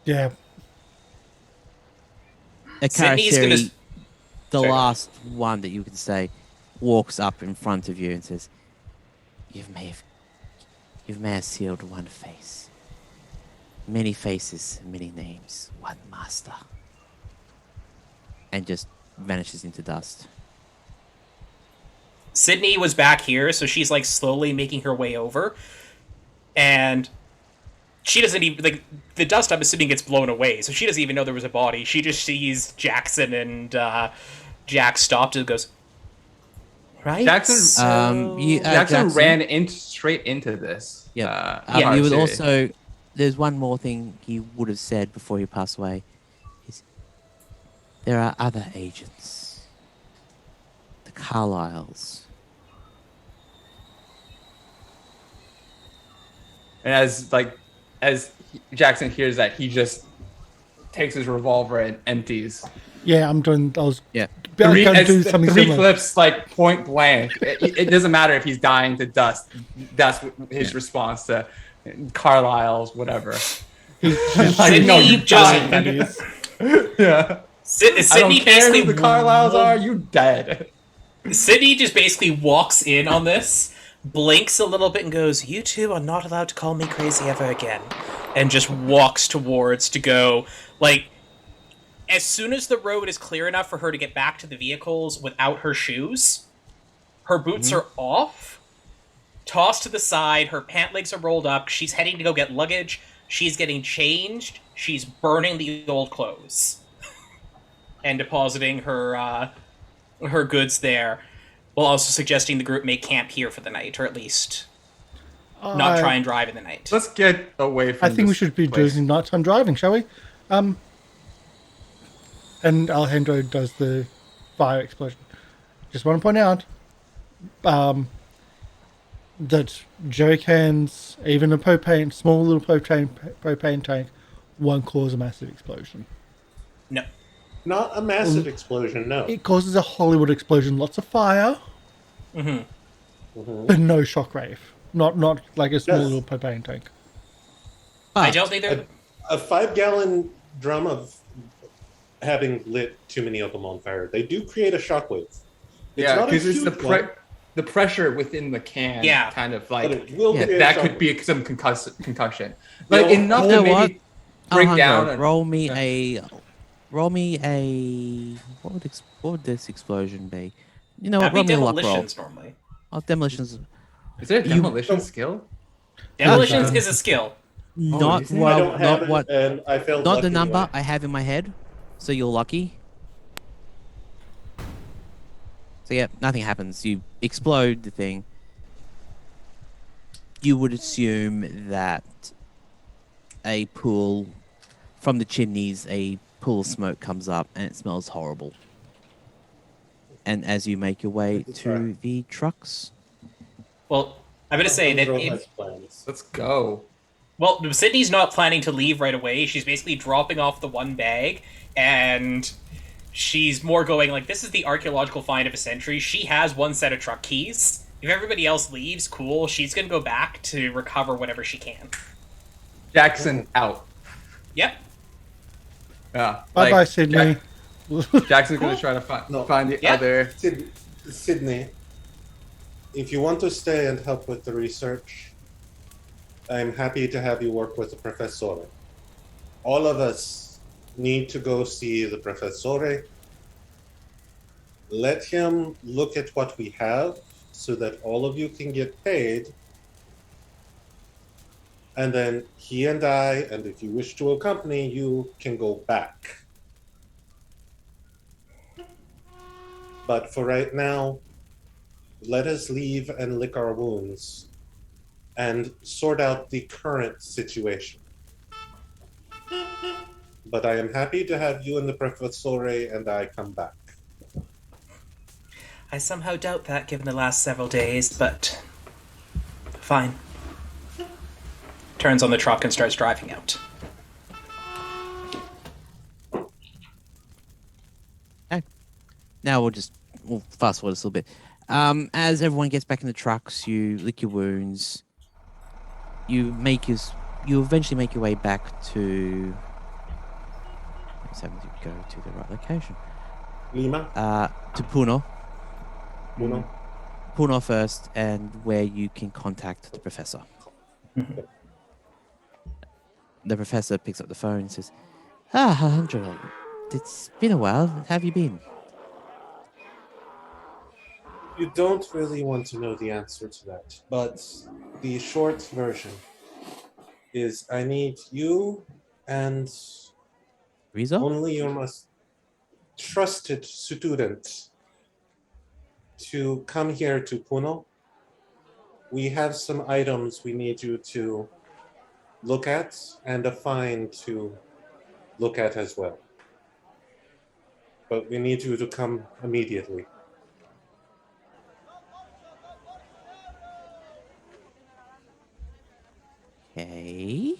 Yeah. A Sydney's gonna- Karaseri, the Sorry. last one that you can say, walks up in front of you and says, You may have sealed one face. Many faces, many names, one master. And just vanishes into dust. Sydney was back here, so she's like slowly making her way over. And she doesn't even, like, the dust, I'm assuming, gets blown away, so she doesn't even know there was a body. She just sees Jackson, and Jack stopped and goes, right? Jackson, Jackson ran straight into this. Yeah. Yeah. You would Karaseri. also, there's one more thing he would have said before he passed away. Is, there are other agents. The Carlyles. And as Jackson hears that, he just takes his revolver and empties. Yeah, I'm doing. I was Yeah. going to do something three similar. clips, like point blank. It doesn't matter if he's dying to dust. That's his response to Carlisle's whatever. Sydney no, you just- died. Yeah. Sydney I don't care basically who the Carlisles are. You dead. Sydney just basically walks in on this, blinks a little bit, and goes, "You two are not allowed to call me crazy ever again," and just walks towards to go, like, as soon as the road is clear enough for her to get back to the vehicles without her shoes, her boots are off, tossed to the side, her pant legs are rolled up, she's heading to go get luggage, she's getting changed, she's burning the old clothes, and depositing her goods there, while also suggesting the group may camp here for the night, or at least not try and drive in the night. Let's get away from I think we this should be place. doing nighttime driving, shall we? And Alejandro does the fire explosion. Just want to point out that jerry cans, even a small little propane tank, won't cause a massive explosion. No. Not a massive explosion, no. It causes a Hollywood explosion, lots of fire, but no shockwave. Not like a small Yes. little propane tank. I don't think they're... A 5-gallon drum of having lit too many of them on fire, they do create a shockwave. Yeah, not a because it's huge one, the pressure within the can. Yeah. Kind of but like it will create a that could shockwave. be some concussion. Like They'll- enough You to know maybe what? break Alejandro, down. And, roll me a. What would this explosion be? You know what? That'd be Roll me a luck roll. demolitions normally. Oh, demolitions. is there a demolition skill? Demolitions is a skill. Not is it? I well, don't have not it, what. and I failed Not luck the number anyway. I have in my head. So you're lucky. So yeah, nothing happens. You explode the thing. You would assume that a pool from the chimneys, a pool of smoke comes up, and it smells horrible. And as you make your way to the trucks, Well, I'm going to say that... Alejandro has plans. Let's go. Well, Sydney's not planning to leave right away. She's basically dropping off the one bag, and she's more going like, this is the archaeological find of a century. She has one set of truck keys. If everybody else leaves, cool. She's going to go back to recover whatever she can. Jackson out. Yep. Yeah. Bye-bye, Sydney. Jackson's gonna try to find the other. Sydney, if you want to stay and help with the research, I'm happy to have you work with the Professore. All of us need to go see the Professore. Let him look at what we have so that all of you can get paid. And then he and I, and if you wish to accompany, you can go back. But for right now, let us leave and lick our wounds and sort out the current situation. But I am happy to have you and the Professore and I come back. I somehow doubt that given the last several days, but fine. Turns on the truck and starts driving out. Okay. Now we'll fast forward a little bit. As everyone gets back in the trucks, you lick your wounds. You eventually make your way back to. Let's have to go to the right location. Lima? To Puno. Puno? Puno first, and where you can contact the professor. The professor picks up the phone and says, Alejandro, it's been a while. How have you been? You don't really want to know the answer to that, but the short version is I need you and Rizzo? only your most trusted student to come here to Puno. We have some items we need you to look at and a find to look at as well. But we need you to come immediately. Okay.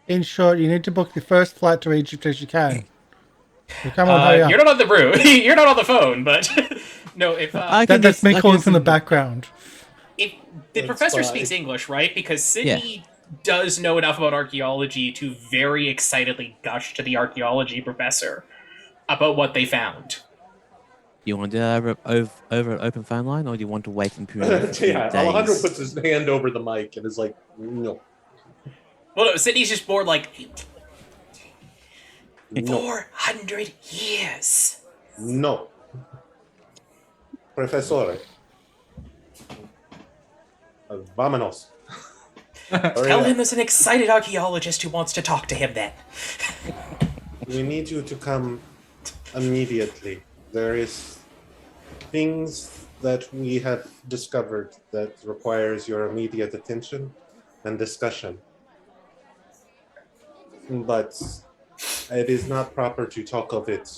In short, you need to book the first flight to Egypt as you can. So come on, hurry up. You're not on the route. You're not on the phone, but no. If That's me calling from the background. if the professor speaks English, right? Because Sidney does know enough about archaeology to very excitedly gush to the archaeology professor about what they found. You want to do that over an open phone line, or do you want to wait in Peru? Yeah, Alejandro puts his hand over the mic and is like, no. Well, no, Sidney's just more like, No. 400 years. No. Professore. Vámonos. Tell him there's an excited archaeologist who wants to talk to him then. We need you to come immediately. There is things that we have discovered that requires your immediate attention and discussion. But it is not proper to talk of it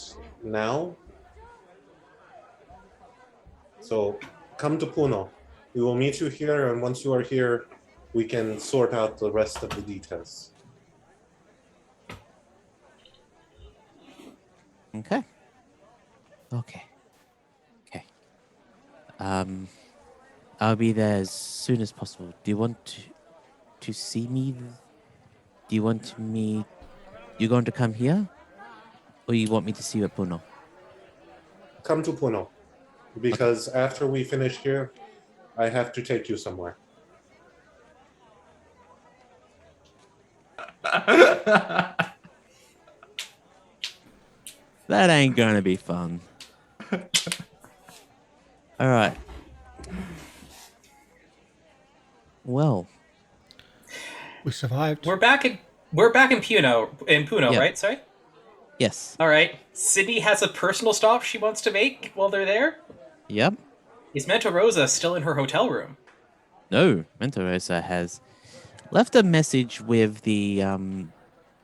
now. So come to Puno. We will meet you here, and once you are here, we can sort out the rest of the details. Okay. Okay. I'll be there as soon as possible. Do you want to see me? Do you want me? You going to come here, or you want me to see you at Puno? Come to Puno, because after we finish here, I have to take you somewhere. That ain't gonna be fun. All right. Well, We survived. We're back in Puno, Yeah. right? Sorry. yes. All right. Sydney has a personal stop she wants to make while they're there. Yep. Is Menta Rosa still in her hotel room? No, Menterosa has left a message with the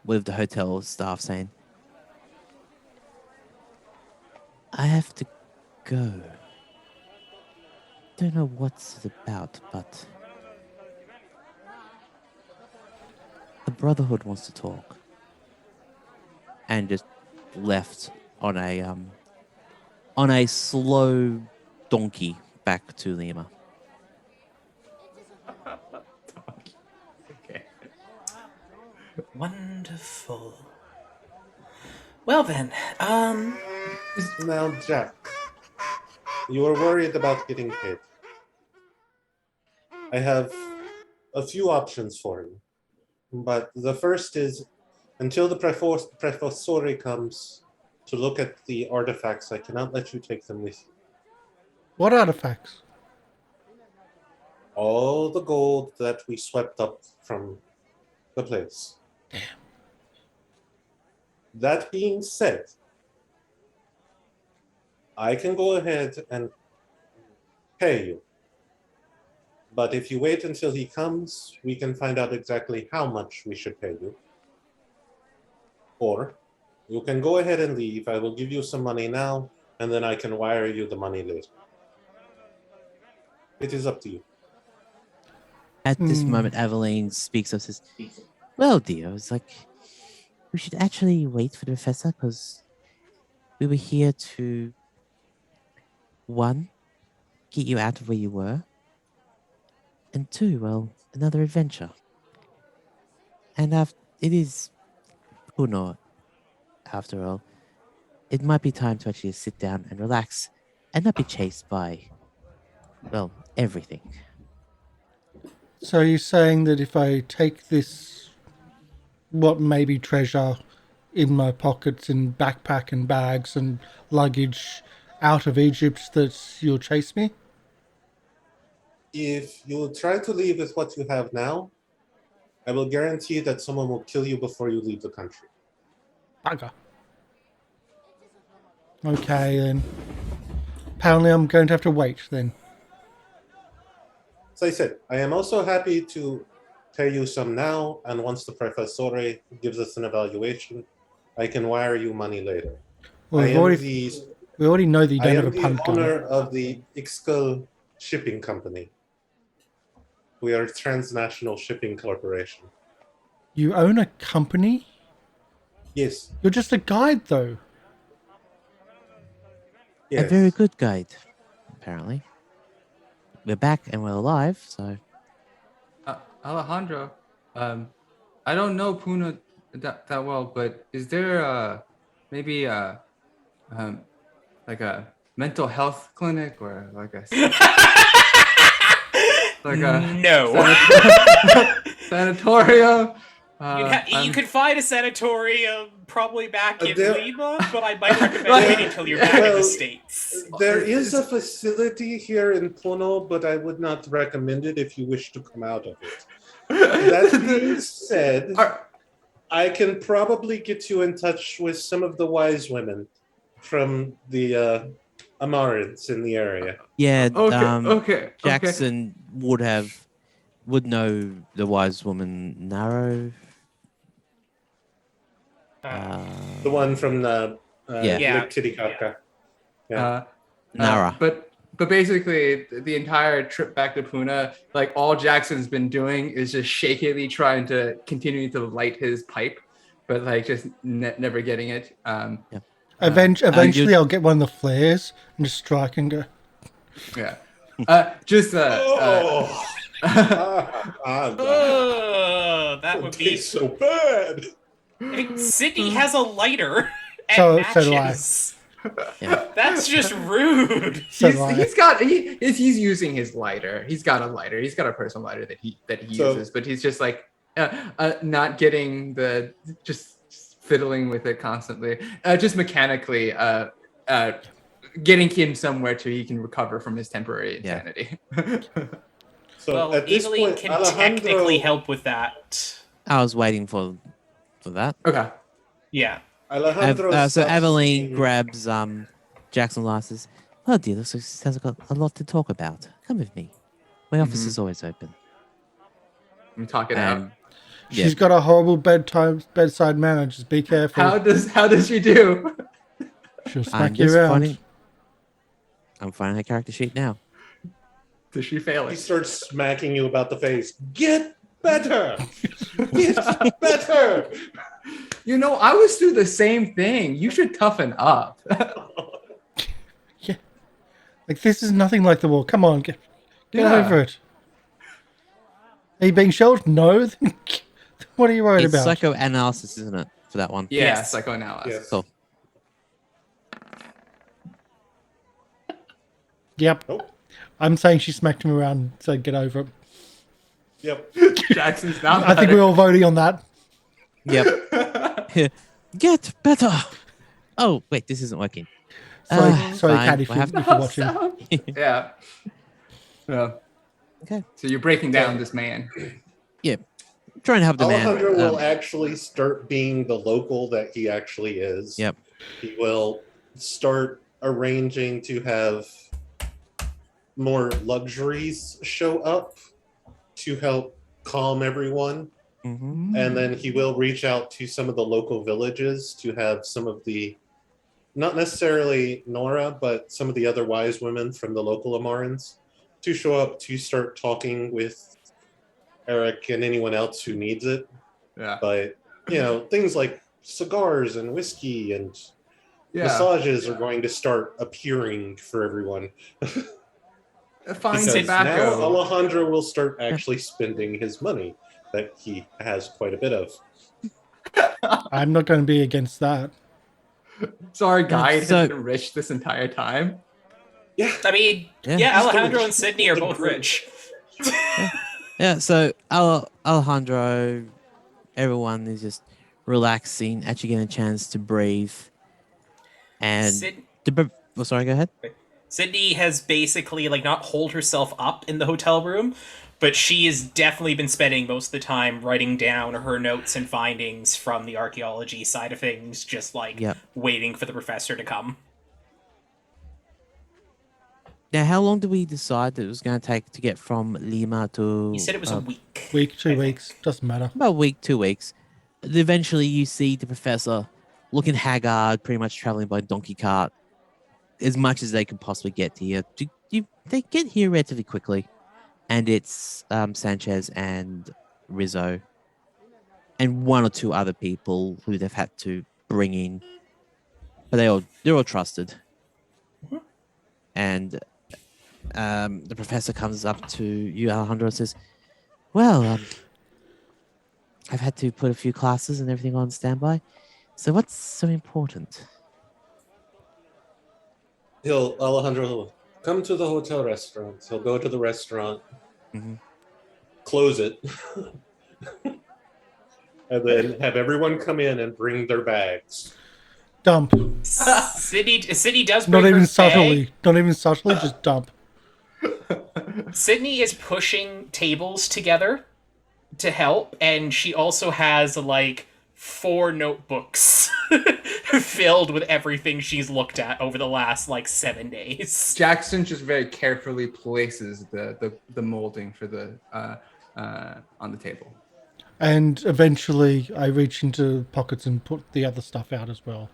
hotel staff saying, I have to go. Don't know what's it about, but the Brotherhood wants to talk. And just left on a slow donkey back to Lima. Okay. Wonderful. Well then, Now, Jack, you were worried about getting paid. I have a few options for you. But the first is, until the Professore comes to look at the artifacts, I cannot let you take them with you. What artifacts? All the gold that we swept up from the place. Damn. That being said, I can go ahead and pay you. But if you wait until he comes, we can find out exactly how much we should pay you. Or you can go ahead and leave. I will give you some money now, and then I can wire you the money later. It is up to you. At this moment, Aveline speaks up, says, well, dear, it's like, we should actually wait for the professor because we were here to, one, get you out of where you were, and two, well, another adventure. And it is Puno, after all. It might be time to actually sit down and relax and not be chased by, well, everything. So you're saying that if I take this, what may be treasure in my pockets and backpack and bags and luggage out of Egypt, that you'll chase me? If you try to leave with what you have now, I will guarantee that someone will kill you before you leave the country. Bugger. Okay, then. Apparently I'm going to have to wait, then. As I said, I am also happy to pay you some now, and once the Professore gives us an evaluation, I can wire you money later. Well, we already know that you I don't am have a the pump gun. owner of the Ixcal Shipping Company. We are a transnational shipping corporation. You own a company? Yes. You're just a guide, though. Yes. A very good guide, apparently. We're back and we're alive, so... Alejandro, I don't know Puna that well, but is there maybe like a mental health clinic or like a no. sanatorium? You could find a sanatorium probably back in there- Lima, but I might recommend waiting until you're back in the States. There is a facility here in Puno, but I would not recommend it if you wish to come out of it. That being said, I can probably get you in touch with some of the wise women from the Amarids in the area. Yeah, Okay. Jackson would know the wise woman Naro. The one from the Yeah. Lake Titicaca. Nara. But basically, the entire trip back to Puna, like all Jackson's been doing is just shakily trying to continue to light his pipe, but like just never getting it. Eventually, I'll get one of the flares and just strike and go. Yeah. That would be so bad. I mean, Sidney has a lighter and So matches. do I. Yeah. That's just rude. He's using his lighter. He's got a lighter. He's got a personal lighter that he uses, but he's just like not getting just fiddling with it constantly. Just mechanically getting him somewhere so he can recover from his temporary insanity. So Well, at this Aveline point, can technically help with that. I was waiting for that. Okay. Yeah. Alejandro So stops Aveline being- grabs Jackson and says, "Oh dear, looks like she has got a lot to talk about. Come with me. My office is always open." I'm talking out. She's got a horrible bedside manner. Just be careful. How does she do? She'll I'm smack you just around. I'm finding her character sheet now. Does she fail He it? starts smacking you about the face. Get better! Get better! You know, I was through the same thing. You should toughen up. Yeah. Like, this is nothing like the war. Come on, get Yeah. over it. Are you being shelled? No. What are you worried It's about? psychoanalysis, isn't it, for that one? Yeah, Yes. psychoanalysis. Yes. Cool. Yep. Nope. I'm saying she smacked him around, so get over it. Yep. Jackson's not I think we're all voting on that. Yep. Get better. Oh, wait, this isn't working. Sorry, Fine, Kat, if we'll have you're watching. Yeah. Yeah. Okay. So you're breaking down this man. Trying to have the man. Alejandro will actually start being the local that he actually is. Yep. He will start arranging to have more luxuries show up to help calm everyone. Mhm. And then he will reach out to some of the local villages to have some of the, not necessarily Nora, but some of the other wise women from the local Amarans to show up to start talking with Eric and anyone else who needs it. Yeah. But, you know, things like cigars and whiskey and Yeah. massages are going to start appearing for everyone. Fine Because now tobacco. Alejandro will start actually spending his money that he has quite a bit of. I'm not going to be against that. So our guide So- has been rich this entire time. Yeah. I mean, Yeah. yeah, He's the Alejandro rich- and Sidney are the both Grinch. rich. Yeah, so Alejandro, everyone is just relaxing, actually getting a chance to breathe. And sorry, go ahead. Sidney has basically like not holed herself up in the hotel room, but she has definitely been spending most of the time writing down her notes and findings from the archaeology side of things, just like Yep. waiting for the professor to come. Now, how long did we decide that it was going to take to get from Lima to? You said it was a week. Week, 2 I think. weeks, doesn't matter. About a week, 2 weeks. Eventually, you see the professor looking haggard, pretty much traveling by donkey cart, as much as they could possibly get here. They get here relatively quickly, and it's Sanchez and Rizzo, and one or two other people who they've had to bring in, but they're all trusted. And the professor comes up to you, Alejandro, and says, "Well, I've had to put a few classes and everything on standby. So what's so important?" Alejandro will come to the hotel restaurant. He'll go to the restaurant, Mhm. close it, and then have everyone come in and bring their bags. Dump. Sydney does bring Not even her subtly. bag. Not even subtly, just dump. Sydney is pushing tables together to help, and she also has like 4 notebooks filled with everything she's looked at over the last like 7 days. Jackson just very carefully places the molding for the on the table. And eventually I reach into pockets and put the other stuff out as well.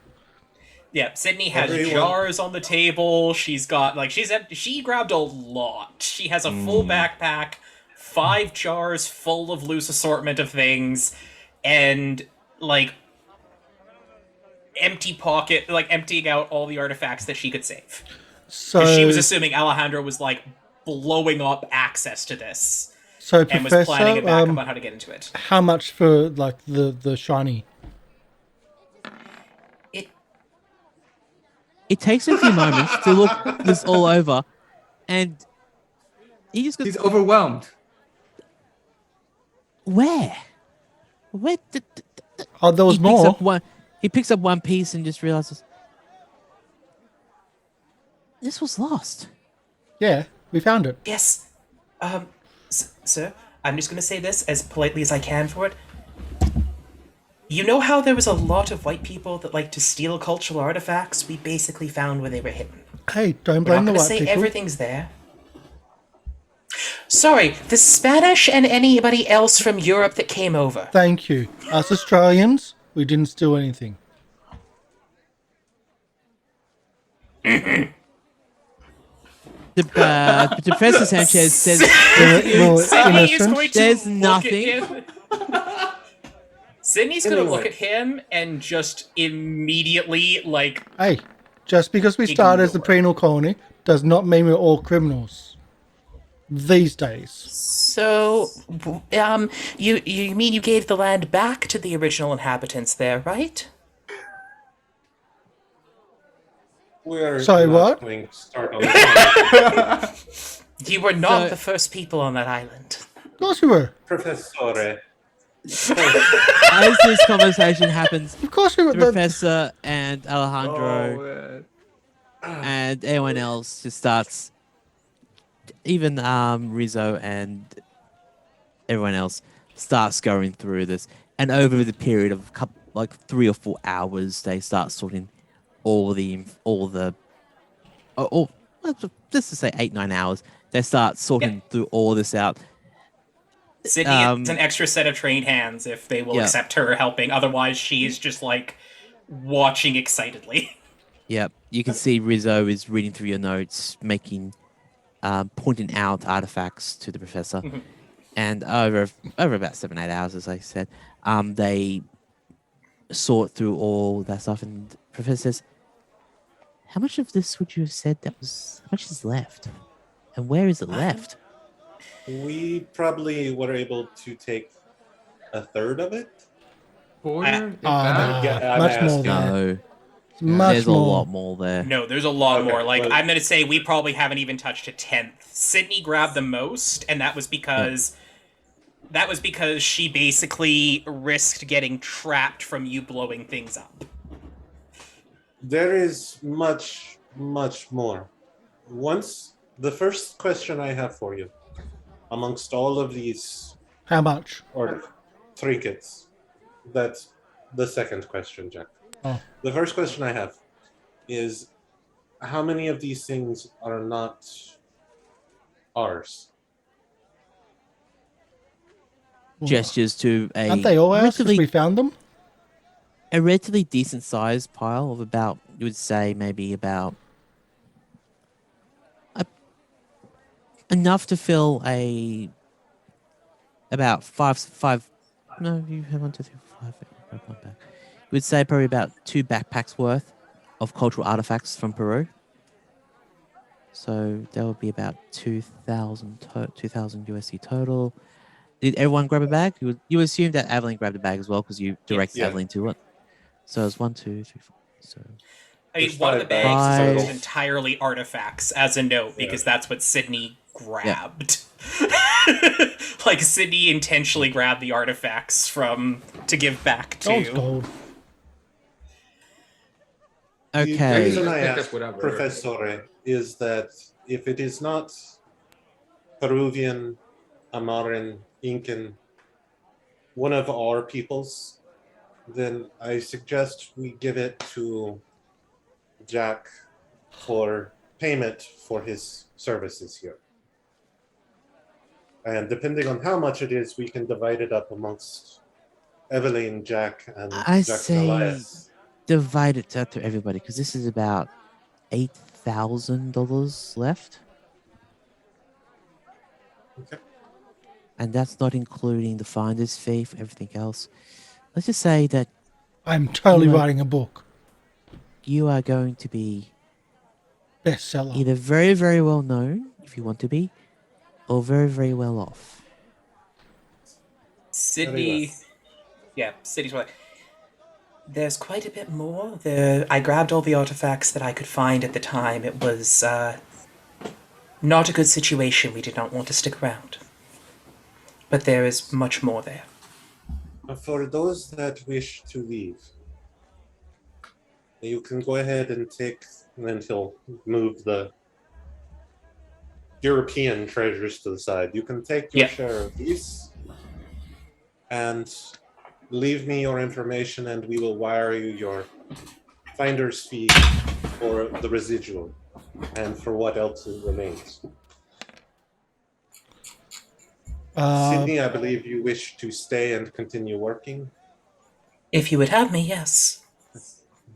Yeah, Sydney has Everyone- jars on the table. She's got like she grabbed a lot. She has a full backpack, 5 jars full of loose assortment of things, and like emptying out all the artifacts that she could save. So, Because she was assuming Alejandro was like blowing up access to this so and was planning it back Professor, about how to get into it. how much for like the shiny? It takes a few moments to look this all over, and he just goes, He's overwhelmed. "Where? Oh, there was more. He picks up one piece and just realizes this was lost." Yeah, we found it. Yes. Sir, I'm just going to say this as politely as I can for it. You know how there was a lot of white people that like to steal cultural artifacts? We basically found where they were hidden. Hey, don't We're blame not the going to white say people. everything's there. Sorry, the Spanish and anybody else from Europe that came over. Thank you. Us Australians, we didn't steal anything. The Professor Sanchez says Well, Sydney is innocent. going to There's look nothing. at him. Sydney's going to look Anyway. at him and just immediately, like, Hey, just because we start as the Ignore. penal colony does not mean we're all criminals. These days. so, you mean you gave the land back to the original inhabitants there, right? We're Sorry, not what? going to start on the You were not So- the first people on that island. Of course we were. Professore. as this conversation happens, Of course we were. the But Professor and Alejandro and everyone else just starts. Even Rizzo and everyone else starts going through this, and over the period of like 3 or 4 hours, they start sorting all let's just say 8-9 hours. They start sorting through all this out. Sydney has an extra set of trained hands if they will Yeah. accept her helping. Otherwise, she is just, like, watching excitedly. Yep, you can see Rizzo is reading through your notes, pointing out artifacts to the professor, and over about 7-8 hours, as I said, they sort through all that stuff. And the professor says, "How much of this would you have said how much is left, and where is it left?" We probably were able to take a third of it. Quarter? if Oh, that? no. I'm Much more asking. than No, much there's a more. lot more there. No, there's a lot Okay, more. Like, well- I'm going to say we probably haven't even touched a 10th. Sydney grabbed the most, and that was because... That was because she basically risked getting trapped from you blowing things up. There is much, much more. The first question I have for you, amongst all of these How much? or trinkets, that's the second question, Jack. Oh. The first question I have is, how many of these things are not ours? Gestures to Aren't they all ours because relatively we found them? a relatively decent sized pile of about, you would say, maybe about enough to fill about five. No, you have 1, 2, 3, 4, 5. One back. You would say probably about 2 backpacks worth of cultural artifacts from Peru. So that would be about 2,000 USD total. Did everyone grab a bag? You assume that Aveline grabbed a bag as well because you directed Yeah. Aveline to it. So it's 1, 2, 3, 4. So I mean, There's one of the 5 bags bags is total. almost entirely artifacts, as a note, because Yeah. that's what Sydney grabbed. Like, Sydney intentionally grabbed the artifacts to give back Gold's to... gold. The okay. reason I Pick up asked whatever. Professore is that if it is not Peruvian, Amaran, Incan, one of our peoples, then I suggest we give it to Jack for payment for his services here. And depending on how much it is, we can divide it up amongst Aveline, Jack, and I Jackson say- Elias. Divide it out to everybody because this is about $8,000 left. Okay. And that's not including the finder's fee for everything else. Let's just say that I'm totally You are- writing a book. you are going to be Bestseller. either very, very well known, if you want to be, or very, very well off. Sydney... Yeah, Sydney's like... There's quite a bit more. I grabbed all the artifacts that I could find at the time. It was, not a good situation. We did not want to stick around. But there is much more there. For those that wish to leave, you can go ahead and take, and then he'll move the European treasures to the side. You can take your Yeah. share of these and leave me your information, and we will wire you your finder's fee for the residual and for what else remains. Sydney, I believe you wish to stay and continue working. If you would have me, yes.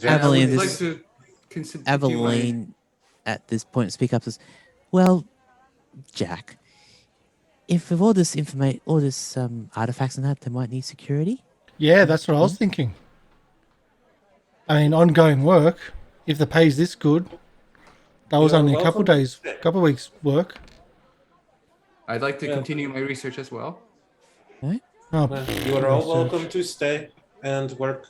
Aveline, I'd this like is- to consider. Aveline, at this point, speak up says, Well, Jack, if with all this information, all this artifacts and that, they might need security. Yeah, that's what I was thinking. I mean, ongoing work. If the pay's this good, that was You're only a couple welcome to days, stay. couple weeks work. I'd like to Yeah. continue my research as well. Right? Oh, You are all research. welcome to stay and work.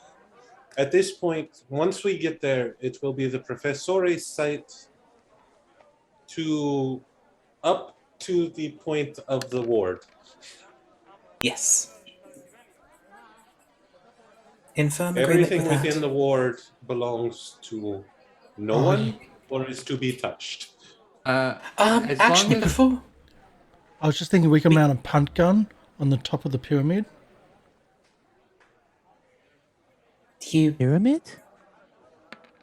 At this point, once we get there, it will be the Professore's site to up to the point of the ward. Yes. In firm agreement Everything with that. within the ward belongs to no Oh, one or is to be touched. As Actually, long as before I was just thinking we can mount a punt gun on the top of the pyramid. you Pyramid?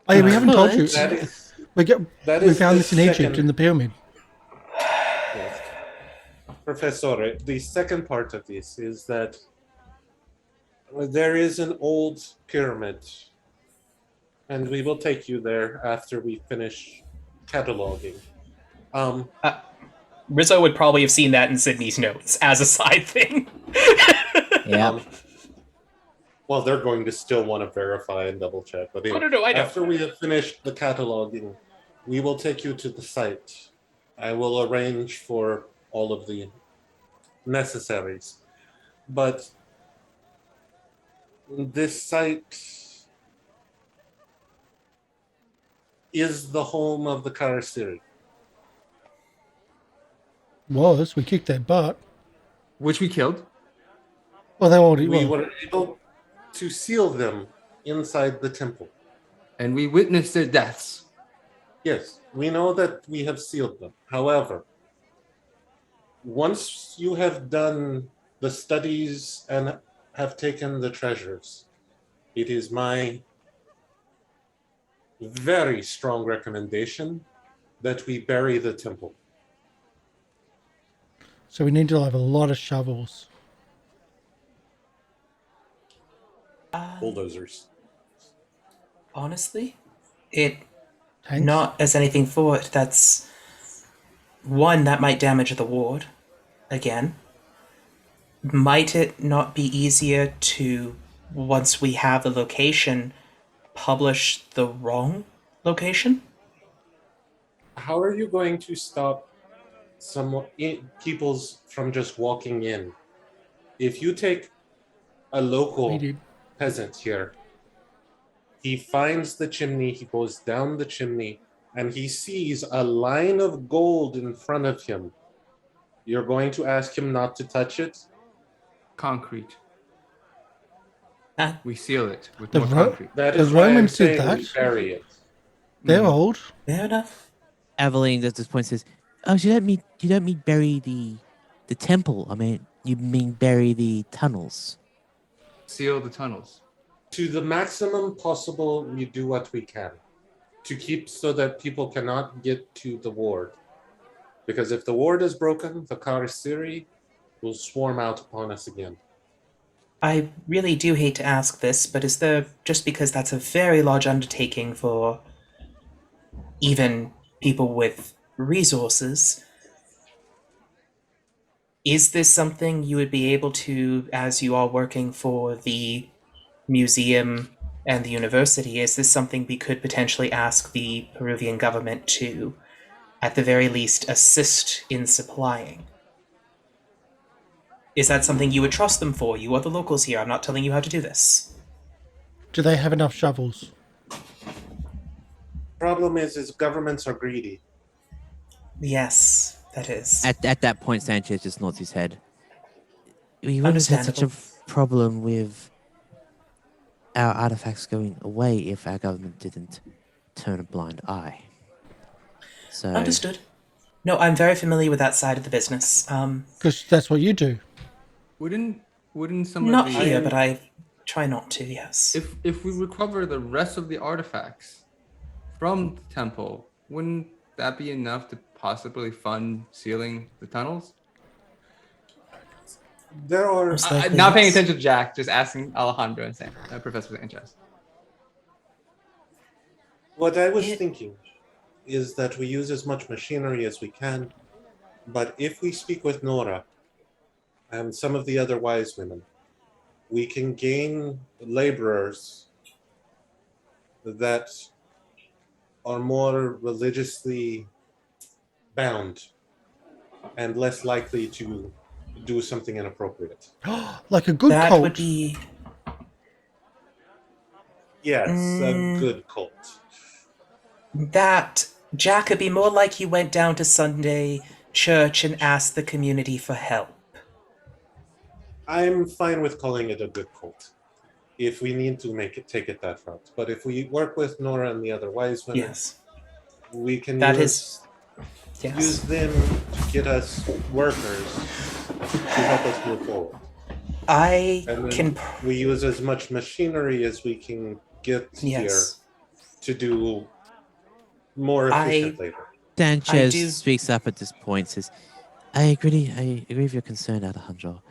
Oh yeah, we haven't told you. That is, We that we is found the this in Egypt second- in the pyramid. yes. Professore, the second part of this is that there is an old pyramid, and we will take you there after we finish cataloging. Rizzo would probably have seen that in Sydney's notes as a side thing. Yeah. Well, they're going to still want to verify and double check. But anyway, no, I know. after we have finished the cataloging, we will take you to the site. I will arrange for all of the necessaries. But this site is the home of the Karsh. We kicked their butt. which we killed. Well, they already We well, were able to seal them inside the temple. And we witnessed their deaths. Yes, we know that we have sealed them. However, once you have done the studies and have taken the treasures, it is my very strong recommendation that we bury the temple. so we need to have a lot of shovels. Bulldozers. Honestly, it Tanks. not as anything for it. That's one that might damage the ward. Again, might it not be easier to, once we have the location, publish the wrong location? How are you going to stop people's from just walking in? If you take a local We did. peasant here, he finds the chimney, he goes down the chimney, and he sees a line of gold in front of him. You're going to ask him not to touch it? Concrete. Ah. We seal it with The more ro- concrete. That The is why I'm Romans did saying we that. bury it. They're old. Fair enough. Aveline at this point says, "Oh, you don't mean bury the temple. I mean, you mean bury the tunnels." Seal the tunnels. To the maximum possible, we do what we can to keep so that people cannot get to the ward. Because if the ward is broken, the Karsh will swarm out upon us again. I really do hate to ask this, but is there, just because that's a very large undertaking for even people with resources, is this something you would be able to, as you are working for the museum and the university, is this something we could potentially ask the Peruvian government to, at the very least, assist in supplying? Is that something you would trust them for? You are the locals here. I'm not telling you how to do this. Do they have enough shovels? Problem is governments are greedy. Yes, that is. At that point, Sanchez just nods his head. We wouldn't have had such a problem with our artifacts going away if our government didn't turn a blind eye. So Understood. No, I'm very familiar with that side of the business. Because that's what you do. Wouldn't some Not of the here, but I try not to, yes. if we recover the rest of the artifacts from the temple, wouldn't that be enough to possibly fund sealing the tunnels? There are Most likely, Not paying yes. attention to Jack, just asking Alejandro and Sam, Professor Sanchez. what I was thinking is that we use as much machinery as we can, but if we speak with Nora and some of the other wise women, we can gain laborers that are more religiously bound and less likely to do something inappropriate. Like a good That cult. would be. Yes, a good cult. That Jacoby more like you went down to Sunday church and asked the community for help. I'm fine with calling it a good cult if we need to take it that route. But if we work with Nora and the other wise women, Yes. we can That use Yes. them to get us workers to help us move forward. I And then can. we use as much machinery as we can get Yes. here to do more efficient labor. Sanchez do- speaks up at this point, says, I agree with your concern, Alejandro.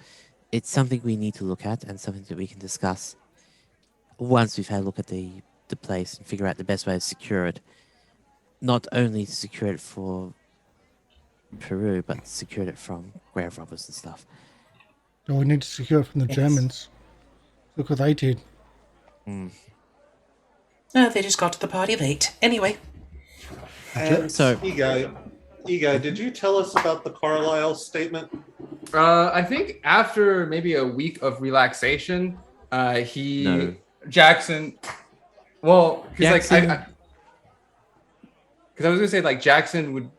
It's something we need to look at and something that we can discuss once we've had a look at the place and figure out the best way to secure it. Not only to secure it for Peru, but secure it from grave robbers and stuff. Oh, we need to secure it from the Yes. Germans. Look what they did. They just got to the party late. Anyway. And So- Eguy, did you tell us about the Carlisle statement? I think after maybe a week of relaxation, Jackson. Well, because I was gonna say like Jackson would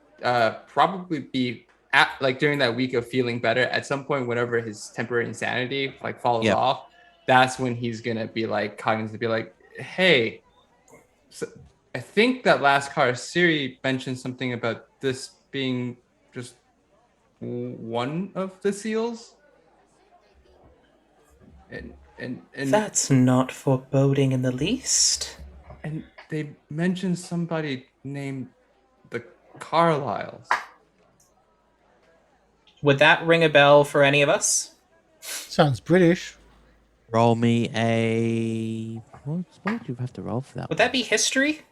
probably be at like during that week of feeling better at some point whenever his temporary insanity like falls off. That's when he's gonna be like cognizant, be like, hey, so I think that last Karsh Siri mentioned something about this being just one of the seals. And That's not foreboding in the least. And they mentioned somebody named the Carlyles. Would that ring a bell for any of us? Sounds British. Roll me a... What would you have to roll for that? Would that be history?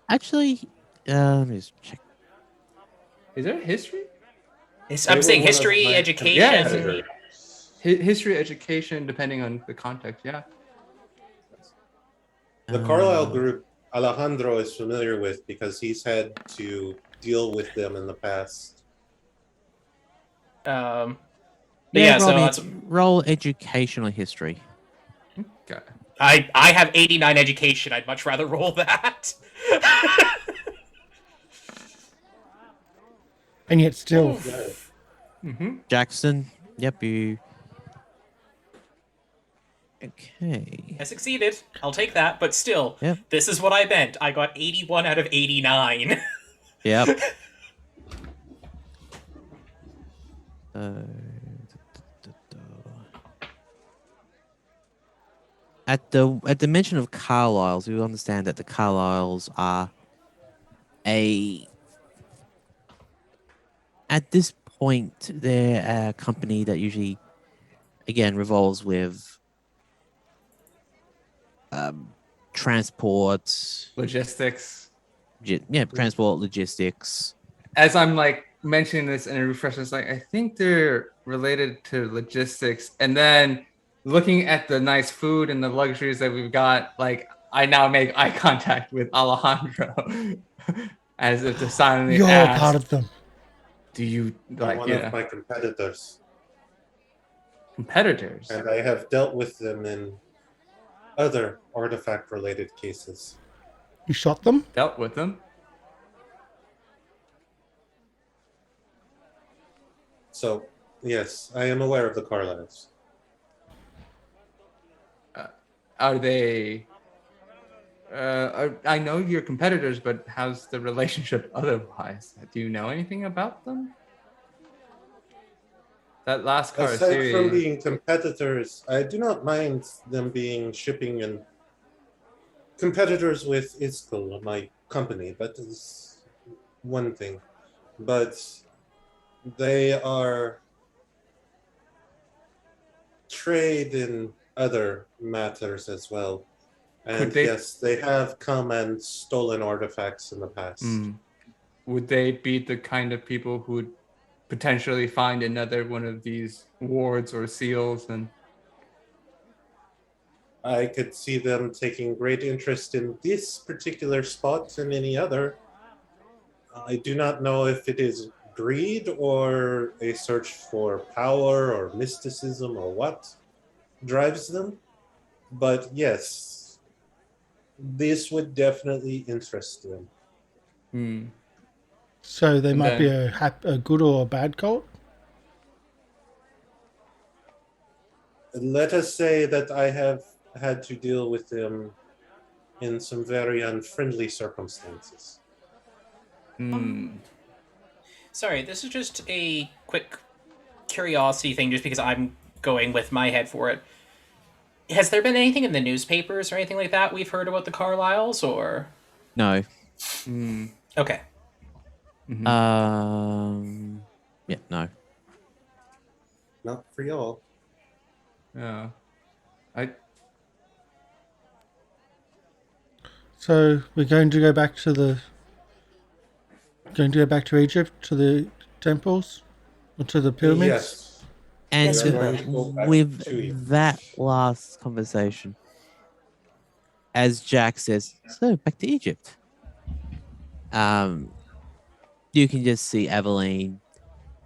Actually, let me just check. Is there history? I'm saying history, my education. competitors. History, education, depending on the context, yeah. The Carlisle group, Alejandro is familiar with because he's had to deal with them in the past. But yeah, so that's, roll educational history. Okay. I have 89 education. I'd much rather roll that. And yet still, Jackson, yep, you... Okay. I succeeded. I'll take that, but still, Yep. this is what I meant. I got 81 out of 89. Yep. At the mention of Carlyles, we understand that the Carlyles are at this point they're a company that usually, again, revolves with transport, Logistics. transport, logistics. As I'm like mentioning this and it refreshes, like I think they're related to logistics. And then looking at the nice food and the luxuries that we've got, like I now make eye contact with Alejandro as if to silently you're ask, part of them. do you like One of my competitors, competitors? and I have dealt with them in other artifact-related cases. You shot them? Dealt with them. So, yes, I am aware of the Carlisles. Are they? I know you're competitors, but how's the relationship otherwise? Do you know anything about them? That last car Aside series. from being competitors, I do not mind them being shipping and competitors with Iskal, my company. That is one thing. But they are trade in other matters as well. And yes, they have come and stolen artifacts in the past. Would they be the kind of people who would potentially find another one of these wards or seals? And I could see them taking great interest in this particular spot and any other. I do not know if it is greed or a search for power or mysticism or what drives them. But yes, this would definitely interest them. So they might be a good or a bad cult? Let us say that I have had to deal with them in some very unfriendly circumstances. Sorry, this is just a quick curiosity thing, just because I'm going with my head for it. Has there been anything in the newspapers or anything like that we've heard about the Carlyles, or? No. Okay. Yeah, no. Not for y'all. yeah, So we're going to go back to Egypt, to the temples, or to the pyramids. Yes. And We are going to go back to with Egypt. that last conversation, as Jack says, so back to Egypt. You can just see Aveline,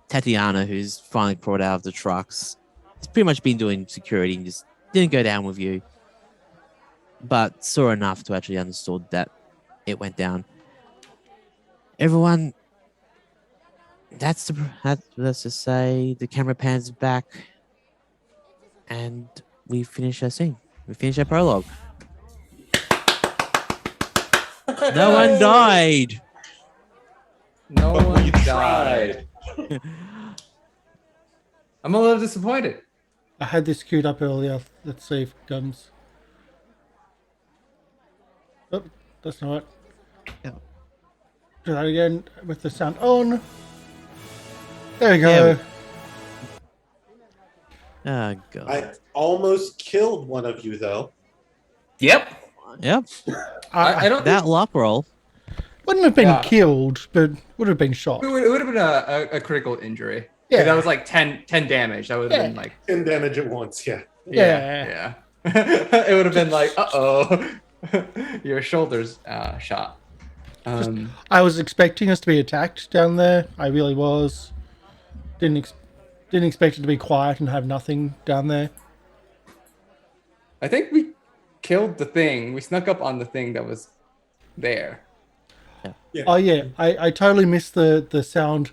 Tatiana, who's finally crawled out of the trucks. It's pretty much been doing security and just didn't go down with you, but saw enough to actually understood that it went down. Everyone, let's just say the camera pans back and we finish our scene. We finish our prologue. No one died. no But one we died. I'm a little disappointed. I had this queued up earlier. Let's see if it comes. Oh, that's not it. Yeah. Do that again with the sound on. There we go. Oh, God. I almost killed one of you, though. Yep. Yep. I don't That luck roll. Wouldn't have been Yeah. killed, but would have been shot. It would have been a critical injury. Yeah. That was like 10 damage. That would have been like 10 damage at once, yeah. yeah. It would have been like, your shoulders shot. I was expecting us to be attacked down there. I really was. Didn't expect it to be quiet and have nothing down there. I think we killed the thing. We snuck up on the thing that was there. Oh yeah, I totally missed the sound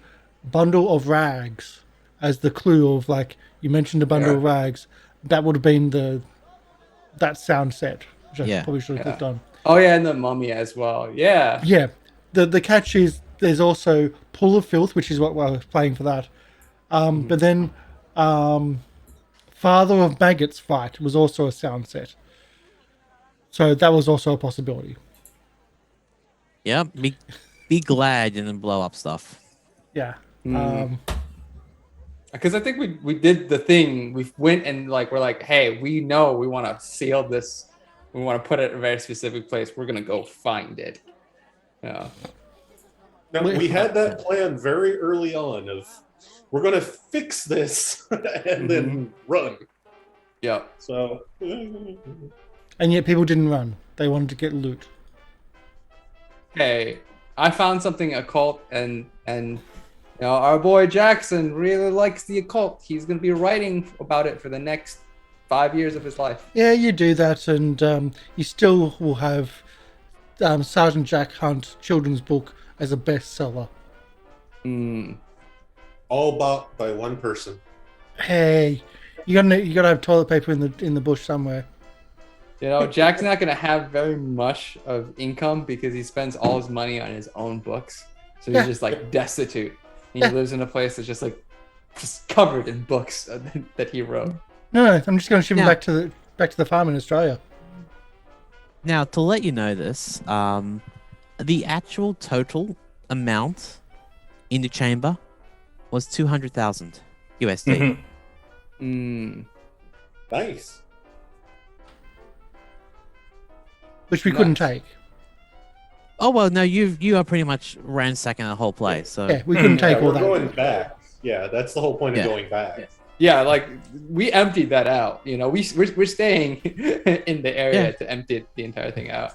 bundle of rags as the clue of, like, you mentioned a bundle of rags. That would have been that sound set, which I probably should have clicked on. Oh yeah, and the mummy as well. Yeah. Yeah. The catch is there's also Pool of Filth, which is what I was playing for that. But then Father of Maggots fight was also a sound set. So that was also a possibility. Yep. Be glad and then blow up stuff. Yeah. Because I think we did the thing. We went and we're like, hey, we know we want to seal this. We want to put it in a very specific place. We're gonna go find it. Yeah. No, we had that plan very early on of we're going to fix this and then run. Yeah. So. And yet people didn't run. They wanted to get loot. Hey, I found something occult, and our boy Jackson really likes the occult. He's gonna be writing about it for the next 5 years of his life. Yeah, you do that, and you still will have Sergeant Jack Hunt children's book as a bestseller. All bought by one person. Hey, you gotta have toilet paper in the bush somewhere. Jack's not gonna have very much of income because he spends all his money on his own books. So he's just destitute. He lives in a place that's just covered in books that he wrote. No, I'm just gonna ship him back to the farm in Australia. Now, to let you know this, the actual total amount in the chamber was 200,000 USD. Nice. which we couldn't take. Oh well, no, you are pretty much ransacking the whole place. So Yeah, we couldn't take all We're that. going back. Yeah, that's the whole point of going back. Yeah, like we emptied that out. You know, we're staying in the area to empty the entire thing out.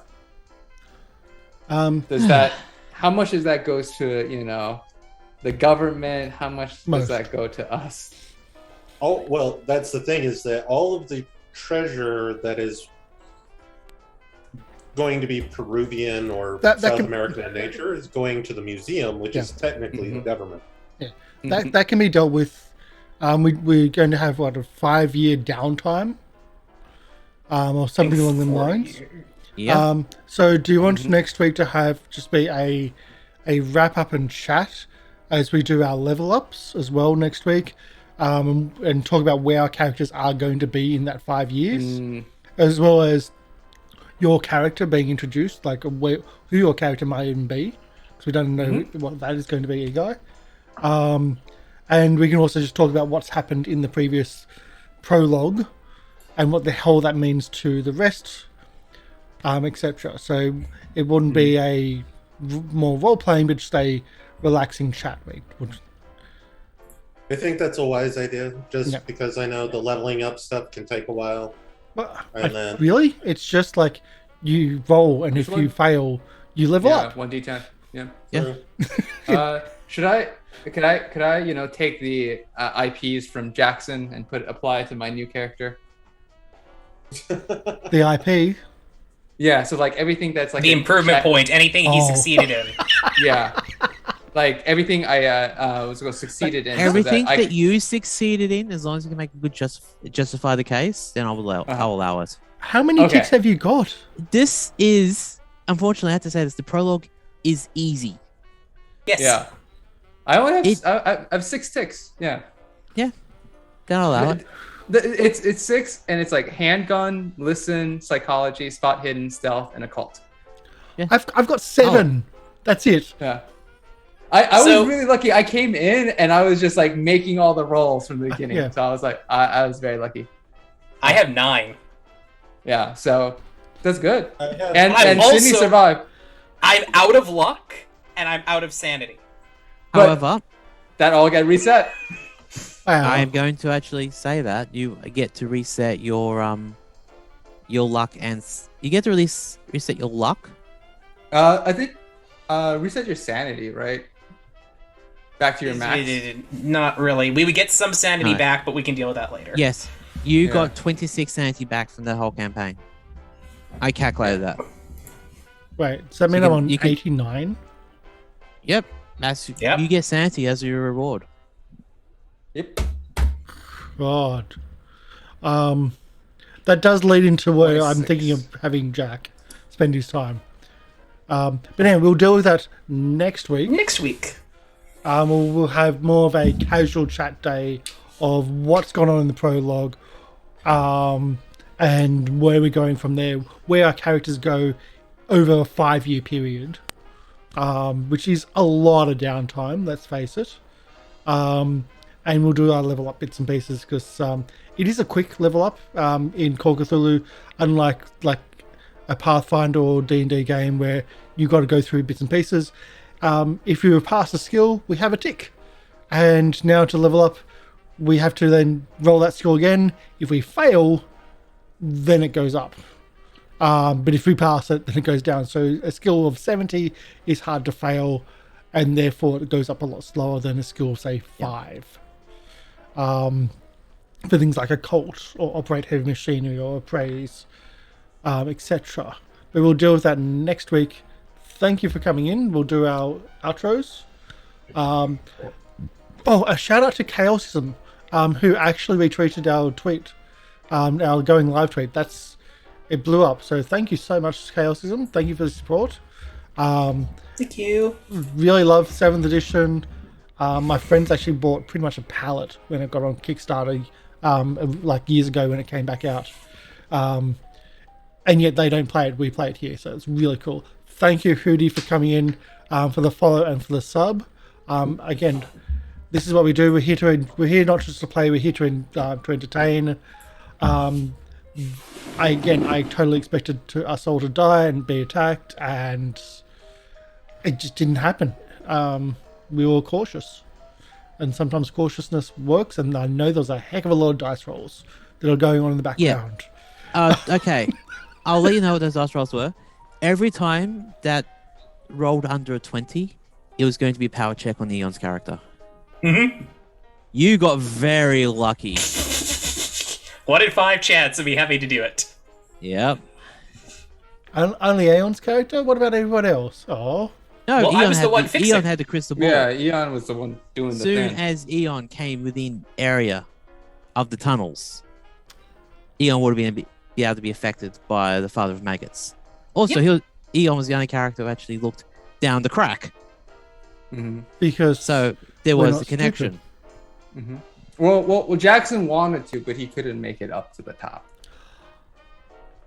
Does that? How much does that goes to the government? How much does that go to us? Oh well, that's the thing is that all of the treasure that is going to be Peruvian or South American in nature is going to the museum, which is technically the government. Yeah, that can be dealt with. We're going to have a 5-year downtime, or something along the lines. Yeah. So do you want next week to have just be a wrap up and chat as we do our level ups as well next week, and talk about where our characters are going to be in that 5 years, as well as your character being introduced, like who your character might even be, because we don't know what that is going to be, Eguy. And we can also just talk about what's happened in the previous prologue and what the hell that means to the rest, etc. So it wouldn't be a more role-playing, but just a relaxing chat week. I think that's a wise idea, just because I know the leveling up stuff can take a while. But really? It's just like you roll, and if you fail, you level up. 1d10. Yeah. Could I take the IPs from Jackson and apply it to my new character? The IP? Yeah, so like everything that's like the improvement point, anything he succeeded in. Yeah. Like everything I succeeded in. Everything that you succeeded in, as long as you can make a good justify the case, then I'll allow it. How many ticks have you got? This is, unfortunately, I have to say this, the prologue is easy. Yes. Yeah. I only have I have 6 ticks. Yeah. Yeah. Then I'll allow it. It's 6, and it's like handgun, listen, psychology, spot hidden, stealth, and occult. Yeah. I've got 7. That's it. Yeah. I was really lucky. I came in and I was just like making all the rolls from the beginning. Yeah. So I was like, I was very lucky. I have 9. Yeah, so that's good. And Sidney survived. I'm out of luck and I'm out of sanity. However, that all got reset. I am going to actually say that you get to reset your luck, and you get to reset your luck. I think reset your sanity, right? Back to your max. Not really. We would get some sanity back, but we can deal with that later. Yes, you got 26 sanity back from the whole campaign. I calculated that. Wait, does that mean I'm on 89? Yep. You get sanity as your reward. Yep. God. That does lead into where I'm thinking of having Jack spend his time. But anyway, we'll deal with that next week. We'll have more of a casual chat day of what's gone on in the prologue, and where we're going from there, where our characters go over a 5-year period, which is a lot of downtime, let's face it. And we'll do our level up bits and pieces, because it is a quick level up in Call of Cthulhu, unlike like a Pathfinder or D&D game where you've got to go through bits and pieces. If you pass a skill, we have a tick. And now to level up, we have to then roll that skill again. If we fail, then it goes up. But if we pass it, then it goes down. So a skill of 70 is hard to fail, and therefore it goes up a lot slower than a skill of, say, 5. For things like occult or operate heavy machinery or appraise, etc. But we'll deal with that next week. Thank you for coming in. We'll do our outros. A shout out to Chaosism, who actually retweeted our tweet, our going live tweet. It blew up. So thank you so much, Chaosism. Thank you for the support. Thank you. Really love 7th edition. My friends actually bought pretty much a pallet when it got on Kickstarter, like years ago when it came back out. And yet they don't play it. We play it here, so it's really cool. Thank you, Hootie, for coming in, for the follow and for the sub. Again, this is what we do. We're here not just to play. We're here to entertain. I totally expected us all to die and be attacked, and it just didn't happen. We were cautious, and sometimes cautiousness works. And I know there's a heck of a lot of dice rolls that are going on in the background. Okay, I'll let you know what those dice rolls were. Every time that rolled under a 20, it was going to be a power check on Eon's character. Mm-hmm. You got very lucky. 1 in 5 chance of me having to do it. Yep. Only Aeon's character? What about everyone else? Oh. No, Well, I was the one fixing. Eon had the crystal ball. Yeah, Eon was the one doing the Soon thing. as Eon came within area of the tunnels, Eon would be able to be affected by the father of Maggots. Also, Eon was the only character who actually looked down the crack. Mm-hmm. Because So there we're was not the connection. Mm-hmm. Well, Jackson wanted to, but he couldn't make it up to the top.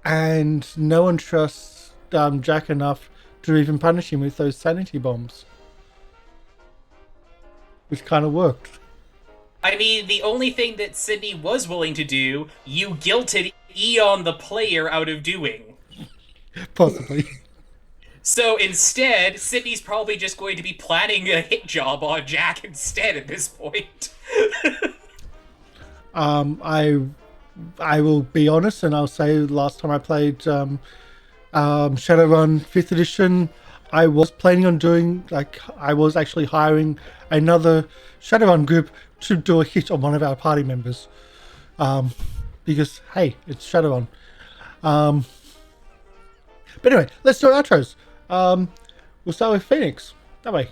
And no one trusts Jack enough to even punish him with those sanity bombs. Which kind of worked. I mean, the only thing that Sidney was willing to do, you guilted Eon the player out of doing. Possibly. So instead, Sidney's probably just going to be planning a hit job on Jack instead at this point. I will be honest, and I'll say last time I played Shadowrun 5th edition, I was planning on doing, I was actually hiring another Shadowrun group to do a hit on one of our party members. Because, hey, it's Shadowrun. But anyway, let's do our outros. We'll start with Phoenix. That way.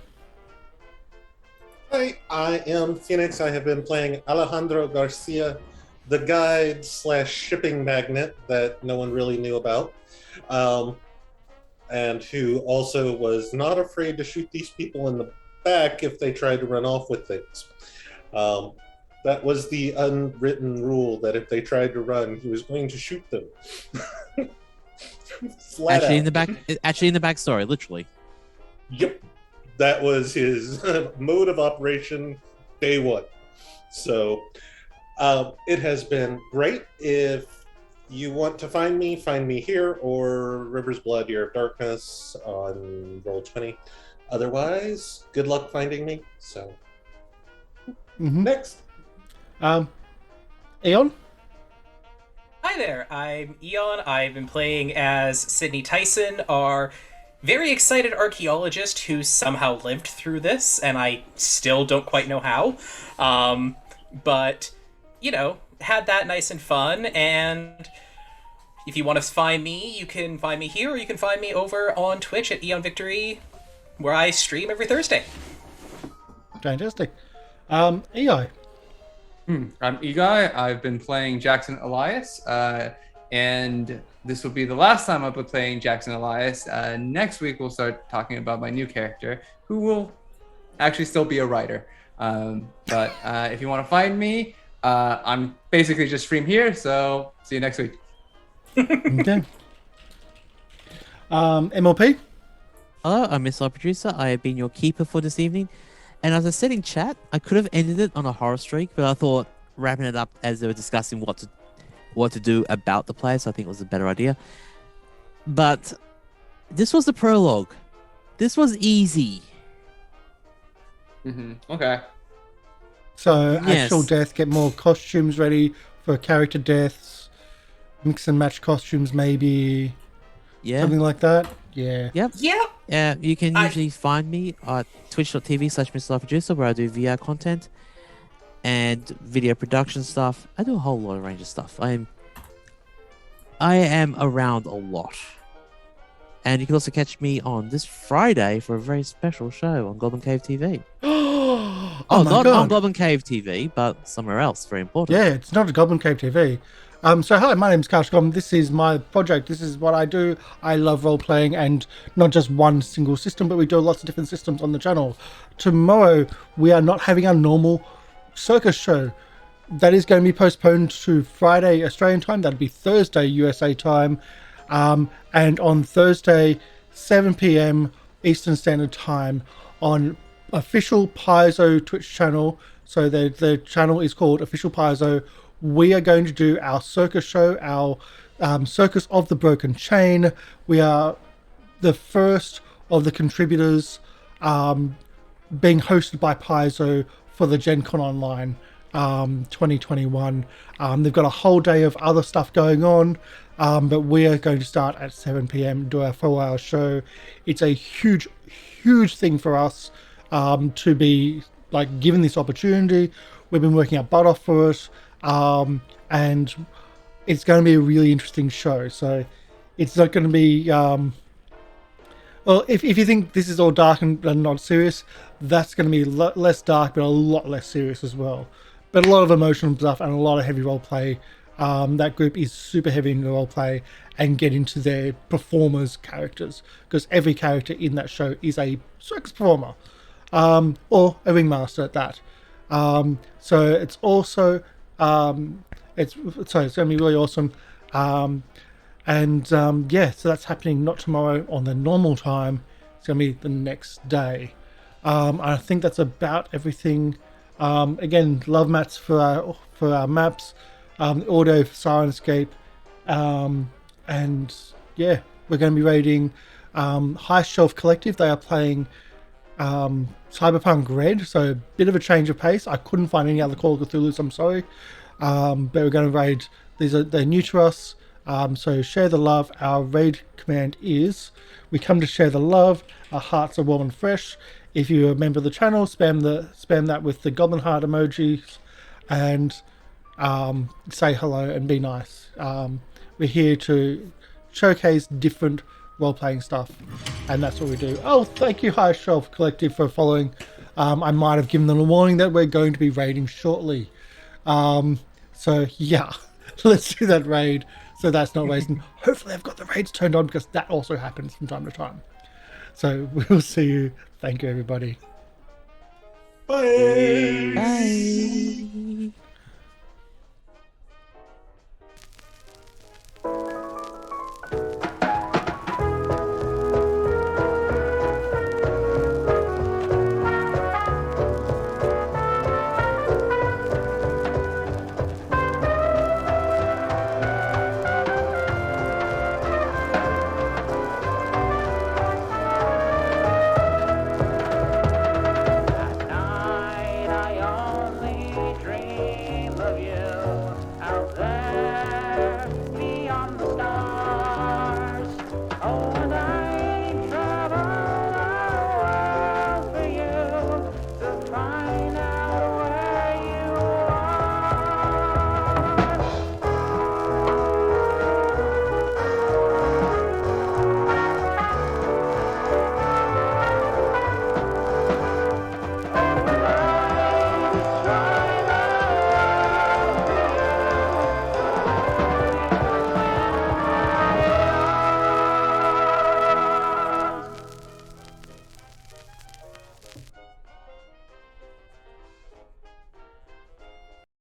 Hi, I am Phoenix. I have been playing Alejandro Garcia, the guide / shipping magnet that no one really knew about, and who also was not afraid to shoot these people in the back if they tried to run off with things. That was the unwritten rule, that if they tried to run, he was going to shoot them. Actually, in the backstory, literally. Yep. That was his mode of operation day one. So it has been great. If you want to find me here or River's Blood, Year of Darkness on Roll20. Otherwise, good luck finding me. So, next. Eon? Hi there, I'm Eon. I've been playing as Sidney Tyson, our very excited archaeologist who somehow lived through this, and I still don't quite know how. But, you know, had that nice and fun, and if you want to find me, you can find me here, or you can find me over on Twitch at Eon Victory, where I stream every Thursday. Fantastic. Eguy? I'm Eguy. I've been playing Jackson Elieies, and this will be the last time I'll be playing Jackson Elieies. Next week, we'll start talking about my new character, who will actually still be a writer. But if you want to find me, I'm basically just stream here, so see you next week. Okay. MLP? Hello, I'm MrLiveProducer. I have been your keeper for this evening. And as I said in chat, I could have ended it on a horror streak, but I thought wrapping it up as they were discussing what to do about the play, so I think it was a better idea. But this was the prologue. This was easy. Okay. So Yes. actual death, get more costumes ready for character deaths, mix and match costumes maybe, Yeah. something like that. Yeah. Yep. Yeah. You can usually find me at twitch.tv/MrLiveProducer, where I do VR content and video production stuff. I do a whole lot of range of stuff. I am around a lot. And you can also catch me on this Friday for a very special show on Goblin Cave TV. Oh, my not God. on Goblin Cave TV, but somewhere else. Very important. Yeah, it's not a Goblin Cave TV. So hi, my name's Karsh. This is my project. This is what I do. I love role-playing, and not just one single system, but we do lots of different systems on the channel. Tomorrow, we are not having our normal circus show. That is going to be postponed to Friday Australian time. That'll be Thursday USA time. And on Thursday, 7 p.m. Eastern Standard Time on official Paizo Twitch channel. So the channel is called Official Paizo. we are going to do our circus show, our Circus of the Broken Chain. We are the first of the contributors being hosted by Paizo for the Gen Con Online 2021. They've got a whole day of other stuff going on, but we are going to start at 7 p.m. do our 4-hour show. It's a huge thing for us to be like given this opportunity. We've been working our butt off for it, and it's going to be a really interesting show. So it's not going to be well, if you think this is all dark and not serious, that's going to be less dark, but a lot less serious as well. But a lot of emotional stuff and a lot of heavy role play. That group is super heavy in the role play and get into their performers' characters, because every character in that show is a circus performer, or a ringmaster at that. So it's also it's going to be really awesome. Yeah, so that's happening not tomorrow on the normal time. It's going to be the next day. I think that's about everything. Again, love mats for our maps, audio for Syrinscape, and yeah, we're going to be raiding High Shelf Collective. They are playing Cyberpunk Red, so a bit of a change of pace. I couldn't find any other Call of Cthulhu's, I'm sorry, but we're going to raid. They're new to us. So share the love. Our raid command is: we come to share the love. Our hearts are warm and fresh. If you're a member of the channel, spam that with the goblin heart emojis, and say hello and be nice. We're here to showcase different role-playing stuff, and that's what we do. Oh, thank you, High Shelf Collective, for following. I might have given them a warning that we're going to be raiding shortly. So yeah, let's do that raid. So that's not wasting. Hopefully I've got the raids turned on, because that also happens from time to time. So we'll see you. Thank you, everybody. Bye. Bye.